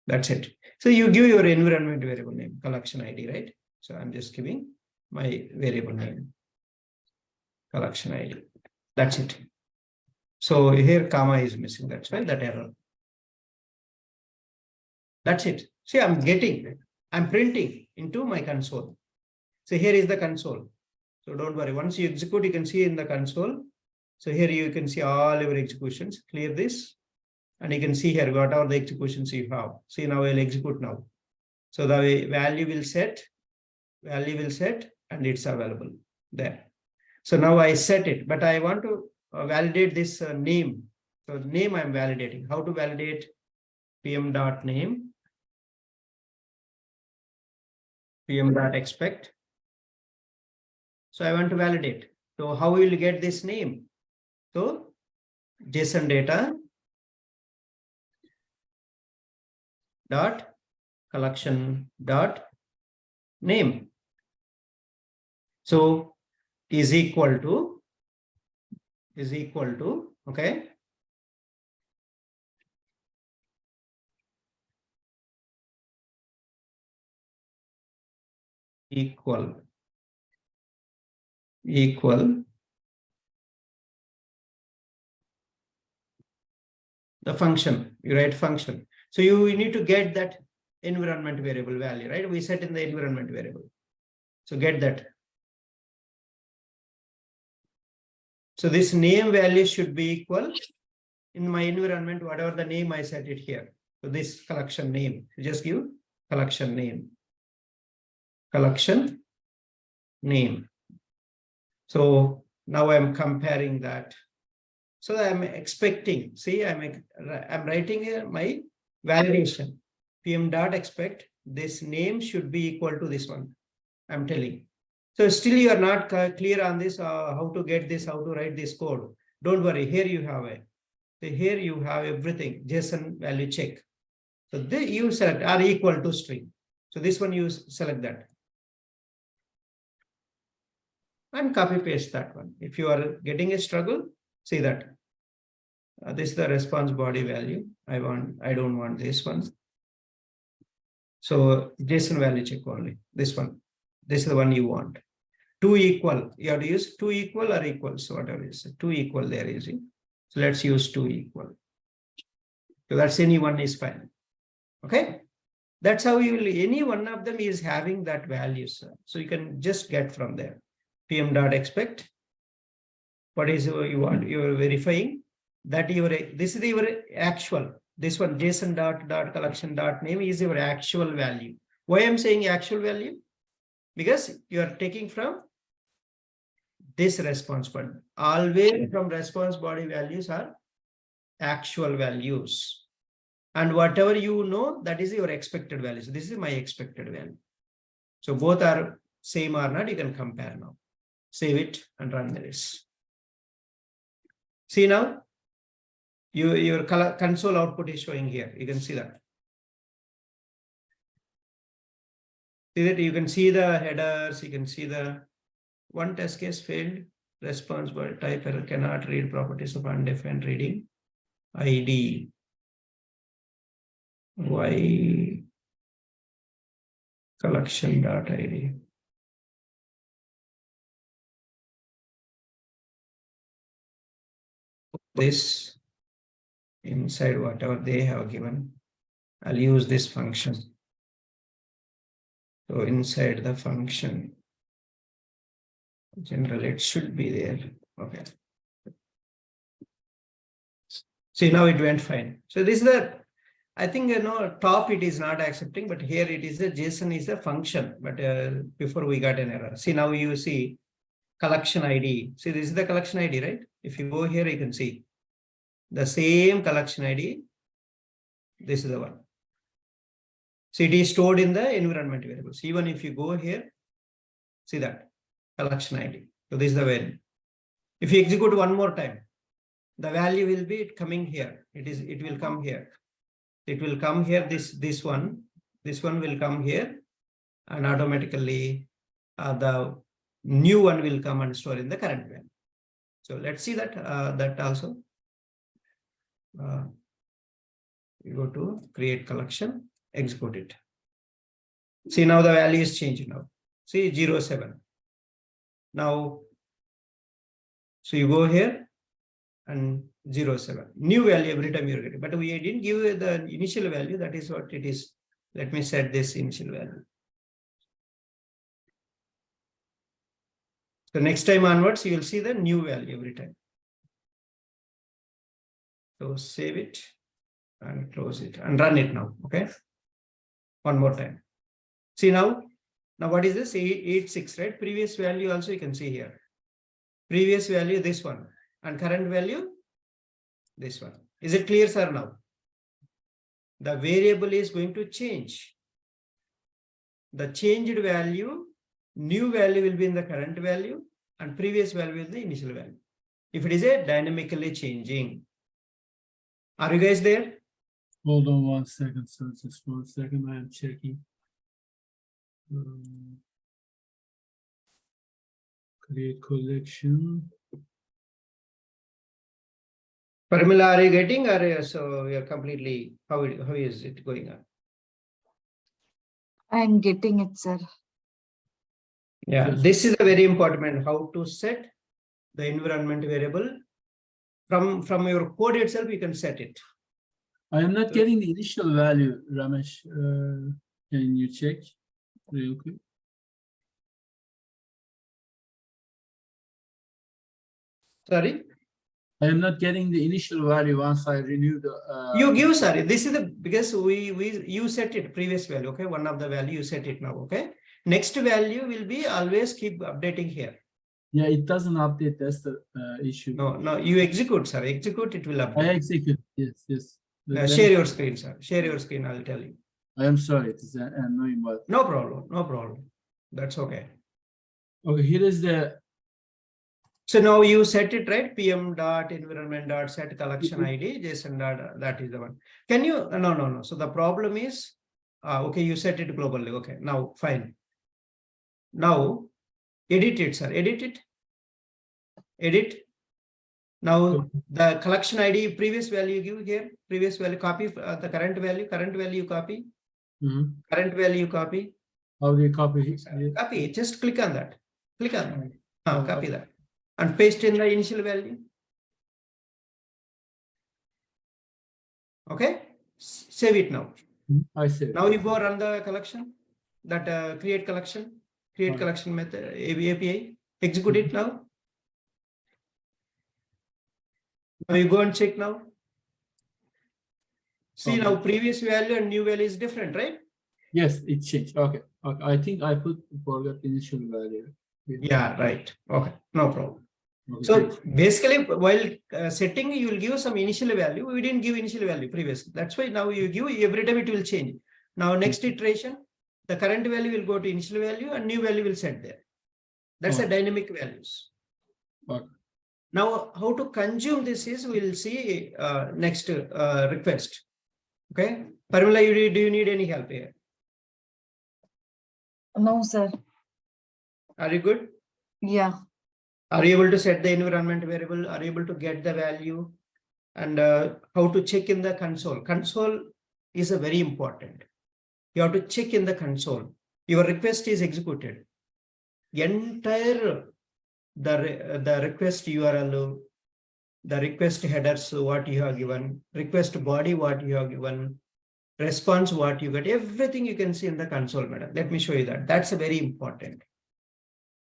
[SPEAKER 1] That's it. So you give your environment variable name, collection ID, right? So I'm just giving my variable name, collection ID. That's it. So here comma is missing. That's why that error. That's it. See, I'm printing into my console. So here is the console. So don't worry. Once you execute, you can see in the console. So here you can see all your executions. Clear this. And you can see here what are the executions you have. See, now I'll execute now. So the value will set, and it's available there. So now I set it, but I want to validate this name. So name I'm validating. How to validate? pm.name, pm.expect. So I want to validate. So how will you get this name? So JSON data dot collection dot name. So is equal to okay. Equal the function, you write function. So you need to get that environment variable value, right? We set in the environment variable. So get that. So this name value should be equal in my environment, whatever the name I set it here. So this collection name, you just give collection name. So now I'm comparing that. So I'm expecting, see, I'm writing here my validation. PM dot expect this name should be equal to this one. I'm telling. So still you are not clear on this, how to get this, how to write this code. Don't worry, here you have it. So here you have everything, JSON value check. So you select are equal to string. So this one you select that. And copy paste that one. If you are getting a struggle, see that. This is the response body value. I don't want this one. So JSON value check only. This one. This is the one you want. 2 equal. You have to use 2 equal or equals, so whatever is 2 equal they are using. So let's use 2 equal. So that's any one is fine. Okay. That's how you will, any one of them is having that value, sir. So you can just get from there. PM.expect. What is you want? You are verifying that this is your actual. This one JSON dot collection dot name is your actual value. Why I'm saying actual value? Because you are taking from this response body. Always from response body values are actual values. And whatever you know, that is your expected value. So this is my expected value. So both are same or not, you can compare now. Save it and run this. See now, your console output is showing here. You can see that. See that you can see the headers, you can see the one test case failed, response body type error cannot read properties of undefined reading. ID. Why collection.id. This inside whatever they have given. I'll use this function. So inside the function, generally it should be there. Okay. See, now it went fine. So this is the, I think, top it is not accepting, but here it is a JSON is a function, but before we got an error. See, now you see collection ID. See, this is the collection ID, right? If you go here, you can see the same collection ID. This is the one. So it is stored in the environment variables. Even if you go here, see that collection ID. So this is the value. If you execute one more time, the value will be coming here. It will come here. It will come here. This one will come here, and automatically the new one will come and store in the current value. So let's see that that also. You go to create collection, execute it. See, now the value is changed now. See 07. Now, so you go here and 07. New value every time you're getting. But we didn't give you the initial value. That is what it is. Let me set this initial value. So next time onwards, you will see the new value every time. So save it and close it and run it now. Okay. One more time. See now what is this? 86, right? Previous value also you can see here. Previous value, this one, and current value, this one. Is it clear, sir? Now the variable is going to change. The changed value, new value will be in the current value, and previous value is the initial value. If it is a dynamically changing. Are you guys there?
[SPEAKER 2] Hold on 1 second, sir. Just 1 second. I am checking. Create collection.
[SPEAKER 1] Formula, are you getting, or so you're completely, how is it going on?
[SPEAKER 3] I'm getting it, sir.
[SPEAKER 1] Yeah, this is a very important, how to set the environment variable. From your code itself, you can set it.
[SPEAKER 2] I am not getting the initial value, Ramesh. Can you check real quick?
[SPEAKER 1] Sorry?
[SPEAKER 2] I am not getting the initial value once I renew the.
[SPEAKER 1] You give, sorry, this is the, because you set it previous value, okay? One of the value you set it now, okay? Next value will be always keep updating here.
[SPEAKER 2] Yeah, it doesn't update. That's the issue.
[SPEAKER 1] No, you execute, sir. Execute, it will
[SPEAKER 2] I
[SPEAKER 1] update.
[SPEAKER 2] execute. Yes. Then
[SPEAKER 1] Share your screen, sir. Share your screen, I'll tell you.
[SPEAKER 2] I am sorry. It is annoying, but
[SPEAKER 1] No problem. That's okay.
[SPEAKER 2] okay. Here is the
[SPEAKER 1] So now you set it right, pm dot environment dot set collection ID, JSON dot, that is the one. Can you, no. So the problem is, okay, you set it globally. Okay, now fine. Now edit it, sir, edit. Now the collection ID, previous value give here, previous value copy, the current value copy, current value copy.
[SPEAKER 2] how do you copy it?
[SPEAKER 1] Copy, just click on that. Copy
[SPEAKER 2] Okay.
[SPEAKER 1] that. And paste in the initial value. Okay, save it now.
[SPEAKER 2] I see.
[SPEAKER 1] Now you go run the collection, that create collection method, API, execute it now. Now you go and check now. See now previous value and new value is different, right?
[SPEAKER 2] Yes, it changed. Okay. I think I forgot initial value.
[SPEAKER 1] Yeah, right. Okay, no problem.
[SPEAKER 2] Okay,
[SPEAKER 1] So
[SPEAKER 2] thanks.
[SPEAKER 1] basically, while setting, you will give some initial value. We didn't give initial value previously. That's why now you give, every time it will change. Now next iteration, the current value will go to initial value and new value will set there. That's the dynamic values.
[SPEAKER 2] Okay.
[SPEAKER 1] Now how to consume this is, we'll see next request. Okay, Parmila, do you need any help here?
[SPEAKER 3] No, sir.
[SPEAKER 1] Are you good?
[SPEAKER 3] Yeah.
[SPEAKER 1] Are you able to set the environment variable? Are you able to get the value? And how to check in the console? Console is a very important. You have to check in the console. Your request is executed. Entire the request URL, the request headers, what you have given, request body, what you have given, response, what you get, everything you can see in the console, madam. Let me show you that. That's a very important.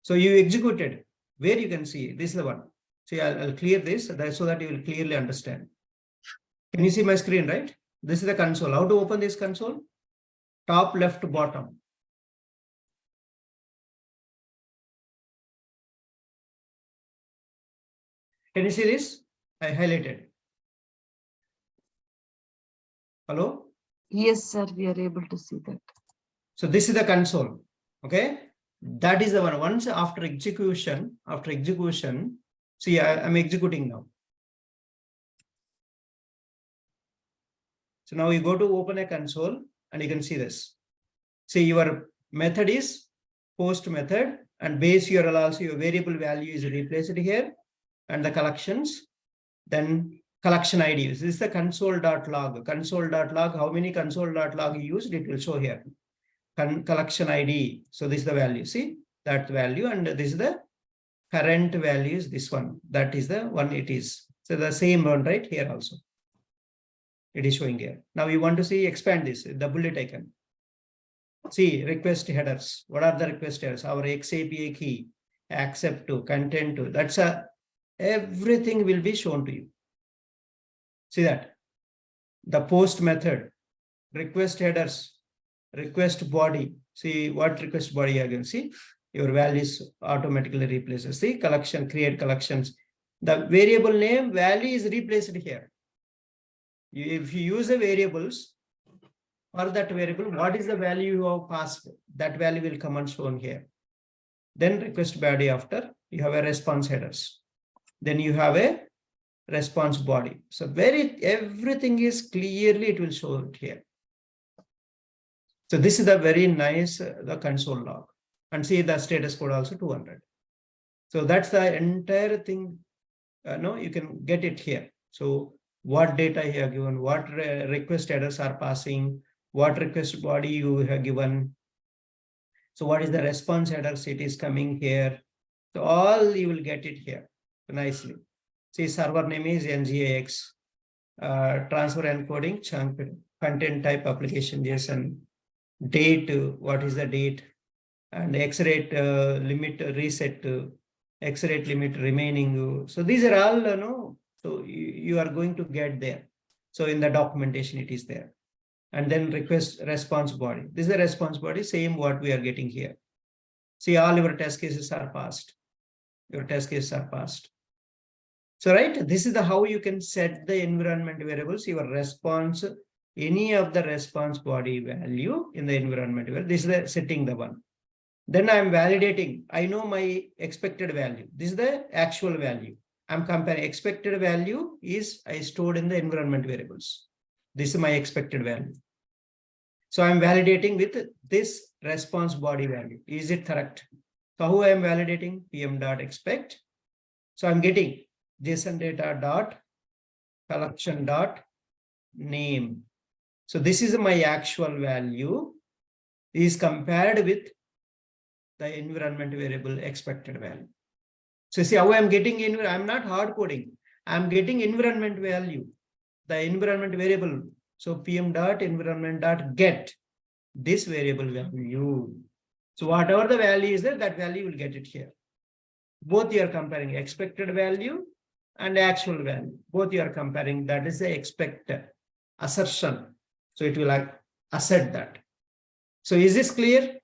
[SPEAKER 1] So you executed, where you can see, this is the one. See, I'll clear this so that you will clearly understand. Can you see my screen, right? This is the console. How to open this console? Top left bottom. Can you see this? I highlighted. Hello?
[SPEAKER 3] Yes, sir. We are able to see that.
[SPEAKER 1] So this is the console. Okay. That is the one. Once after execution, see, I'm executing now. So now you go to open a console and you can see this. See, your method is post method and base URL also, your variable value is replaced here, and the collections, then collection ID. This is the console.log. Console.log, how many console.log you used, it will show here. Collection ID. So this is the value. See that value, and this is the current value is this one. That is the one it is. So the same one right here also. It is showing here. Now you want to see, expand this, the bullet icon. See, request headers. What are the request headers? Our XAPI key, accept to, content to. That's everything will be shown to you. See that? The post method, request headers, request body. See what request body you can see. Your values automatically replaces. See, collection, create collections. The variable name value is replaced here. If you use the variables for that variable, what is the value you have passed? That value will come and shown here. Then request body after, you have a response headers. Then you have a response body. So everything is clearly, it will show it here. So this is the very nice, the console log. And see the status code also 200. So that's the entire thing. No, you can get it here. So what data you have given, what request headers are passing, what request body you have given. So what is the response headers it is coming here. So all you will get it here nicely. See, server name is NGIX, transfer encoding, chunk, content type application JSON, date, what is the date, and X-rate limit reset, X-rate limit remaining. So these are all, no. So you are going to get there. So in the documentation, it is there. And then request response body. This is the response body, same what we are getting here. See, all your test cases are passed. your test cases are passed. So, right, this is the how you can set the environment variables, your response, any of the response body value in the environment variable. This is the setting the one. Then I'm validating. I know my expected value. This is the actual value. I'm comparing. Expected value is I stored in the environment variables. This is my expected value. So I'm validating with this response body value. Is it correct? So how I am validating? PM.expect. So I'm getting JSON data dot collection dot name. So this is my actual value is compared with the environment variable expected value. So see how I'm getting I'm not hard coding. I'm getting environment value, the environment variable. So PM dot environment dot get this variable value. So whatever the value is there, that value will get it here. Both you are comparing expected value and actual value. Both you are comparing. That is the expected assertion. So it will like assert that. So is this clear?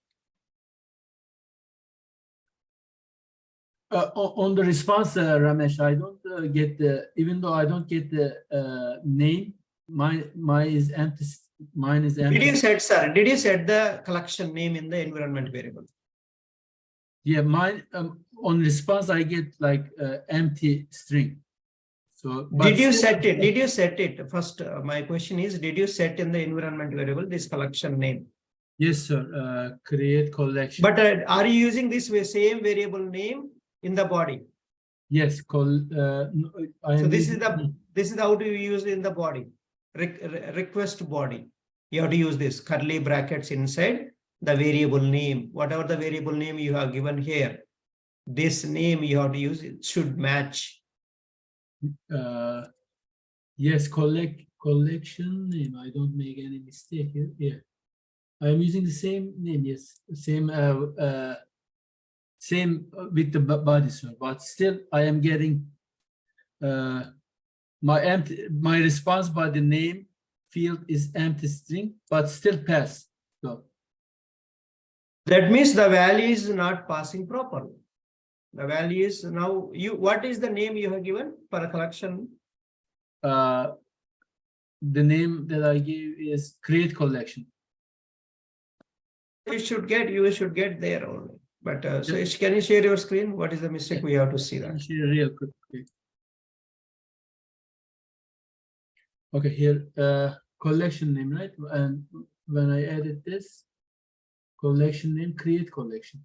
[SPEAKER 2] On the response, Ramesh, I don't get the, even though I don't get the name, mine is empty. Mine is empty.
[SPEAKER 1] Did you set, sir? Did you set the collection name in the environment variable?
[SPEAKER 2] Yeah, mine on response I get like empty string. So
[SPEAKER 1] Did you set it? Did you set it? First, my question is, did you set in the environment variable this collection name?
[SPEAKER 2] Yes, sir. Create collection.
[SPEAKER 1] But are you using this same variable name in the body?
[SPEAKER 2] Yes,
[SPEAKER 1] So this is how to use in the body. Request body. You have to use this curly brackets inside the variable name. Whatever the variable name you have given here, this name you have to use. It should match.
[SPEAKER 2] Yes, collection name. I don't make any mistake here. Yeah, I am using the same name. Yes, same same with the body, sir. But still, I am getting my response by the name field is empty string, but still pass. So
[SPEAKER 1] That means the value is not passing properly. The value is now what is the name you have given for a collection?
[SPEAKER 2] the name that I gave is create collection.
[SPEAKER 1] You should get there only. But so can you share your screen? What is the mistake? We have to see that.
[SPEAKER 2] Share real quick. Okay, here collection name, right? And when I edit this collection name, create collection.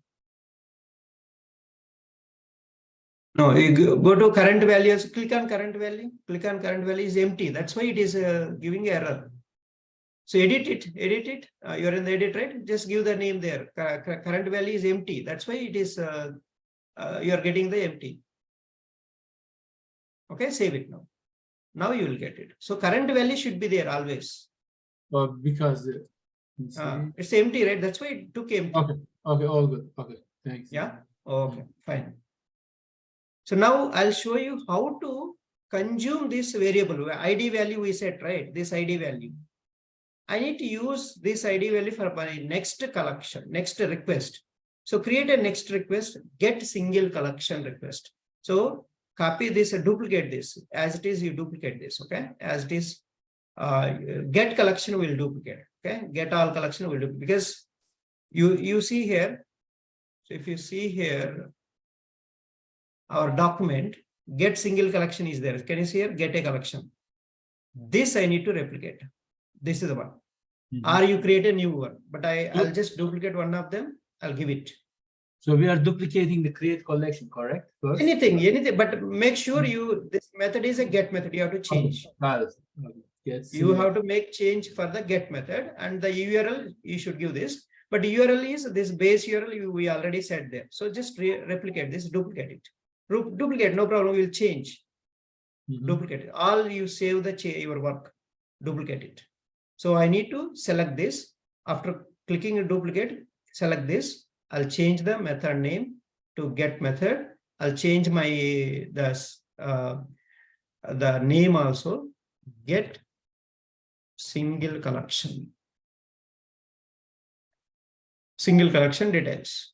[SPEAKER 1] No, you go to current values, click on current value. Click on current value is empty. That's why it is giving error. So edit it. You're in the edit, right? Just give the name there. Current value is empty. That's why it is you're getting the empty. Okay, save it now. Now you will get it. So current value should be there always.
[SPEAKER 2] Because
[SPEAKER 1] it's empty, right? That's why it took empty.
[SPEAKER 2] Okay, all good. Okay, thanks.
[SPEAKER 1] Yeah, okay, fine. So now I'll show you how to consume this variable. ID value we set, right? This ID value. I need to use this ID value for my next collection, next request. So create a next request, get single collection request. So copy this and duplicate this. As it is, you duplicate this, okay? As it is, get collection will duplicate, okay? Get all collection will duplicate. Because you see here, so if you see here, our document, get single collection is there. Can you see here? Get a collection. This I need to replicate. This is the one. Or you create a new one. But I'll just duplicate one of them. I'll give it.
[SPEAKER 2] So we are duplicating the create collection, correct? First?
[SPEAKER 1] Anything, but make sure this method is a get method. You have to change. You have to make change for the get method, and the URL you should give this. But URL is this base URL we already set there. So just replicate this, duplicate it. Duplicate, no problem. We'll change. Duplicate it. All you save your work. Duplicate it. So I need to select this. After clicking duplicate, select this. I'll change the method name to get method. I'll change my the name also. Get single collection. Single collection details.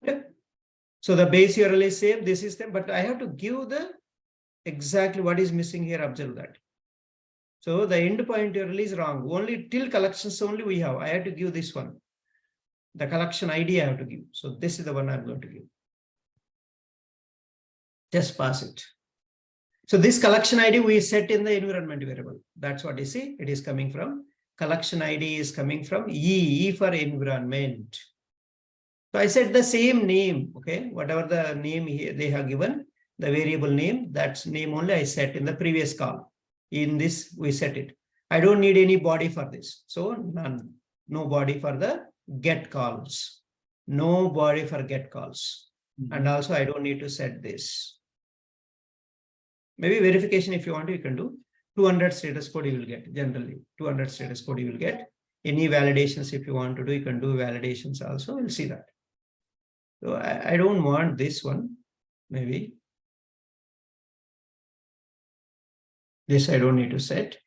[SPEAKER 1] Yeah. So the base URL is same, this is same, but I have to give the exactly what is missing here, observe that. So the endpoint URL is wrong. Only till collections only we have. I have to give this one. The collection ID I have to give. So this is the one I'm going to give. Just pass it. So this collection ID we set in the environment variable. That's what you see. It is coming from collection ID is coming from E for environment. So I set the same name. Okay, whatever the name here they have given, the variable name, that's name only I set in the previous call. In this we set it. I don't need any body for this. So none, no body for the get calls. No body for get calls. And also I don't need to set this. Maybe verification if you want, you can do 200 status code you will get generally 200 status code you will get. Any validations if you want to do, you can do validations also. We'll see that. So I don't want this one. Maybe this I don't need to set.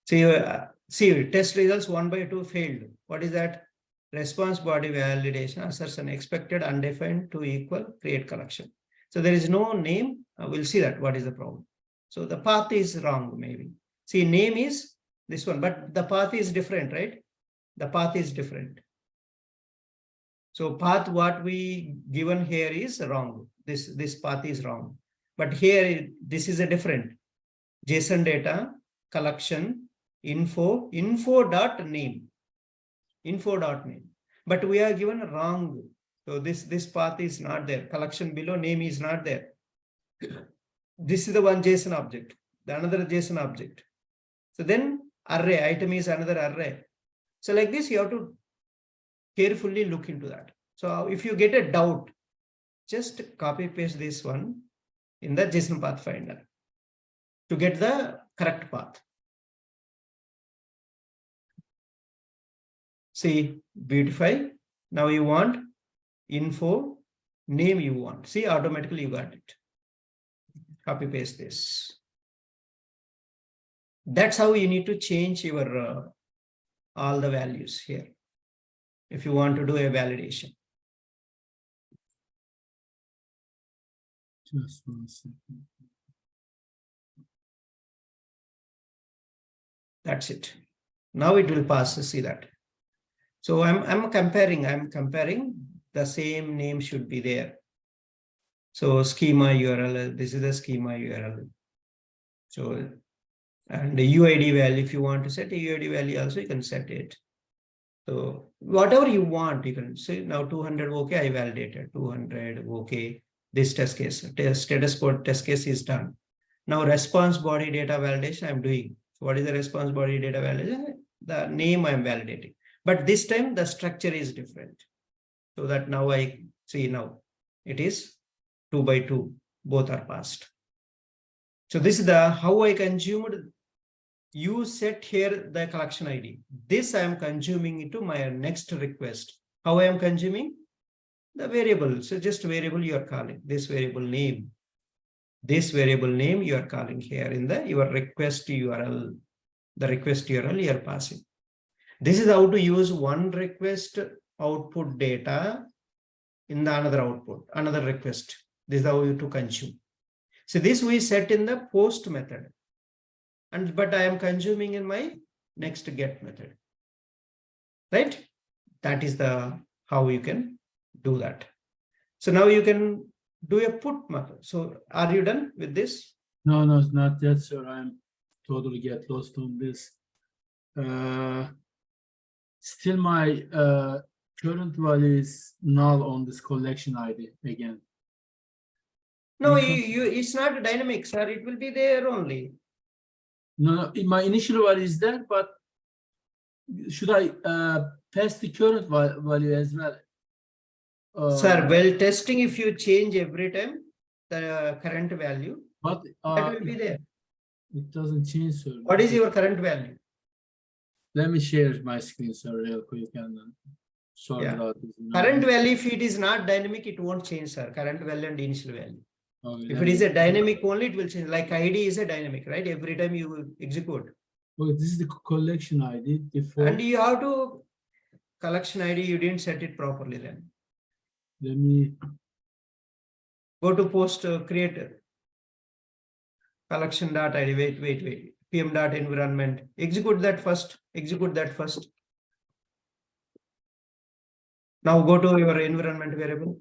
[SPEAKER 1] See, test results 1 by 2 failed. What is that? Response body validation asserts an expected undefined to equal create collection. So there is no name. We'll see that. What is the problem? So the path is wrong, maybe. See, name is this one, but the path is different, right? The path is different. So path what we given here is wrong. This path is wrong. But here this is a different JSON data collection info.name. Info.name. But we are given wrong. So this path is not there. Collection below name is not there. This is the one JSON object, the another JSON object. So then array item is another array. So like this, you have to carefully look into that. So if you get a doubt, just copy paste this one in the JSON path finder to get the correct path. See, beautify. Now you want info, name you want. See, automatically you got it. Copy paste this. That's how you need to change your all the values here. If you want to do a validation.
[SPEAKER 2] Just 1 second.
[SPEAKER 1] That's it. Now it will pass. See that. So I'm comparing the same name should be there. So schema URL, this is the schema URL. So, and the UID value, if you want to set a UID value also, you can set it. So whatever you want, you can say now 200, okay, I validated 200, okay. This test case, status code test case is done. Now response body data validation I'm doing. So what is the response body data validation? The name I'm validating. But this time the structure is different. So that now I see now it is 2 by 2, both are passed. So this is the how I consumed. You set here the collection ID. This I am consuming into my next request. How I am consuming? The variable. So just variable you are calling. This variable name. This variable name you are calling here in the your request URL. The request URL you are passing. This is how to use one request output data in the another output, another request. This is how you to consume. So this we set in the post method. But I am consuming in my next get method. Right? That is the how you can do that. So now you can do a put method. So are you done with this?
[SPEAKER 2] No, it's not yet, sir. I'm totally get lost on this. Still my current value is null on this collection ID again.
[SPEAKER 1] No, it's not dynamic, sir. It will be there only.
[SPEAKER 2] No, my initial value is there, but should I pass the current value as well?
[SPEAKER 1] Sir, well, testing, if you change every time the current value,
[SPEAKER 2] But
[SPEAKER 1] that will be there.
[SPEAKER 2] it doesn't change, sir.
[SPEAKER 1] What is your current value?
[SPEAKER 2] Let me share my screen, sir, real quick and sort
[SPEAKER 1] Yeah.
[SPEAKER 2] it out.
[SPEAKER 1] Current value, if it is not dynamic, it won't change, sir. Current value and initial value.
[SPEAKER 2] Okay,
[SPEAKER 1] If it is a dynamic only, it will change. Like ID is a dynamic, right? Every time you execute.
[SPEAKER 2] okay, this is the collection ID. Default.
[SPEAKER 1] And you have to collection ID, you didn't set it properly then.
[SPEAKER 2] Let me.
[SPEAKER 1] Go to post create collection dot ID. Wait. PM dot environment. Execute that first. Now go to your environment variable.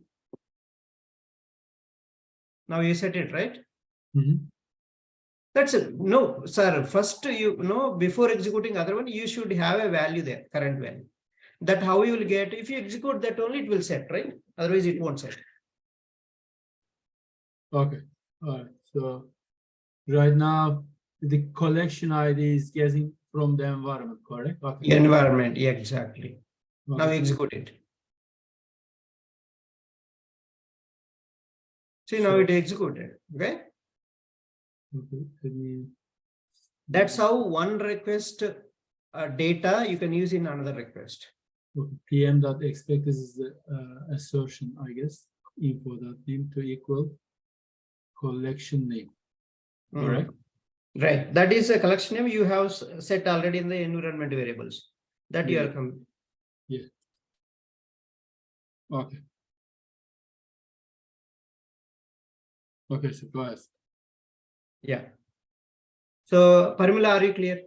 [SPEAKER 1] Now you set it, right?
[SPEAKER 2] Mhm.
[SPEAKER 1] That's it. No, sir. First, before executing other one, you should have a value there, current value. That how you will get. If you execute that only, it will set, right? Otherwise, it won't set.
[SPEAKER 2] Okay. All right. So right now the collection ID is getting from the environment, correct? Okay.
[SPEAKER 1] Environment, yeah, exactly. Now
[SPEAKER 2] Okay.
[SPEAKER 1] execute it. See, now
[SPEAKER 2] So-
[SPEAKER 1] it executed. Okay.
[SPEAKER 2] Okay. Let me.
[SPEAKER 1] That's how one request data you can use in another request.
[SPEAKER 2] Okay. PM.expect is the assertion, I guess. Info.name to equal collection name. Correct.
[SPEAKER 1] Right. That is a collection name you have set already in the environment variables that you
[SPEAKER 2] Yeah.
[SPEAKER 1] are coming.
[SPEAKER 2] Okay. Okay, so go ahead.
[SPEAKER 1] Yeah. So, Parimala, are you clear?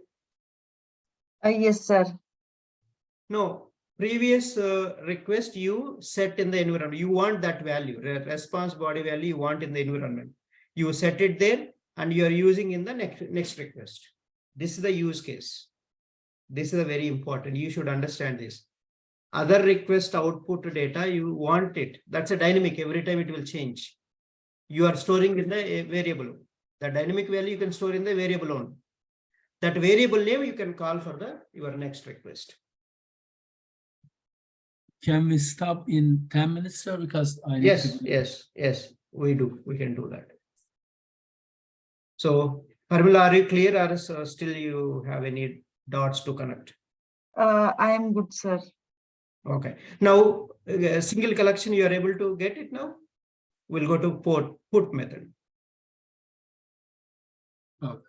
[SPEAKER 3] Yes, sir.
[SPEAKER 1] No. Previous request you set in the environment. You want that value, response body value you want in the environment. You set it there and you are using in the next request. This is the use case. This is a very important. You should understand this. Other request output data, you want it. That's a dynamic. Every time it will change. You are storing in the variable. The dynamic value you can store in the variable only. That variable name you can call for your next request.
[SPEAKER 2] Can we stop in 10 minutes, sir? Because I need to.
[SPEAKER 1] Yes, we do. We can do that. So, Parimala, are you clear or still you have any dots to connect?
[SPEAKER 3] I am good, sir.
[SPEAKER 1] Okay. Now, single collection, you are able to get it now? We'll go to put method.
[SPEAKER 2] Okay.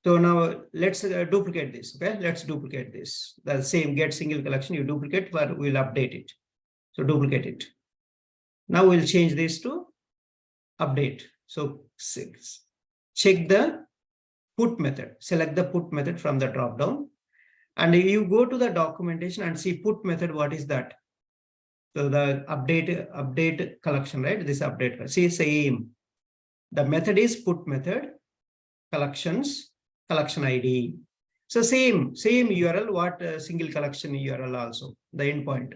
[SPEAKER 1] So now let's duplicate this. Okay, let's duplicate this. The same get single collection, you duplicate, but we'll update it. So duplicate it. Now we'll change this to update. So check the put method, select the put method from the drop down, and you go to the documentation and see put method. What is that? So the update collection, right? This update. See, same. The method is put method, collections, collection ID. So same URL, what single collection URL also, the endpoint.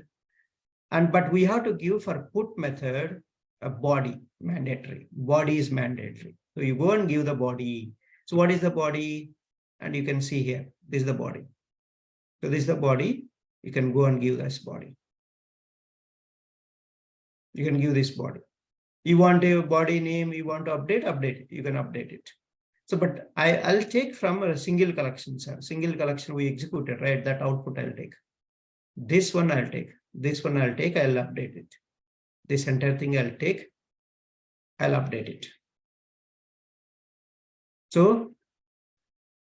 [SPEAKER 1] But we have to give for put method a body, mandatory. Body is mandatory. So you go and give the body. So what is the body? And you can see here, this is the body. So this is the body. You can go and give this body. You can give this body. You want a body name, you want to update it. You can update it. So, but I'll take from a single collection, sir. Single collection we executed, right? That output I'll take. This one I'll take. This one I'll take. I'll update it. This entire thing I'll take. I'll update it. So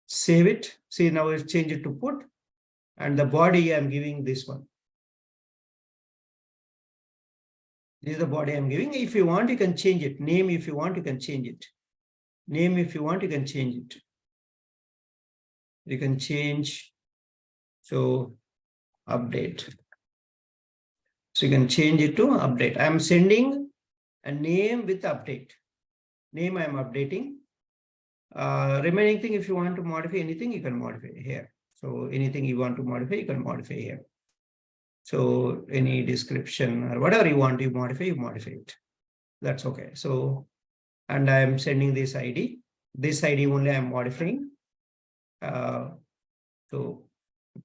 [SPEAKER 1] save it. See, now I'll change it to put. And the body I'm giving this one. This is the body I'm giving. If you want, you can change it. Name, if you want, you can change it. Name, if you want, you can change it. You can change. So update. So you can change it to update. I'm sending a name with update. Name I'm updating. Remaining thing, if you want to modify anything, you can modify here. So anything you want to modify, you can modify here. So any description or whatever you want to modify, you modify it. That's okay. So, and I'm sending this ID. This ID only I'm modifying. So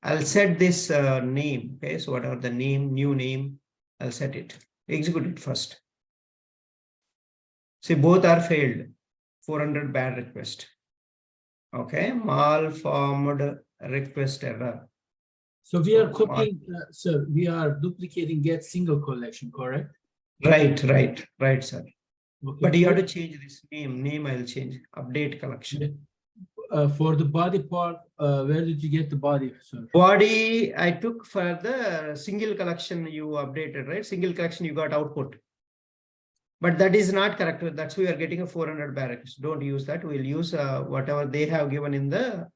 [SPEAKER 1] I'll set this name. Okay, so whatever the name, new name, I'll set it. Execute it first. See, both are failed. 400 bad request. Okay, malformed request error.
[SPEAKER 2] So we are copying, sir, we are duplicating get single collection, correct?
[SPEAKER 1] Right, sir.
[SPEAKER 2] Okay.
[SPEAKER 1] But you have to change this name. Name I'll change. Update collection.
[SPEAKER 2] for the body part, where did you get the body, sir?
[SPEAKER 1] Body, I took for the single collection you updated, right? Single collection you got output. But that is not correct. That's why we are getting a 400 barracks. Don't use that. We'll use whatever they have given in the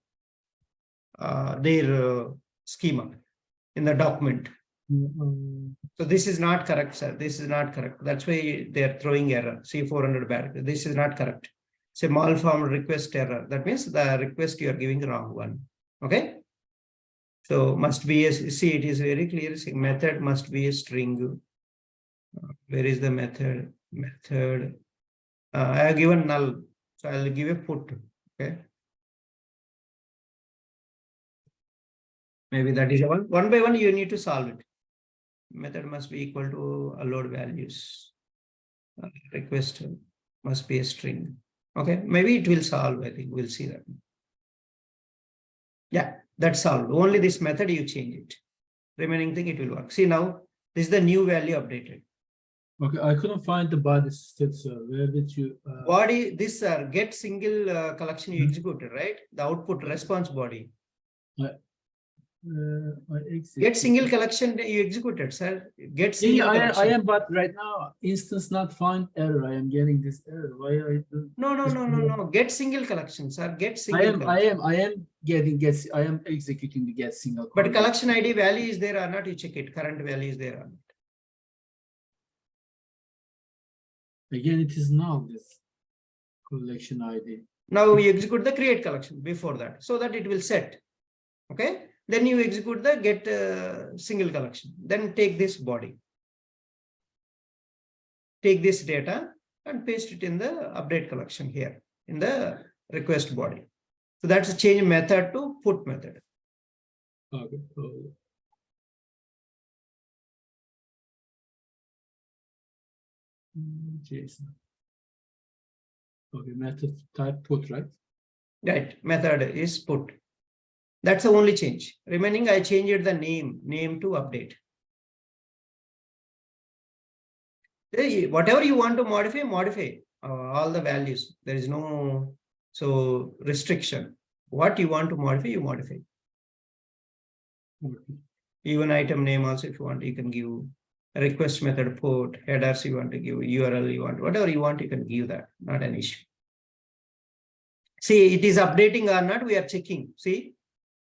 [SPEAKER 1] their schema in the document. So this is not correct, sir. This is not correct. That's why they are throwing error. See 400 barracks. This is not correct. It's a malformed request error. That means the request you are giving the wrong one. Okay. So must be a, see, it is very clear. See, method must be a string. Where is the method? Method. I have given null. So I'll give a put. Okay. Maybe that is one by one. You need to solve it. Method must be equal to allowed values. Request must be a string. Okay, maybe it will solve. I think we'll see that. Yeah, that's solved. Only this method you change it. Remaining thing it will work. See now, this is the new value updated.
[SPEAKER 2] Okay, I couldn't find the body still, sir. Where did you?
[SPEAKER 1] Body, this get single collection you executed, right? The output response body. Get single collection you executed, sir. Get single
[SPEAKER 2] Yeah,
[SPEAKER 1] collection.
[SPEAKER 2] I am, but right now, instance not find error. I am getting this error. Why I do?
[SPEAKER 1] No. Get single collection, sir. Get single collection.
[SPEAKER 2] I am getting gets. I am executing the get single.
[SPEAKER 1] But collection ID value is there or not? You check it. Current value is there or not?
[SPEAKER 2] Again, it is now this collection ID.
[SPEAKER 1] Now we execute the create collection before that, so that it will set. Okay. Then you execute the get single collection. Then take this body. Take this data and paste it in the update collection here in the request body. So that's a change method to put method.
[SPEAKER 2] Okay. JSON. Okay, method type put, right?
[SPEAKER 1] Right. Method is put. That's the only change. Remaining, I changed the name to update. Whatever you want to modify all the values. There is no restriction. What you want to modify, you modify.
[SPEAKER 2] Okay.
[SPEAKER 1] Even item name also, if you want, you can give a request method put, headers you want to give, URL you want, whatever you want, you can give that. Not an issue. See, it is updating or not, we are checking. See,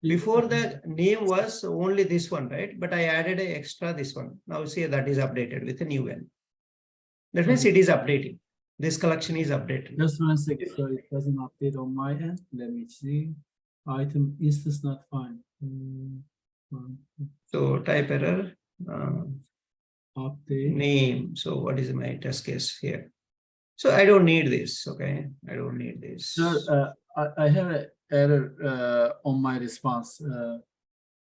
[SPEAKER 1] before the name was only this one, right? But I added an extra this one. Now see that is updated with a new value. That means it is updating. This collection is updated.
[SPEAKER 2] Just 1 second. So it doesn't update on my end. Let me see. Item instance not found.
[SPEAKER 1] So type error.
[SPEAKER 2] Update.
[SPEAKER 1] Name. So what is my test case here? So I don't need this. Okay. I don't need this.
[SPEAKER 2] Sir, I have an error on my response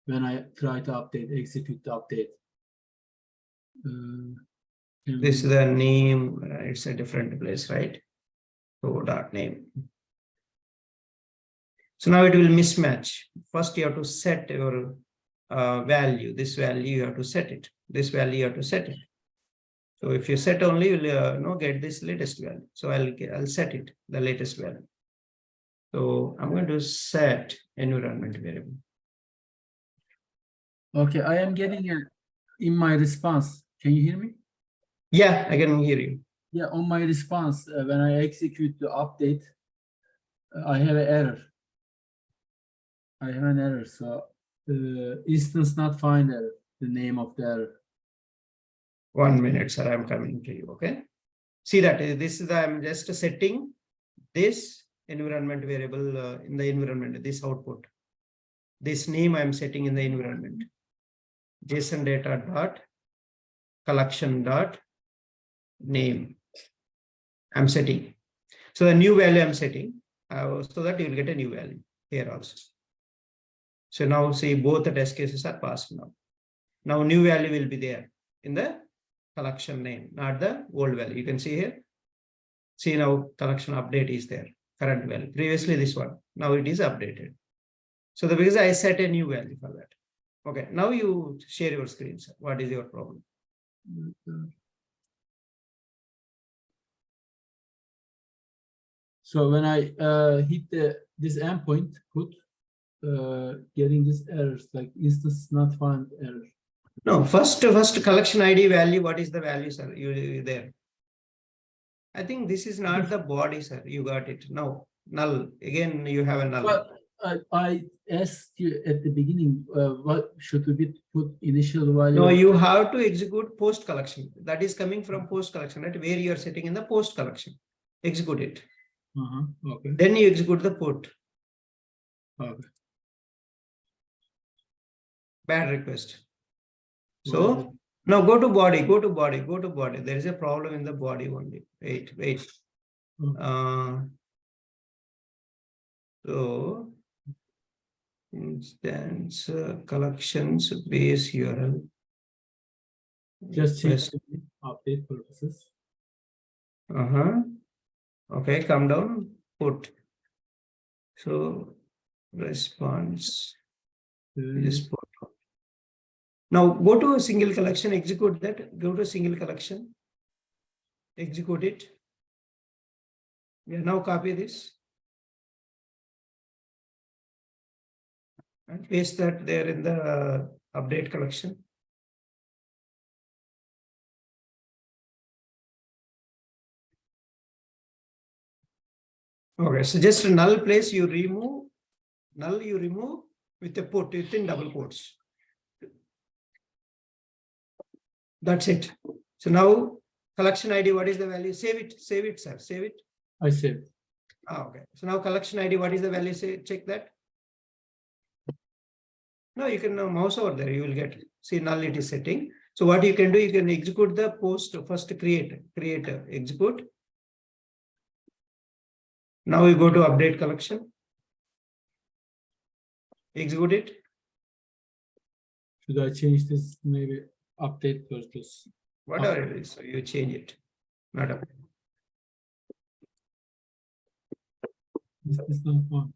[SPEAKER 2] when I try to execute the update.
[SPEAKER 1] This is the name. It's a different place, right? So dot name. So now it will mismatch. First, you have to set your value. This value you have to set it. This value you have to set it. So if you set only, you'll get this latest value. So I'll set it the latest value. So I'm going to set environment variable.
[SPEAKER 2] Okay, I am getting it in my response. Can you hear me?
[SPEAKER 1] Yeah, I can hear you.
[SPEAKER 2] Yeah, on my response, when I execute the update, I have an error. I have an error. So instance not find error, the name of the error.
[SPEAKER 1] 1 minute, sir. I'm coming to you. Okay. See that this is I'm just setting this environment variable in the environment, this output. This name I'm setting in the environment. JSON data dot collection dot name. I'm setting. So the new value I'm setting so that you will get a new value here also. So now see both the test cases are passed now. Now new value will be there in the collection name, not the old value. You can see here. See now collection update is there. Current value. Previously this one. Now it is updated. So because I set a new value for that. Okay. Now you share your screen, sir. What is your problem?
[SPEAKER 2] So when I hit this endpoint, put getting this errors like instance not found error.
[SPEAKER 1] No, first collection ID value. What is the value, sir? You there. I think this is not the body, sir. You got it. No, null. Again, you have a null.
[SPEAKER 2] But I asked you at the beginning, what should we put initial value?
[SPEAKER 1] No, you have to execute post collection. That is coming from post collection, right? Where you are sitting in the post collection. Execute it.
[SPEAKER 2] Okay.
[SPEAKER 1] Then you execute the put.
[SPEAKER 2] Okay.
[SPEAKER 1] Bad request. So now go to body, go to body, go to body. There is a problem in the body only. Wait. So instance collections base URL.
[SPEAKER 2] Just change
[SPEAKER 1] Request.
[SPEAKER 2] to update purposes.
[SPEAKER 1] Okay, come down, put. So response. Just put. Now go to a single collection, execute that. Go to a single collection. Execute it. Yeah, now copy this. And paste that there in the update collection. Okay, so just a null place you remove, with a put within double quotes. That's it. So now collection ID, what is the value? Save it, sir, save it.
[SPEAKER 2] I saved.
[SPEAKER 1] Okay. So now collection ID, what is the value? Say, check that. No, you can now mouse over there, you will get, see null it is setting. So what you can do, you can execute the post first create, execute. Now we go to update collection. Execute it.
[SPEAKER 2] Should I change this? Maybe update purpose.
[SPEAKER 1] Whatever it is, so you change it. Not a.
[SPEAKER 2] This is not fun.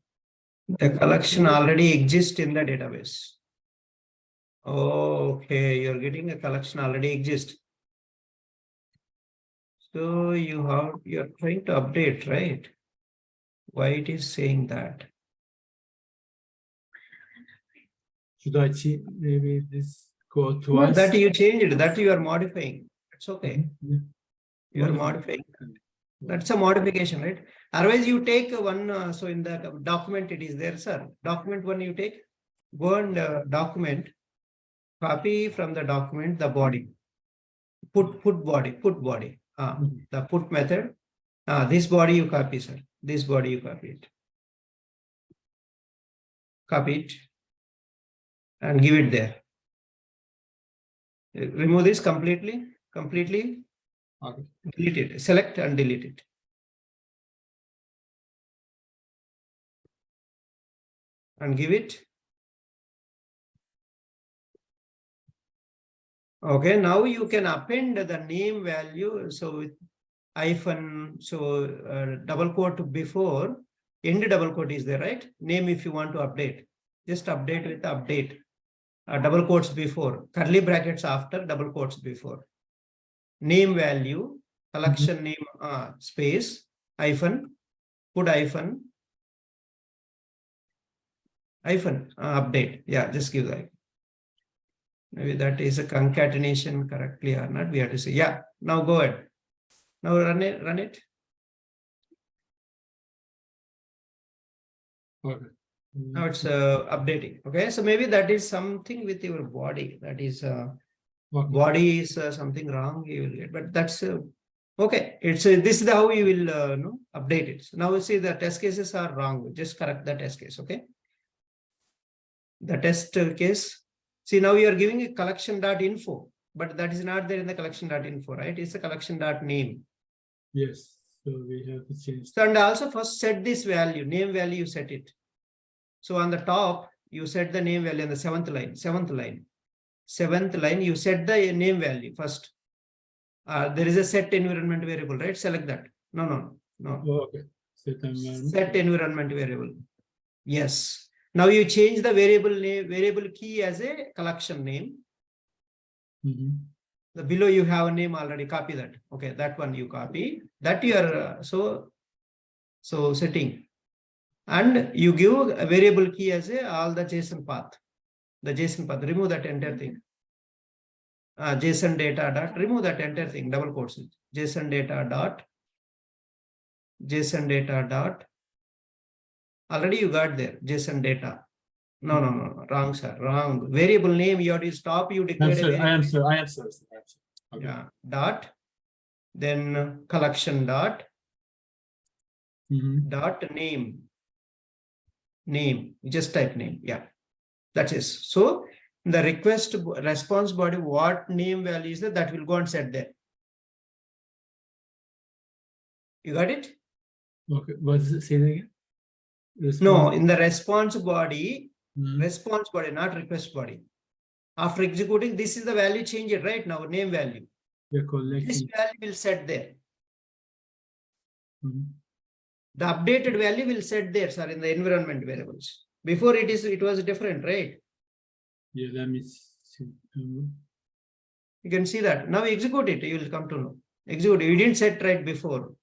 [SPEAKER 1] The collection already exists in the database. Okay, you're getting a collection already exists. So you're trying to update, right? Why it is saying that?
[SPEAKER 2] Should I change maybe this go
[SPEAKER 1] No,
[SPEAKER 2] twice?
[SPEAKER 1] that you changed, that you are modifying. It's okay.
[SPEAKER 2] Yeah.
[SPEAKER 1] You are modifying. That's a modification, right? Otherwise, you take one. So in the document, it is there, sir. Document one, you take. Go and document. Copy from the document the body. Put body. The put method. This body you copy, sir. This body you copy it. Copy it. And give it there. Remove this completely.
[SPEAKER 2] Okay.
[SPEAKER 1] Delete it. Select and delete it. And give it. Okay, now you can append the name value. So with hyphen, so double quote before, end double quote is there, right? Name if you want to update. Just update with update. Double quotes before, curly brackets after, double quotes before. Name value, collection name, space, hyphen, put hyphen, update. Yeah, just give that. Maybe that is a concatenation correctly or not. We have to say, yeah, now go ahead. Now run it.
[SPEAKER 2] Okay.
[SPEAKER 1] Now it's updating. Okay, so maybe that is something with your body. That is body is something wrong you will get, but that's okay. It's this is how you will update it. So now see the test cases are wrong. Just correct the test case. Okay. The test case. See now you are giving a collection.info, but that is not there in the collection.info, right? It's a collection.name.
[SPEAKER 2] Yes. So we have to change.
[SPEAKER 1] So and also first set this value, name value, you set it. So on the top, you set the name value on the seventh line, you set the name value first. There is a set environment variable, right? Select that. No.
[SPEAKER 2] Oh, okay.
[SPEAKER 1] Set environment variable. Yes. Now you change the variable key as a collection name. The below you have a name already. Copy that. Okay, that one you copy. That you are so So setting, and you give a variable key as all the JSON path. The JSON path, remove that entire thing. JSON data dot, remove that entire thing, double quotes. JSON data dot, JSON data dot. Already you got there, JSON data. No, wrong, sir, wrong. Variable name, you have to stop, you declared a variable.
[SPEAKER 2] I am sir. Okay.
[SPEAKER 1] Yeah, dot, then collection dot,
[SPEAKER 2] Mhm.
[SPEAKER 1] dot name. Name, just type name, yeah. That is, so the response body, what name value is that will go and set there. You got it?
[SPEAKER 2] Okay. What is it? Say that again.
[SPEAKER 1] No,
[SPEAKER 2] Response-
[SPEAKER 1] in the response body,
[SPEAKER 2] Mhm.
[SPEAKER 1] response body, not request body. After executing, this is the value, change it right now, name value.
[SPEAKER 2] The
[SPEAKER 1] This
[SPEAKER 2] collection.
[SPEAKER 1] value will set there.
[SPEAKER 2] Mhm.
[SPEAKER 1] The updated value will set there, sir, in the environment variables. Before it was different, right?
[SPEAKER 2] Yeah, let me see.
[SPEAKER 1] You can see that. Now execute it, you will come to know. Execute, you didn't set right before.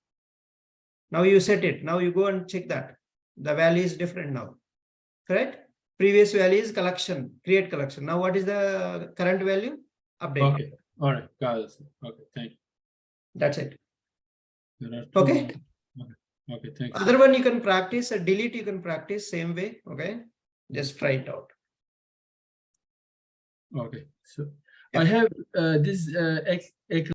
[SPEAKER 1] Now you set it. Now you go and check that. The value is different now. Correct? Previous value is collection, create collection. Now what is the current value? Update.
[SPEAKER 2] Okay. All right. Got it. Okay. Thank you.
[SPEAKER 1] That's it.
[SPEAKER 2] There are two-
[SPEAKER 1] Okay.
[SPEAKER 2] Okay. Thanks.
[SPEAKER 1] Other one you can practice, a delete you can practice same way. Okay. Just try it out.
[SPEAKER 2] Okay. So
[SPEAKER 1] Yeah.
[SPEAKER 2] I have this